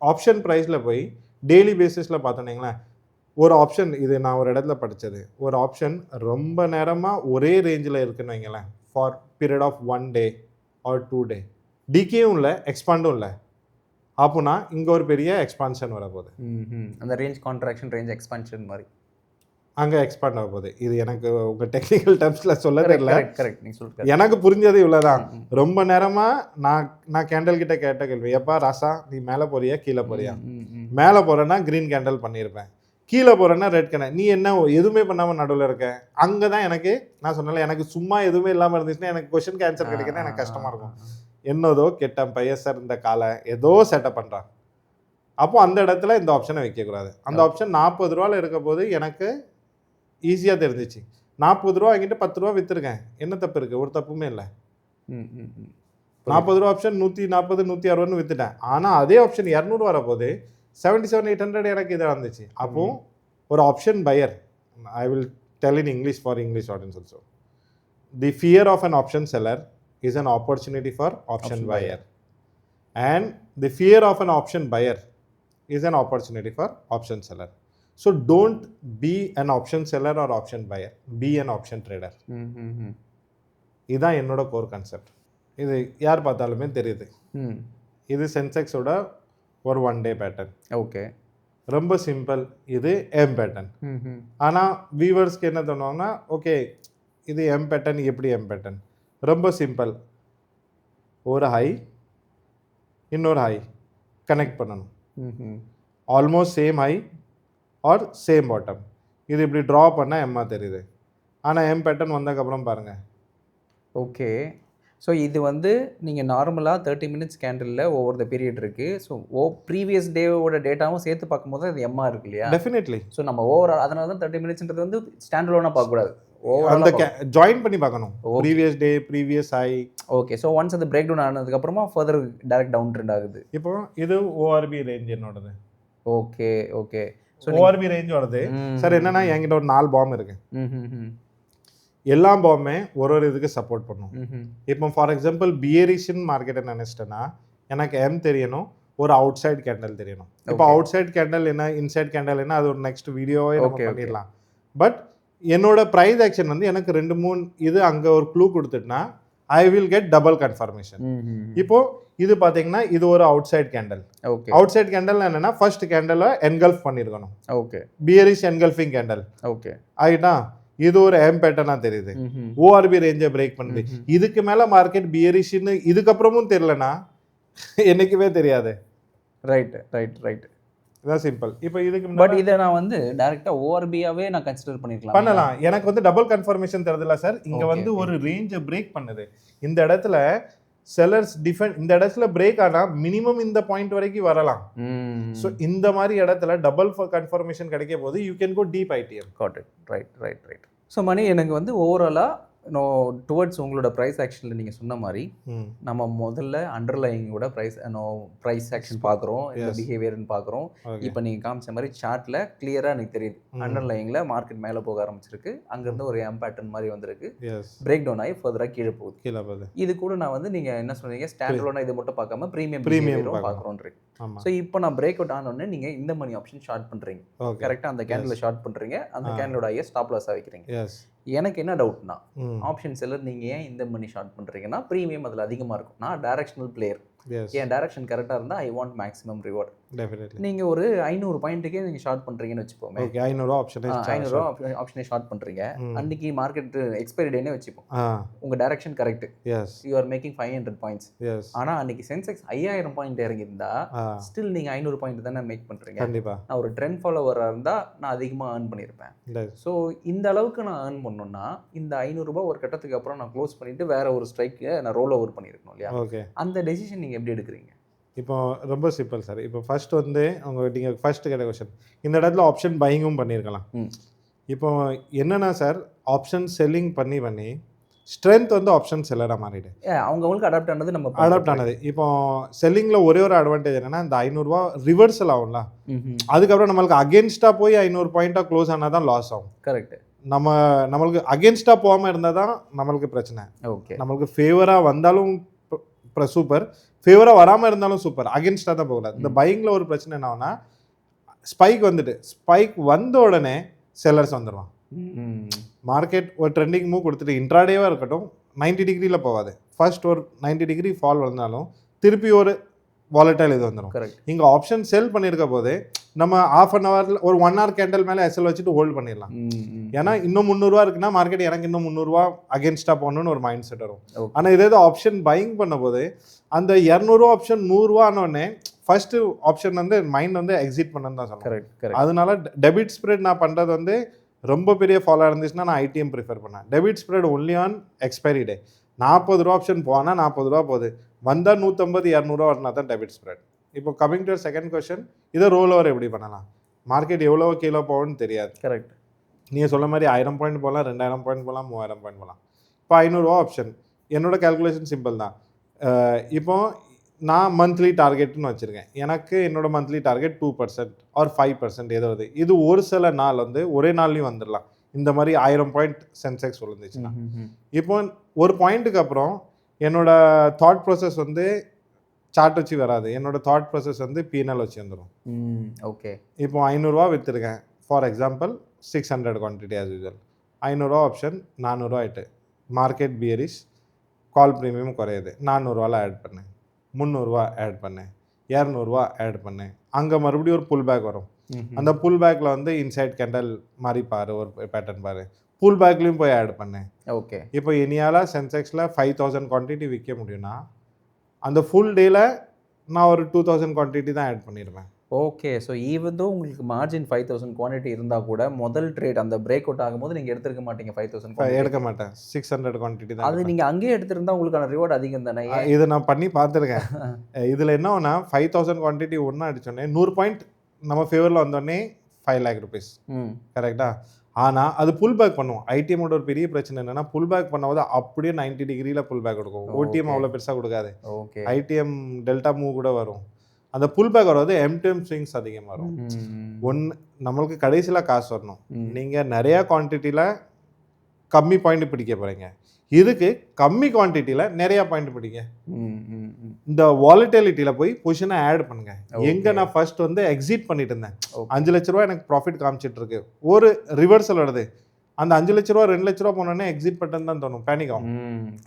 ஆப்ஷன் ப்ரைஸில் போய் டெய்லி பேசிஸில் பார்த்தோன்னீங்களேன், ஒரு ஆப்ஷன், இது நான் ஒரு இடத்துல படித்தது, ஒரு ஆப்ஷன் ரொம்ப நேரமாக ஒரே ரேஞ்சில் இருக்குன்னு வைங்களேன், for period of 1 day or 2 day, டிகேயும் இல்லை எக்ஸ்பாண்டும் இல்லை, அப்போனா இங்கே ஒரு பெரிய எக்ஸ்பான்ஷன் வரப்போகுது. அந்த ரேஞ்ச் கான்ட்ராக்ஷன் ரேஞ்ச் எக்ஸ்பான்ஷன் மாதிரி அங்கே எக்ஸ்பாண்ட் ஆக போகுது. இது எனக்கு உங்கள் டெக்னிக்கல் டேர்ம்ஸில் சொல்ல தெரியல. கரெக்ட், நீங்கள் சொல்லுங்கள். எனக்கு புரிஞ்சது இவ்வளோதான். ரொம்ப நேரமாக நான் கேண்டல் கிட்ட கேட்ட கேள்வி, எப்பா ராசா நீ மேலே போறியா கீழே போறியா? மேலே போகிறேன்னா க்ரீன் கேண்டல் பண்ணியிருப்பேன், கீழே போகிறேன்னா ரெட் கேண்டல். நீ என்ன எதுவுமே பண்ணாமல் நடுவில் இருக்க? அங்கே தான் எனக்கு நான் சொன்னல, எனக்கு சும்மா எதுவுமே இல்லாமல் இருந்துச்சுன்னா எனக்கு கொஸ்டின் ஆன்சர் கிடைக்கிறதா எனக்கு கஷ்டமாக இருக்கும். என்னதோ கெட்ட பையன் சார் இந்த காலை ஏதோ செட்டப் பண்ணுறான். அப்போது அந்த இடத்துல இந்த ஆப்ஷனை வைக்கக்கூடாது. அந்த ஆப்ஷன் 40 ரூபாவில் இருக்க போது எனக்கு ஈஸியாக தெரிஞ்சிச்சு. 40 ரூபா வாங்கிட்டு 10 ரூபா விற்றுருக்கேன், என்ன தப்பு இருக்குது? ஒரு தப்புமே இல்லை. 40 ரூபா ஆப்ஷன் 140 160 விற்றுட்டேன். ஆனால் அதே ஆப்ஷன் 200 வரப்போது 77 800 எனக்கு இதாக இருந்துச்சு. அப்போது ஒரு option buyer, I will tell in English for English audience also, the fear of an option seller is an opportunity for option buyer, and the fear of an option buyer is an opportunity for option seller. So don't be an option seller or option buyer, be an option trader. இதுதான் என்னோட core concept. இது யார் பார்த்தாலுமே தெரியுது. இது சென்செக்ஸோட ஒரு 1 டே pattern. Okay, ரொம்ப simple. இது எம் பேட்டர்ன். ஆனால் வியூவர்ஸ்க்கு என்ன தோணுவாங்கன்னா, ஓகே இது எம் பேட்டர்ன், எப்படி எம் பேட்டர்ன்? ரொம்ப சிம்பிள். ஒரு ஹை இன்னொரு ஹை கனெக்ட் பண்ணணும், almost same high R same bottom. இது இப்படி ட்ரா பண்ணால் எம்மா தெரியுது. ஆனால் எம் பேட்டர்ன் வந்ததுக்கப்புறம் பாருங்கள். ஓகே, ஸோ இது வந்து நீங்கள் நார்மலாக 30 மினிட்ஸ் கேண்டலில் ஒவ்வொரு பீரியட் இருக்குது. ஸோ ப்ரீவியஸ் டேவோட டேட்டாவும் சேர்த்து பார்க்கும்போது அது எம்மா இருக்கு இல்லையா? டெஃபினெட்லி. ஸோ நம்ம ஓவரால் அதனால தான் 30 மினிட்ஸ்ன்றது வந்து ஸ்டாண்ட் அலோனாக பார்க்கக்கூடாது, அந்த ஜாயின் பண்ணி பார்க்கணும். Previous day previous high. Okay, so once அது பிரேக் டவுன் ஆனதுக்கப்புறமா ஃபர்தர் டைரக்ட் டவுன் ட்ரெண்ட் ஆகுது. இப்போ இது ஓஆர்பி ரேஞ்ச் என்னோடது. Okay okay, so ORP range வருது சார். என்னன்னா என்கிட்ட ஒரு 4 பாம் இருக்கு, எல்லா பாம்புமே ஒரு இதுக்கு சப்போர்ட் பண்ணும். இப்போ ஃபார் எக்ஸாம்பிள் பியரிஷன் மார்க்கெட்டை நினைச்சிட்டேன்னா எனக்கு எம் தெரியணும், ஒரு அவுட் சைட் கேண்டல் தெரியணும். இப்போ அவுட் சைட் கேண்டல் என்ன, இன்சைட் கேண்டல் என்ன, அது ஒரு நெக்ஸ்ட் வீடியோவே நம்ம பண்ணிடலாம். பட் என்னோட ப்ரைஸ் ஆக்ஷன் வந்து எனக்கு 2-3 இது அங்கே ஒரு க்ளூ கொடுத்துட்டுனா I will get double confirmation. இப்போ இது பார்த்தீங்கன்னா இது ஒரு outside candle. Okay, outside candle என்னன்னா ஃபர்ஸ்ட் கேண்டலை என்கல்ஃப் பண்ணியிருக்கணும். Okay, bearish engulfing candle. Okay ஆகிட்டா, இது ஒரு எம் பேட்டர்னா தெரியுது, ஓஆர்பி ரேஞ்சை பிரேக் பண்ணுது. இதுக்கு மேலே மார்க்கெட் பியரிஷ்னு இதுக்கப்புறமும் தெரியலனா என்னைக்குமே தெரியாது. ரைட் ரைட் ரைட், இதான் சிம்பிள். இப்போ இதுக்கு பட் இதை நான் வந்து டைரெக்டாக ஓஆர்பியாவே நான் கன்சிடர் பண்ணலாம். எனக்கு வந்து டபுள் கன்ஃபர்மேஷன் தருதுல சார். இங்கே வந்து ஒரு ரேஞ்சை பிரேக் பண்ணுது. இந்த இடத்துல செல்லர்ஸ் டிஃபெண்ட், இந்த இடத்துல பிரேக் ஆனால் மினிமம் இந்த பாயிண்ட் வரைக்கும் வரலாம். ஸோ இந்த மாதிரி இடத்துல டபுள் கன்ஃபர்மேஷன் கிடைக்க போது you can go deep ITM. Got it. Right right right. So money எனக்கு வந்து ஓவராலாக நோ டுவர்ட்ஸ் உங்களோட ப்ரைஸ் ஆக்ஷனில் நீங்கள் சொன்ன மாதிரி ம் நம்ம முதல்ல அண்டர்லைங்கோட ப்ரைஸ் ஆக்ஷன் பார்க்குறோம், இந்த Yes. பிஹேவியர்னு பார்க்குறோம். ஓகே இப்போ நீங்கள் காமிச்ச மாதிரி சார்ட்டில் கிளியராக எனக்கு தெரியுது ம் அண்டர்லைனில் மார்க்கெட் மேலே போக ஆரம்பிச்சிருக்கு, அங்கேருந்து ஒரு எம் பேட்டர்ன் மாதிரி வந்திருக்கு, எஸ் பிரேக் டவுன் ஆகி ஃபர்தராக கீழே போகுது. கீழே போகுது இது கூட நான் வந்து நீங்கள் என்ன சொன்னீங்க, ஸ்டாண்டர்டோட இது மட்டும் பார்க்காம ப்ரீமியம் Premium பிஹேவியரும் பார்க்கணும். பார்க்குறோன்றீங்க. ஆமாம் ஸோ இப்போ நான் பிரேக் அவுட் ஆனோடனே நீங்கள் இந்த மணி ஆப்ஷன் ஷார்ட் பண்ணுறீங்க, ஓகே கரெக்டாக அந்த கேண்டில் ஷார்ட் பண்ணுறீங்க, அந்த கேண்டிலோட ஐஎஸ் ஸ்டாப் லாஸாக வைக்கிறீங்க. எஸ் எனக்கு என்ன டவுட்னா, ம் ஆப்ஷன் செல்லர் நீங்கள் ஏன் இந்த மணி ஷார்ட் பண்ணுறீங்கன்னா ப்ரீமியம் அதில் அதிகமாக இருக்கும். நான் டைரக்ஷனல் பிளேயர், எஸ் என் டைரக்ஷன் கரெக்டாக இருந்தால் I want maximum reward. Definitely நீங்கள் ஒரு 500 பாயிண்ட்டுக்கே நீங்கள் ஷார்ட் பண்ணுறீங்கன்னு வச்சுப்போமே, ஓகே 500 ஆப்ஷனே 500 ஆப்ஷனே ஷார்ட் பண்ணுறீங்க, அன்றைக்கி மார்க்கெட் எக்ஸ்பைரி டேனே வச்சுப்போம், உங்கள் direction correct, yes you are making 500 points. Yes ஆனால் அன்றைக்கி சென்செக்ஸ் 5000 பாயிண்ட் இறங்கியிருந்தா ஸ்டில் நீங்கள் 500 பாயிண்ட் தானே மேக் பண்ணுறீங்க. கண்டிப்பாக நான் ஒரு ட்ரெண்ட் ஃபாலோவராக இருந்தால் நான் அதிகமாக ஏர்ன் பண்ணியிருப்பேன். ஸோ இந்த அளவுக்கு நான் ஏர்ன் பண்ணணும்னா இந்த 500 ரூபாய் ஒரு கட்டத்துக்கு அப்புறம் நான் க்ளோஸ் பண்ணிவிட்டு வேறு ஒரு ஸ்ட்ரைக்கு நான் ரோல் ஓவர் பண்ணியிருக்கணும் இல்லையா? ஓகே அந்த டெசிஷன் நீங்கள் எப்படி எடுக்கிறீங்க? இப்போ ரொம்ப சிம்பிள் சார். இப்போ ஃபர்ஸ்ட் வந்து நீங்கள் ஃபர்ஸ்ட் கேட்ட கொஸ்டின், இந்த இடத்துல ஆப்ஷன் பையிங்கும் பண்ணியிருக்கலாம். இப்போ என்னன்னா சார், ஆப்ஷன் செல்லிங் பண்ணி ஸ்ட்ரென்த் வந்து ஆப்ஷன் செல்லராக மாறிடு. அவங்களுக்கு அடாப்ட் ஆனது நம்ம அடாப்ட் ஆனது. இப்போ செல்லிங்கில் ஒரே ஒரு அட்வான்டேஜ் என்னன்னா, இந்த 500 ரூபா ரிவர்சல் ஆகும்ல, அதுக்கப்புறம் நம்மளுக்கு அகேன்ஸ்டாக போய் 500 பாயிண்ட்டாக க்ளோஸ் ஆனால் தான் லாஸ் ஆகும். கரெக்ட். நம்மளுக்கு அகேன்ஸ்டாக போகாமல் இருந்தால் தான் நம்மளுக்கு பிரச்சனை. ஓகே, நம்மளுக்கு ஃபேவராக வந்தாலும் சூப்பர், ஃபேவராக வராமல் இருந்தாலும் சூப்பர், அகேன்ஸ்டாக தான் போகக்கூடாது. இந்த பையிங்கில் ஒரு பிரச்சனை என்ன ஆகுனா, ஸ்பைக் வந்த உடனே செல்லர்ஸ் வந்துடுவான். மார்க்கெட் ஒரு ட்ரெண்டிங் மூவ் கொடுத்துட்டு இன்ட்ராடேவாக இருக்கட்டும் 90 டிகிரியில் போகாது, ஃபர்ஸ்ட் ஒரு 90 டிகிரி ஃபால் வந்தாலும் திருப்பி ஒரு வாலட்டைல் இது வந்துடும். கரெக்ட். இங்கே ஆப்ஷன் செல் பண்ணியிருக்க போது நம்ம ½ அன் ஹவரில் ஒரு 1 hour கேண்டல் மேலே எஸ்எல் வச்சுட்டு ஹோல்ட் பண்ணிடலாம். ஏன்னா இன்னும் 300 ரூபா இருக்குன்னா மார்க்கெட் எனக்கு இன்னும் 300 ரூபா அகேன்ஸ்டாக போகணுன்னு ஒரு மைண்ட் செட் வரும். ஆனால் இதே ஆப்ஷன் பையிங் பண்ணும்போது அந்த 200 ரூபா ஆப்ஷன் 100 ரூபா ஆனோடனே ஃபர்ஸ்ட் ஆப்ஷன் வந்து மைண்ட் வந்து எக்ஸிட் பண்ணணும்னு தான் சொல்லுவேன். கரெக்ட். அதனால டெபிட் ஸ்ப்ரெட் நான் பண்ணுறது வந்து ரொம்ப பெரிய ஃபாலோ இருந்துச்சுன்னா நான் ஐடிஎம் ப்ரிஃபர் பண்ணேன். Debit spread only on expiry டே. 40 ரூபா ஆப்ஷன் போனால் 40 ரூபா போகுது, வந்தால் 150 200 ரூபா வரனா தான் டெபிட் ஸ்ப்ரெட். இப்போ கமிங் டு செகண்ட் கொஸ்டின், இதை ரோல் ஓவர் எப்படி பண்ணலாம்? மார்க்கெட் எவ்வளோ கீழே போகும்னு தெரியாது. கரெக்ட். நீங்கள் சொல்ல மாதிரி 1000 பாயிண்ட் போகலாம், 2000 பாயிண்ட் போகலாம், 3000 பாயிண்ட் போகலாம். இப்போ 500 ரூபா ஆப்ஷன், என்னோட கேல்குலேஷன் சிம்பிள் தான். இப்போ நான் மந்த்லி டார்கெட்னு வச்சுருக்கேன். எனக்கு என்னோட மந்த்லி டார்கெட் 2% ஆர் 5% ஏதோ இது ஒரு சில நாள் வந்து ஒரே நாள்லையும் வந்துடலாம். இந்த மாதிரி 1000 பாயிண்ட் சென்செக்ஸ் விழுந்துச்சுன்னா இப்போ ஒரு பாயிண்ட்டுக்கு அப்புறம் என்னோட தாட் ப்ராசஸ் வந்து சார்ட் வச்சு வராது, என்னோட தாட் ப்ராசஸ் வந்து P&L வச்சு வந்துடும். ஓகே. இப்போ 500 ரூபா விற்றுருக்கேன் for example, 600 quantity as usual. 500 ரூபா ஆப்ஷன் 400 ரூபா ஆகிட்டு, மார்க்கெட் பியரிஷ், கால் ப்ரீமியம் குறையுது, 400 ரூபாவில் ஆட் பண்ணேன், 300 ரூபா ஆட் பண்ணேன், 200 ரூபா ஆட் பண்ணேன், அங்கே மறுபடியும் ஒரு புல் பேக் வரும். அந்த புல் பேக்கில் வந்து இன்சைட் கேண்டல் மாதிரி பாரு, ஒரு பேட்டர்ன் பாரு, புல் பேக்லேயும் போய் ஆட் பண்ணேன். ஓகே. இப்போ இனியால் சென்செக்ஸில் 5000 குவான்டிட்டி விற்க முடியும்னா அந்த ஃபுல் டேயில் நான் ஒரு 2000 குவான்டிட்டி தான் ஆட் பண்ணிடுவேன். ஓகே. ஸோ ஈவன் தோ உங்களுக்கு மார்ஜின் 5000 குவான்டிட்டி இருந்தால் கூட முதல் ட்ரேட் அந்த பிரேக் அவுட் ஆகும்போது நீங்கள் எடுத்துருக்க மாட்டீங்க 5000. எடுக்க மாட்டேன், 600 குவான்டிட்டி தான். அது நீங்கள் அங்கேயே எடுத்திருந்தா உங்களுக்கான ரிவார்டு அதிகம் தானே? இதை நான் பண்ணி பார்த்துருக்கேன். இதில் என்ன ஒன்றா 5000 குவான்டிட்டி ஒன்றா அடித்தோடனே 100 பாயிண்ட் நம்ம ஃபேவரில் வந்தோடனே 5 lakh rupees. கரெக்டா? ஆனால் அது புல் பேக் பண்ணுவோம். ஐடிஎம்மோட ஒரு பெரிய பிரச்சனை என்னென்னா, புல் பேக் பண்ணும்போது அப்படியே 90 டிகிரியில் புல் பேக் கொடுக்கும். ஓடிஎம் அவ்வளோ பெருசாக கொடுக்காது. ஓகே. ஐடிஎம் டெல்டா மூவ் கூட வரும். அந்த புல் பேக் வராது, எம்டிஎம் ஸ்விங்ஸ் அதிகமாக வரும். நம்மளுக்கு கடைசியில் காசு வரணும். நீங்கள் நிறையா குவான்டிட்டியில் கம்மி பாயிண்ட் பிடிக்க போகிறீங்க, இதுக்கு கம்மி குவான்டிட்டியில் நிறையா பாயிண்ட் பிடிங்க. இந்த வாலட்டிலிட்டியில் போய் பொசிஷனை ஆட் பண்ணுங்க. எங்கே நான் ஃபர்ஸ்ட் வந்து எக்ஸிட் பண்ணிட்டு இருந்தேன், 5 லட்ச ரூபா எனக்கு ப்ராஃபிட் காமிச்சிட்டு இருக்கு, ஒரு ரிவர்சல் வருது, அந்த 5 லட்ச ரூபா 2 லட்ச ரூபா போனோடனே எக்ஸிட் பட்டன் தான் தோணும், பேனிக் ஆகும்.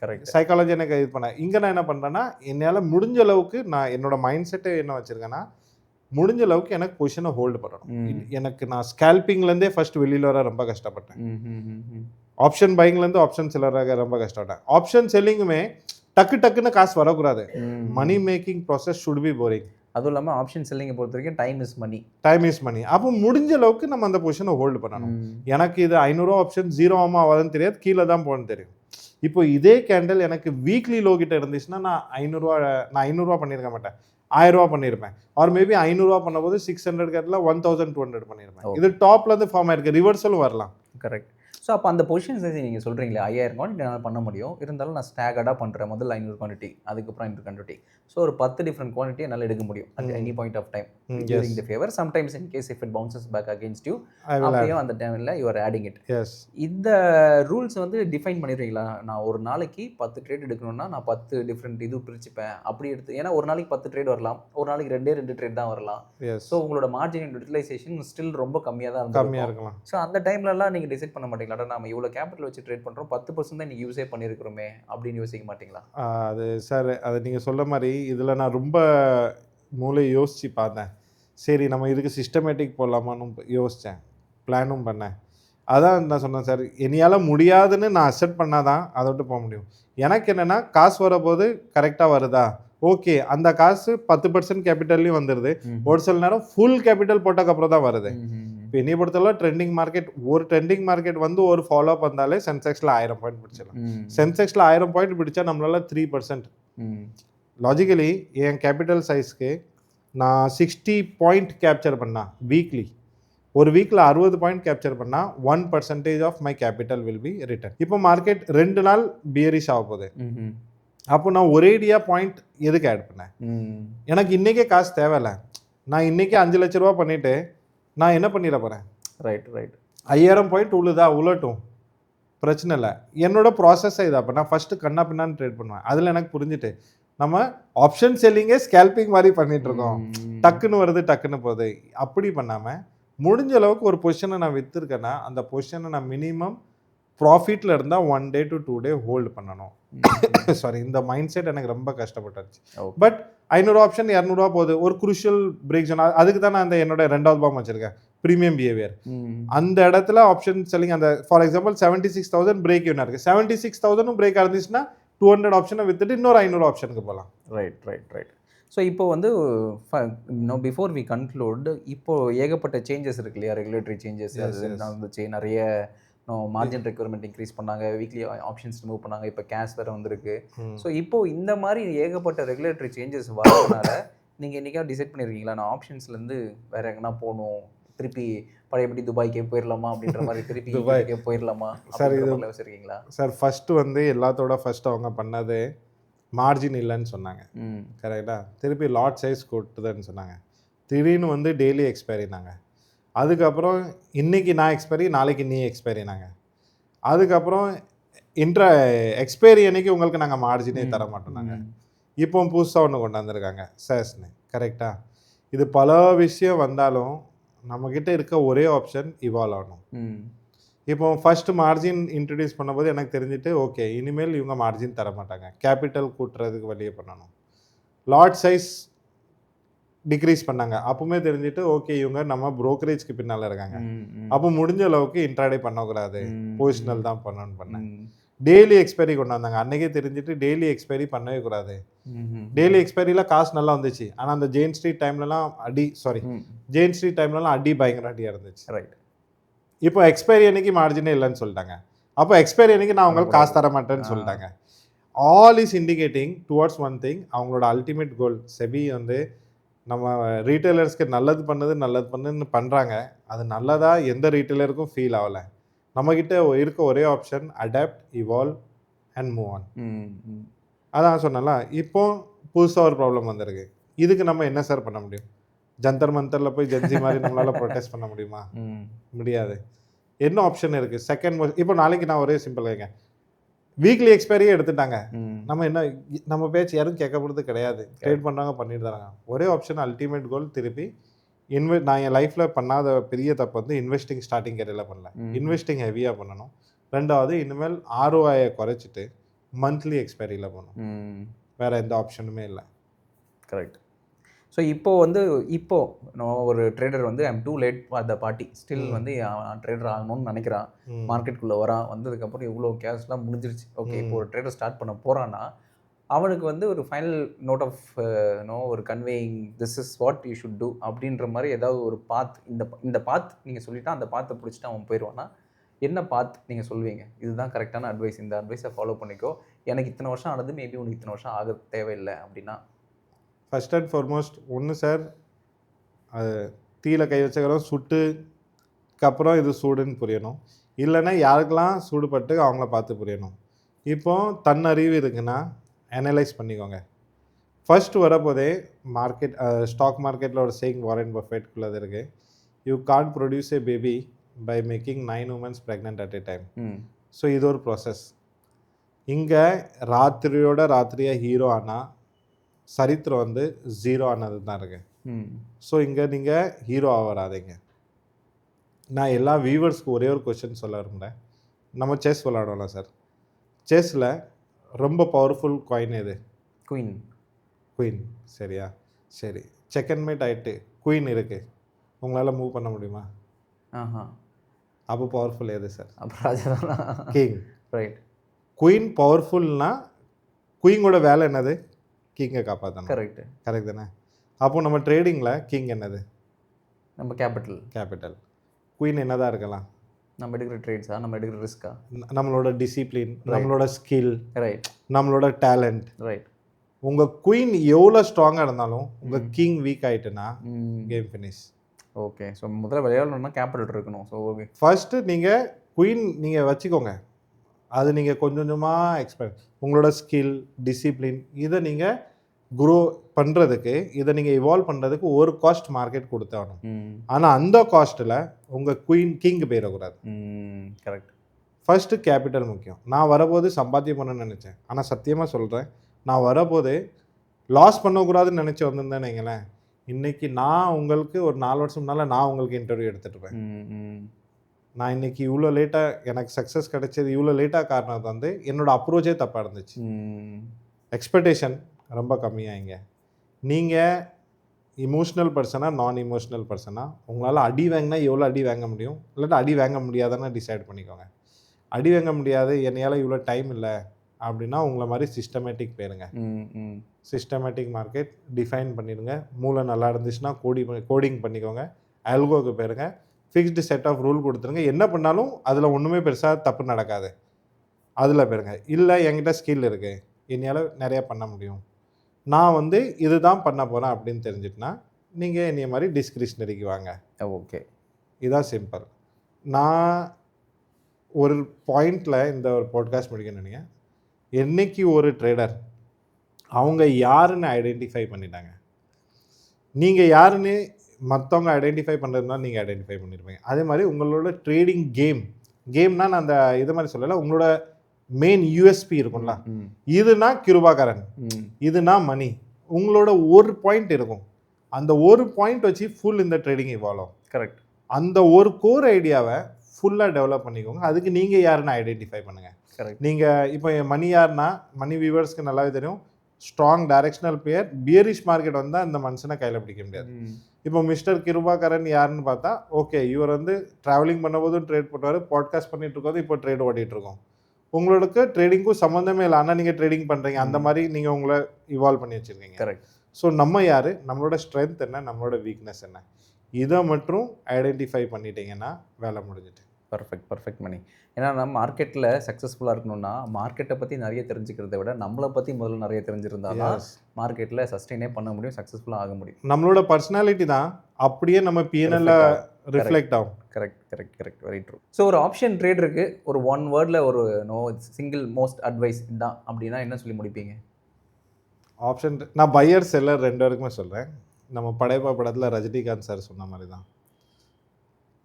கரெக்ட். சைக்காலஜி எனக்கு இது பண்ணேன். இங்கே நான் என்ன பண்ணுறேன்னா, என்னால் முடிஞ்ச அளவுக்கு நான் என்னோட மைண்ட் செட்டை என்ன வச்சுருக்கேன்னா, முடிஞ்ச அளவுக்கு எனக்கு பொசிஷனை ஹோல்டு பண்ணணும். எனக்கு நான் ஸ்கேல்பிங்லேருந்தே ஃபர்ஸ்ட் வெளியில் வர ரொம்ப கஷ்டப்பட்டேன். ஆப்ஷன் பையிங்லேருந்து ஆப்ஷன் செல்லராக ரொம்ப கஷ்டப்பட்டேன். ஆப்ஷன் செல்லிங்குமே டக்குன்னு காசு வரக்கூடாது. Money making process should be boring. அதுவும் இல்லாமல் ஆப்ஷன் செல்லிங்கை பொறுத்த வரைக்கும் டைம் இஸ் மணி. அப்போ முடிஞ்ச அளவுக்கு நம்ம அந்த பொசிஷனை ஹோல்டு பண்ணணும். எனக்கு இது 500 ரூபா ஆப்ஷன் 0 ஆகுதுன்னு தெரியாது, கீழே தான் போகணும்னு தெரியும். இப்போ இதே கேண்டில் எனக்கு வீக்லி லோ கிட்ட இருந்துச்சுன்னா நான் 500 ரூபா பண்ணியிருக்க மாட்டேன், 1000 ரூபா பண்ணியிருப்பேன். ஆர் மேபி 500 ரூபா பண்ணும்போது 600 கேட்டில் 1200 பண்ணியிருப்பேன். இது டாப்லேருந்து ஃபார்ம் ஆயிருக்கு, ரிவர்சலும் வரலாம். கரெக்ட். ஸோ அப்போ அந்த பொசிஷன் சைஸ் நீங்கள் சொல்கிறீங்களே 5000 குவான்டிட்டி என்னால் பண்ண முடியும், இருந்தாலும் நான் ஸ்டாகர்டாக பண்ணுறேன். முதல்ல 500 குவான்டிட்டி, அதுக்கப்புறம் 500 குவான்டிட்டி. ஸோ ஒரு 10 டிஃப்ரெண்ட் குவான்டிட்டி என்னால் எடுக்க முடியும் at any point of time during the favour. Sometimes in case if it bounces back against you, அப்பயும் அந்த டைமில் யூ ஆர் ஆடிங் இட். இந்த ரூல்ஸ் வந்து டிஃபைன் பண்ணிடுறீங்களா? நான் ஒரு நாளைக்கு 10 ட்ரேட் எடுக்கணும்னா நான் 10 டிஃப்ரெண்ட் இது பிரிச்சுப்பேன் அப்படி எடுத்து. ஏன்னா ஒரு நாளைக்கு 10 ட்ரேட் வரலாம், ஒரு நாளைக்கு 2 ட்ரேட் தான் வரலாம். ஸோ உங்களோட மார்ஜின் யூட்டிலைசேஷன் ஸ்டில் ரொம்ப கம்மியாக தான் இருக்கலாம். ஸோ அந்த டைம்லலாம் நீங்கள் டிசைட் பண்ண மாட்டீங்களா, நம்ம இவ்வளோ கேபிட்டல் வச்சு ட்ரேட் பண்ணுறோம், 10% தான் நீங்கள் யூஸே பண்ணியிருக்கிறோமே அப்படின்னு யோசிக்க மாட்டீங்களா? அது சார், அது நீங்கள் சொல்ல மாதிரி இதில் நான் ரொம்ப மூளை யோசித்து பார்த்தேன். சரி, நம்ம இதுக்கு சிஸ்டமேட்டிக் போடலாமான்னு யோசித்தேன், பிளானும் பண்ணேன். அதான் நான் சொன்னேன் சார், என்னையால் முடியாதுன்னு நான் அக்செப்ட் பண்ணால் தான் அதை விட்டு போக முடியும். எனக்கு என்னென்னா, காசு வரபோது கரெக்டாக வருதா, ஓகே, அந்த காசு 10% கேபிட்டல்லையும் வந்துடுது. ஒரு சில நேரம் ஃபுல் கேபிட்டல் போட்டக்கப்புறம் தான் வருது. இப்போ என்னை பொறுத்தளவு ட்ரெண்டிங் மார்க்கெட், ஒரு ட்ரெண்டிங் மார்க்கெட் வந்து ஒரு ஃபாலோ அப் வந்தாலே சென்செக்ஸில் 1000 பாயிண்ட் பிடிச்சிடலாம். சென்செக்ஸில் 1000 பாயிண்ட் பிடிச்சா நம்மளால 3%. லாஜிக்கலி என் கேபிட்டல் சைஸ்க்கு நான் 60 பாயிண்ட் கேப்சர் பண்ணால் வீக்லி, ஒரு வீக்கில் 60 பாயிண்ட் கேப்சர் பண்ணால் 1% of my capital will be return. இப்போ மார்க்கெட் 2 நாள் பியரிஷ் ஆக போகுது. அப்போ நான் ஒரேடியாக பாயிண்ட் எதுக்கு ஆட் பண்ணேன்? எனக்கு இன்றைக்கே காசு தேவையில்லை. நான் இன்றைக்கே 5 லட்ச ரூபா பண்ணிவிட்டு நான் என்ன பண்ணிட போகிறேன்? ரைட் 5000 பாயிண்ட் உழட்டும், பிரச்சனை இல்லை. என்னோட ப்ராசஸை இதை அப்போ நான் ஃபஸ்ட்டு கண்ணா பின்னான்னு ட்ரேட் பண்ணுவேன். அதில் எனக்கு புரிஞ்சுட்டு நம்ம ஆப்ஷன் செல்லிங்கே ஸ்கேல்பிங் மாதிரி பண்ணிகிட்ருக்கோம். டக்குன்னு வருது டக்குன்னு போகுது. அப்படி பண்ணாமல் முடிஞ்ச அளவுக்கு ஒரு பொசிஷனை நான் விற்றுருக்கேன்னா அந்த பொசிஷனை நான் மினிமம் ப்ராஃபிட்டில் இருந்தால் 1 day to 2 day ஹோல்டு பண்ணணும். சாரி, இந்த மைண்ட் செட் எனக்கு ரொம்ப கஷ்டப்பட்டுருச்சு. பட் 500 ஆப்ஷன் 200 போகுது, ஒரு குரூஷியல் பிரேக் ஜோன். அதுக்கு தான் நான் அந்த என்னோட 2வது பாம் வச்சுருக்கேன், ப்ரீமியம் பிஹேவியர். அந்த இடத்துல ஆப்ஷன் செல்லிங், அந்த ஃபார் எக்ஸாம்பிள் 76,000 பிரேக் யூனாக இருக்குது. 76,000 பிரேக் இருந்துச்சுன்னா 200 ஆப்ஷனை வித்துட்டு இன்னொரு 500 ஆப்ஷனுக்கு போகலாம். ரைட். ஸோ இப்போ வந்து பிஃபோர் வி கன்க்ளூட், இப்போது ஏகப்பட்ட சேஞ்சஸ் இருக்கு இல்லையா, ரெகுலேட்டரி சேஞ்சஸ் வந்துச்சு, நிறைய மார்ஜின் ரெக்யர்மெண்ட் இன்க்ரீஸ் பண்ணாங்க, வீக்லி ஆப்ஷன்ஸ் ரிமூவ் பண்ணாங்க, இப்போ கேஷ் வேறு வந்திருக்கு. ஸோ இப்போது இந்த மாதிரி ஏகப்பட்ட ரெகுலேட்டரி சேஞ்சஸ் வரதுனால நீங்கள் என்றைக்காவது டிசைட் பண்ணியிருக்கீங்களா, நான் ஆப்ஷன்ஸ்லேருந்து வேறு எங்கன்னா போகணும், திருப்பி பழையபடி துபாய்க்கே போயிடலாமா அப்படின்ற மாதிரி, திருப்பி துபாய்க்கே போயிடலாமா சார், இது வச்சுருக்கீங்களா? சார், ஃபஸ்ட்டு வந்து எல்லாத்தோட ஃபஸ்ட்டு அவங்க பண்ணது மார்ஜின் இல்லைன்னு சொன்னாங்க, கரெக்டாக. திருப்பி லாட் சைஸ் கொடுத்துதுன்னு சொன்னாங்க. திடீர்னு வந்து டெய்லி எக்ஸ்பைரினாங்க. அதுக்கப்புறம் இன்றைக்கி நான் எக்ஸ்பைரி, நாளைக்கு நீ எக்ஸ்பைரினாங்க. அதுக்கப்புறம் எக்ஸ்பைரி அன்றைக்கி உங்களுக்கு நாங்கள் மார்ஜினே தர மாட்டோம்னாங்க. இப்போ புதுசாக ஒன்று கொண்டாந்துருக்காங்க, சேஸ்னு, கரெக்டாக. இது பல விஷயம் வந்தாலும் நம்மக்கிட்ட இருக்க ஒரே ஆப்ஷன் இவால்வ் ஆகணும். இப்போ ஃபஸ்ட்டு மார்ஜின் இன்ட்ரடியூஸ் பண்ணும்போது எனக்கு தெரிஞ்சுட்டு, ஓகே, இனிமேல் இவங்க மார்ஜின் தர மாட்டாங்க, கேபிட்டல் கூட்டுறதுக்கு வழியே பண்ணணும். லாட் சைஸ் டிக்ரீஸ் பண்ணாங்க, அப்பவுமே தெரிஞ்சுட்டு, ஓகே, இவங்க நம்ம ப்ரோக்கரேஜ்க்கு பின்னால் இருக்காங்க, அப்போ முடிஞ்ச அளவுக்கு இன்ட்ராடே பண்ணக்கூடாது, பொசிஷனல் தான் பண்ணணும்னு பண்ணேன். டெய்லி எக்ஸ்பைரி கொண்டு வந்தாங்க, அன்றைக்கே தெரிஞ்சுட்டு டெய்லி எக்ஸ்பைரி பண்ணவே கூடாது. டெய்லி எக்ஸ்பைரியில் காசு நல்லா வந்துச்சு, ஆனால் அந்த ஜெயின் ஸ்ட்ரீட் டைம்லலாம் அடி பயங்கர அடியாக இருந்துச்சு. ரைட். இப்போ எக்ஸ்பைரி அன்னைக்கு மார்ஜினே இல்லைன்னு சொல்லிட்டாங்க. அப்போ எக்ஸ்பைரி அன்னைக்கு நான் அவங்களுக்கு காசு தர மாட்டேன்னு சொல்லிட்டாங்க. All is indicating towards one thing, அவங்களோட அல்டிமேட் கோல். செபி வந்து நம்ம ரீட்டைலர்ஸ்க்கு நல்லது பண்ணுன்னு பண்ணுறாங்க. அது நல்லதாக எந்த ரீட்டைலருக்கும் ஃபீல் ஆகலை. நம்மக்கிட்ட இருக்க ஒரே option adapt, evolve and move on. அதான் சொன்னல, இப்போ புதுசாக ஒரு ப்ராப்ளம் வந்திருக்கு. இதுக்கு நம்ம என்ன சார் பண்ண முடியும்? ஜந்தர் மந்தரில் போய் ஜென்சி மாதிரி நம்மளால் ப்ரொடெஸ்ட் பண்ண முடியுமா? முடியாது. என்ன ஆப்ஷன் இருக்குது? செகண்ட் இப்போ நாளைக்கு நான் ஒரே சிம்பிள் கேட்கேன், வீக்லி எக்ஸ்பைரியே எடுத்துட்டாங்க, நம்ம பேச்சு யாரும் கேட்க போகிறது கிடையாது. ட்ரேட் பண்ணுறாங்க, பண்ணிட்டு தராங்க. ஒரே ஆப்ஷன், அல்டிமேட் கோல். திருப்பி நான் என் லைஃப்பில் பண்ணாத பெரிய தப்பு வந்து இன்வெஸ்டிங் ஸ்டார்டிங் கேரியரில் பண்ணல. இன்வெஸ்டிங் ஹெவியாக பண்ணணும். ரெண்டாவது, இனிமேல் ROI குறைச்சிட்டு மந்த்லி எக்ஸ்பைரியில் போகணும். வேறு எந்த ஆப்ஷனுமே இல்லை. கரெக்ட். ஸோ இப்போது ஒரு ட்ரேடர் வந்து I'm too late for the party, still வந்து ட்ரேடர் ஆகணும்னு நினைக்கிறான், மார்க்கெட்டுக்குள்ளே வரான், வந்ததுக்கப்புறம் இவ்வளோ கேஷ்லாம் முடிஞ்சிருச்சு, ஓகே, இப்போ ஒரு ட்ரேடர் ஸ்டார்ட் பண்ண போகிறான்னா அவனுக்கு வந்து ஒரு ஃபைனல் நோட் ஆஃப் ஒரு conveying this is what you should do அப்படின்ற மாதிரி ஏதாவது ஒரு பாத், இந்த பாத் நீங்கள் சொல்லிட்டா அந்த பாத்தை பிடிச்சிட்டு அவன் போயிடுவான்னா என்ன பாத் நீங்கள் சொல்லுவீங்க? இதுதான் கரெக்டான அட்வைஸ், இந்த அட்வைஸை ஃபாலோ பண்ணிக்கோ, எனக்கு இத்தனை வருஷம் ஆனது, மேபி உனக்கு இத்தனை வருஷம் ஆக தேவையில்லை அப்படின்னா? ஃபர்ஸ்ட் அண்ட் ஃபார்மோஸ்ட் ஒன்று சார், அது தீயில கை வச்சக்கப்புறம் சுட்டுக்கப்புறம் இது சூடுன்னு புரியணும். இல்லைன்னா யாருக்கெல்லாம் சூடுபட்டு அவங்கள பார்த்து புரியணும். இப்போ தன்னறிவு இருக்குன்னா அனலைஸ் பண்ணிக்கோங்க. ஃபர்ஸ்ட் வரப்போதே மார்க்கெட் ஸ்டாக் மார்க்கெட்டில் ஒரு சேயிங் வாரன் பஃபெட்குள்ளது இருக்குது. You can't produce a baby by making 9 womens pregnant at a time. So இது ஒரு ப்ராசஸ். இங்கே ராத்திரியோட ராத்திரியாக ஹீரோ ஆனால் சரித்திரம் வந்து 0 ஆனது தான் இருக்குது. ஸோ இங்கே நீங்கள் ஹீரோ வராதீங்க. நான் எல்லா வியூவர்ஸ்க்கு ஒரே ஒரு கொஸ்டின் சொல்ல விரும்புகிறேன். நம்ம செஸ் விளாடுவோம்ல சார், செஸ்ஸில் ரொம்ப பவர்ஃபுல் காயின் எது? குயின். குயின், சரியா? சரி, செகண்ட் மேட் ஆகிட்டு குயின் இருக்குது, உங்களால் மூவ் பண்ண முடியுமா? அப்போ பவர்ஃபுல் எது சார்? கிங். ரைட். குயின் பவர்ஃபுல்னா குயிங்கோட வேலை என்னது? கிங்கை காப்பாற்றணும். கரெக்ட். கரெக்ட் தானே? அப்போது நம்ம ட்ரேடிங்கில் கிங் என்னது? நம்ம கேபிட்டல். கேபிட்டல். குயின் என்னதான் இருக்கலாம்? நம்ம எடுக்கிற ட்ரேட்ஸா, நம்ம எடுக்கிற ரிஸ்க்கா, நம்மளோட டிசிப்ளின், நம்மளோட ஸ்கில், ரைட், நம்மளோட டேலண்ட். ரைட். உங்கள் குயின் எவ்வளோ ஸ்ட்ராங்காக இருந்தாலும் உங்கள் கிங் வீக் ஆகிட்டுன்னா கேம் ஃபினிஷ். ஓகே. ஸோ முதல்ல விளையாடணும்னா கேபிட்டல் இருக்கணும். ஸோ ஓகே, ஃபர்ஸ்ட்டு நீங்கள் குயின் நீங்கள் வச்சுக்கோங்க. அது நீங்கள் கொஞ்சம் கொஞ்சமாக எக்ஸ்பெக்ட் உங்களோட ஸ்கில், டிசிப்ளின் இதை நீங்கள் க்ரோ பண்ணுறதுக்கு, இதை நீங்கள் இவால்வ் பண்ணுறதுக்கு ஒரு காஸ்ட் மார்க்கெட் கொடுத்தாகணும். ஆனால் அந்த காஸ்ட்டில் உங்கள் குயின் கிங் போயிடக்கூடாது. கரெக்ட். ஃபர்ஸ்ட்டு கேபிட்டல் முக்கியம். நான் வரபோது சம்பாத்தியம் பண்ணணும்னு நினச்சேன். ஆனால் சத்தியமாக சொல்கிறேன், நான் வரபோது லாஸ் பண்ணக்கூடாதுன்னு நினச்சி வந்திருந்தேன்னு வைங்களேன், இன்றைக்கி நான் உங்களுக்கு ஒரு 4 வருஷம் முன்னால் நான் உங்களுக்கு இன்டர்வியூ எடுத்துகிட்ருப்பேன். நான் இன்றைக்கி இவ்வளோ லேட்டாக எனக்கு சக்ஸஸ் கிடைச்சது இவ்வளோ லேட்டாக காரணம் வந்து என்னோடய அப்ரோச்சே தப்பாக இருந்துச்சு. எக்ஸ்பெக்டேஷன் ரொம்ப கம்மியாகிங்க. நீங்கள் இமோஷ்னல் பர்சனாக நான் இமோஷ்னல் பர்சனாக உங்களால் அடி வாங்கினா எவ்வளோ அடி வாங்க முடியும், இல்லாட்டா அடி வாங்க முடியாதான்னு டிசைட் பண்ணிக்கோங்க. அடி வாங்க முடியாது, என்னையால் இவ்வளோ டைம் இல்லை அப்படின்னா உங்களை மாதிரி சிஸ்டமேட்டிக் போயிருங்க. சிஸ்டமேட்டிக் மார்க்கெட் டிஃபைன் பண்ணிடுங்க. மூளை நல்லா இருந்துச்சுன்னா கோடிங் பண்ணிக்கோங்க. அல்கோக்கு போயிருங்க. ஃபிக்ஸ்டு செட் ஆஃப் ரூல் கொடுத்துருங்க. என்ன பண்ணாலும் அதில் ஒன்றுமே பெருசாக தப்பு நடக்காது, அதில் போயிருங்க. இல்லை என்கிட்ட ஸ்கில் இருக்குது, என்னையால் நிறையா பண்ண முடியும், நான் வந்து இதுதான் பண்ண போகிறேன் அப்படின்னு தெரிஞ்சுட்டுனா நீங்கள் என்னைய மாதிரி டிஸ்கிரிஷ்னரிக்கு வாங்க. ஓகே, இதான் சிம்பிள். நான் ஒரு பாயிண்டில் இந்த ஒரு பாட்காஸ்ட் முடிக்கணும்னு நினைக்கிறேன். என்னைக்கு ஒரு ட்ரேடர் அவங்க யாருன்னு ஐடென்டிஃபை பண்ணிட்டாங்க, நீங்கள் யாருன்னு மற்றவங்க ஐடென்டிஃபை பண்ணுறதுனா நீங்கள் ஐடென்டிஃபை பண்ணியிருப்பீங்க. அதே மாதிரி உங்களோட ட்ரேடிங் கேம்னா நான் அந்த இது மாதிரி சொல்லலை, உங்களோட மெயின் யூஎஸ்பி இருக்கும்ல, இதுனா கிருபாகரன், இதுனா மணி, உங்களோட ஒரு பாயிண்ட் இருக்கும். அந்த ஒரு பாயிண்ட் வச்சு ஃபுல் இந்த ட்ரேடிங் இவால்வ் ஆகும். கரெக்ட். அந்த ஒரு கோர் ஐடியாவை ஃபுல்லாக டெவலப் பண்ணிக்கோங்க. அதுக்கு நீங்கள் யாருன்னு ஐடென்டிஃபை பண்ணுங்கள். கரெக்ட். நீங்கள் இப்போ மணி யாருன்னா, மணி வியூவர்ஸ்க்கு நல்லாவே தெரியும், strong directional player. Bearish market வந்தால் இந்த மனுஷனை கையில் பிடிக்க முடியாது. இப்போ மிஸ்டர் கிருபாகரன் யாருன்னு பார்த்தா, ஓகே இவர் வந்து ட்ராவலிங் பண்ணும்போதும் ட்ரேட் பண்ணுவார், பாட்காஸ்ட் பண்ணிட்டு இருக்கோம், இப்போ ட்ரேட் ஓடிட்டு இருக்கோம். உங்களுக்கு ட்ரேடிங்க்கும் சம்மந்தமே இல்லை, ஆனால் நீங்கள் ட்ரேடிங் பண்ணுறீங்க, அந்த மாதிரி நீங்கள் உங்களை இவால்வ் பண்ணி வச்சுருக்கீங்க. கரெக்ட். ஸோ நம்ம யார், நம்மளோட ஸ்ட்ரென்த் என்ன, நம்மளோட வீக்னஸ் என்ன, இதை மட்டும் ஐடென்டிஃபை பண்ணிட்டீங்கன்னா வேலை முடிஞ்சிட்டு. பர்ஃபெக்ட் மணி. ஏன்னா நம்ம மார்க்கெட்டில் சக்ஸஸ்ஃபுல்லாக இருக்கணும்னா மார்க்கெட்டை பற்றி நிறைய தெரிஞ்சுக்கிறத விட நம்மளை பற்றி முதல்ல நிறைய தெரிஞ்சிருந்தால் மார்க்கெட்டில் சஸ்டெயினே பண்ண முடியும், சக்ஸஸ்ஃபுல்லாக ஆக முடியும். நம்மளோட பர்சனாலிட்டி தான் அப்படியே நம்ம பிஎன்எல்ல ரிஃப்ளெக்ட் ஆகும். Correct very true. ஸோ ஒரு ஆப்ஷன் ட்ரேடருக்கு ஒரு ஒன் வேர்டில் ஒரு சிங்கிள் மோஸ்ட் அட்வைஸ் தான் அப்படின்னா என்ன சொல்லி முடிப்பீங்க? ஆப்ஷன் நான் பையர் செல்லர் ரெண்டு பேருக்குமே சொல்கிறேன். நம்ம படையப்பா படத்தில் ரஜினிகாந்த் சார் சொன்ன மாதிரி தான்,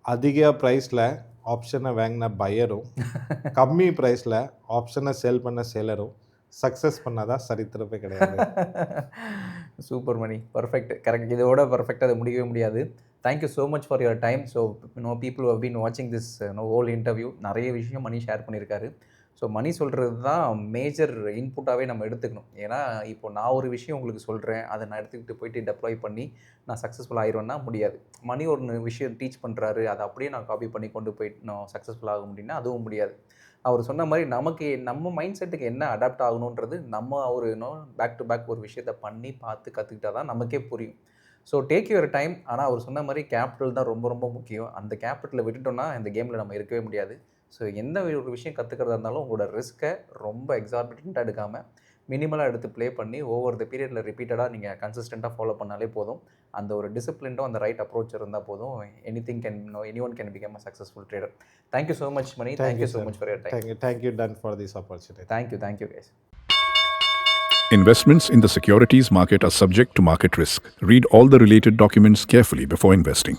அதிக ப்ரைஸில் ஆப்ஷனை வாங்கின பையரும் கம்மி ப்ரைஸில் ஆப்ஷனை சேல் பண்ண சேலரும் சக்ஸஸ் பண்ணாதான் சரித்திரமே கிடையாது. Super Mani, perfect, correct. இதோட பர்ஃபெக்டாக அதை முடியவே முடியாது. Thank you so much for your time. So people have been வாட்சிங் திஸ் ஹோல் இன்டர்வியூ. நிறைய விஷயம் மணி ஷேர் பண்ணியிருக்காரு. ஸோ மணி சொல்கிறது தான் மேஜர் இன்புட்டாகவே நம்ம எடுத்துக்கணும். ஏன்னா இப்போ நான் ஒரு விஷயம் உங்களுக்கு சொல்கிறேன், அதை நான் எடுத்துக்கிட்டு போயிட்டு டெப்ளாய் பண்ணி நான் சக்ஸஸ்ஃபுல் ஆயிடுவேன்னா முடியாது. மணி ஒரு விஷயம் டீச் பண்ணுறாரு, அதை அப்படியே நான் காப்பி பண்ணி கொண்டு போயிட்டு நான் சக்ஸஸ்ஃபுல் ஆக முடியும்னா அதுவும் முடியாது. அவர் சொன்ன மாதிரி நமக்கு நம்ம மைண்ட் செட்டுக்கு என்ன அடாப்ட் ஆகணுன்றது நம்ம அவர் பேக் டு பேக் ஒரு விஷயத்தை பண்ணி பார்த்து கற்றுக்கிட்டா தான் நமக்கே புரியும். So take your time. ஆனால் அவர் சொன்ன மாதிரி கேபிட்டல் தான் ரொம்ப ரொம்ப முக்கியம். அந்த கேபிட்டலை விட்டுட்டோம்னா இந்த கேமில் நம்ம இருக்கவே முடியாது. ஸோ எந்த ஒரு விஷயம் கற்றுக்கிறதா இருந்தாலும் உங்களோட ரிஸ்க்கை ரொம்ப எக்ஸார்பிட்டண்ட்டாக எடுக்காமல் மினிமலாக எடுத்து ப்ளே பண்ணி ஓவர் த பீரியடில் ரிப்பீட்டடாக நீங்கள் கன்சிஸ்டண்ட்டாக ஃபாலோ பண்ணாலே போதும். அந்த ஒரு டிசிப்ளின்டும் அந்த ரைட் அப்ரோச் இருந்தால் போதும். Any one can become a successful trader. Thank you so much Mani. Thank you so much for your time. Thank you Dan for this opportunity. Thank you guys. Investments in the securities market are subject to market risk. Read all the related documents carefully before investing.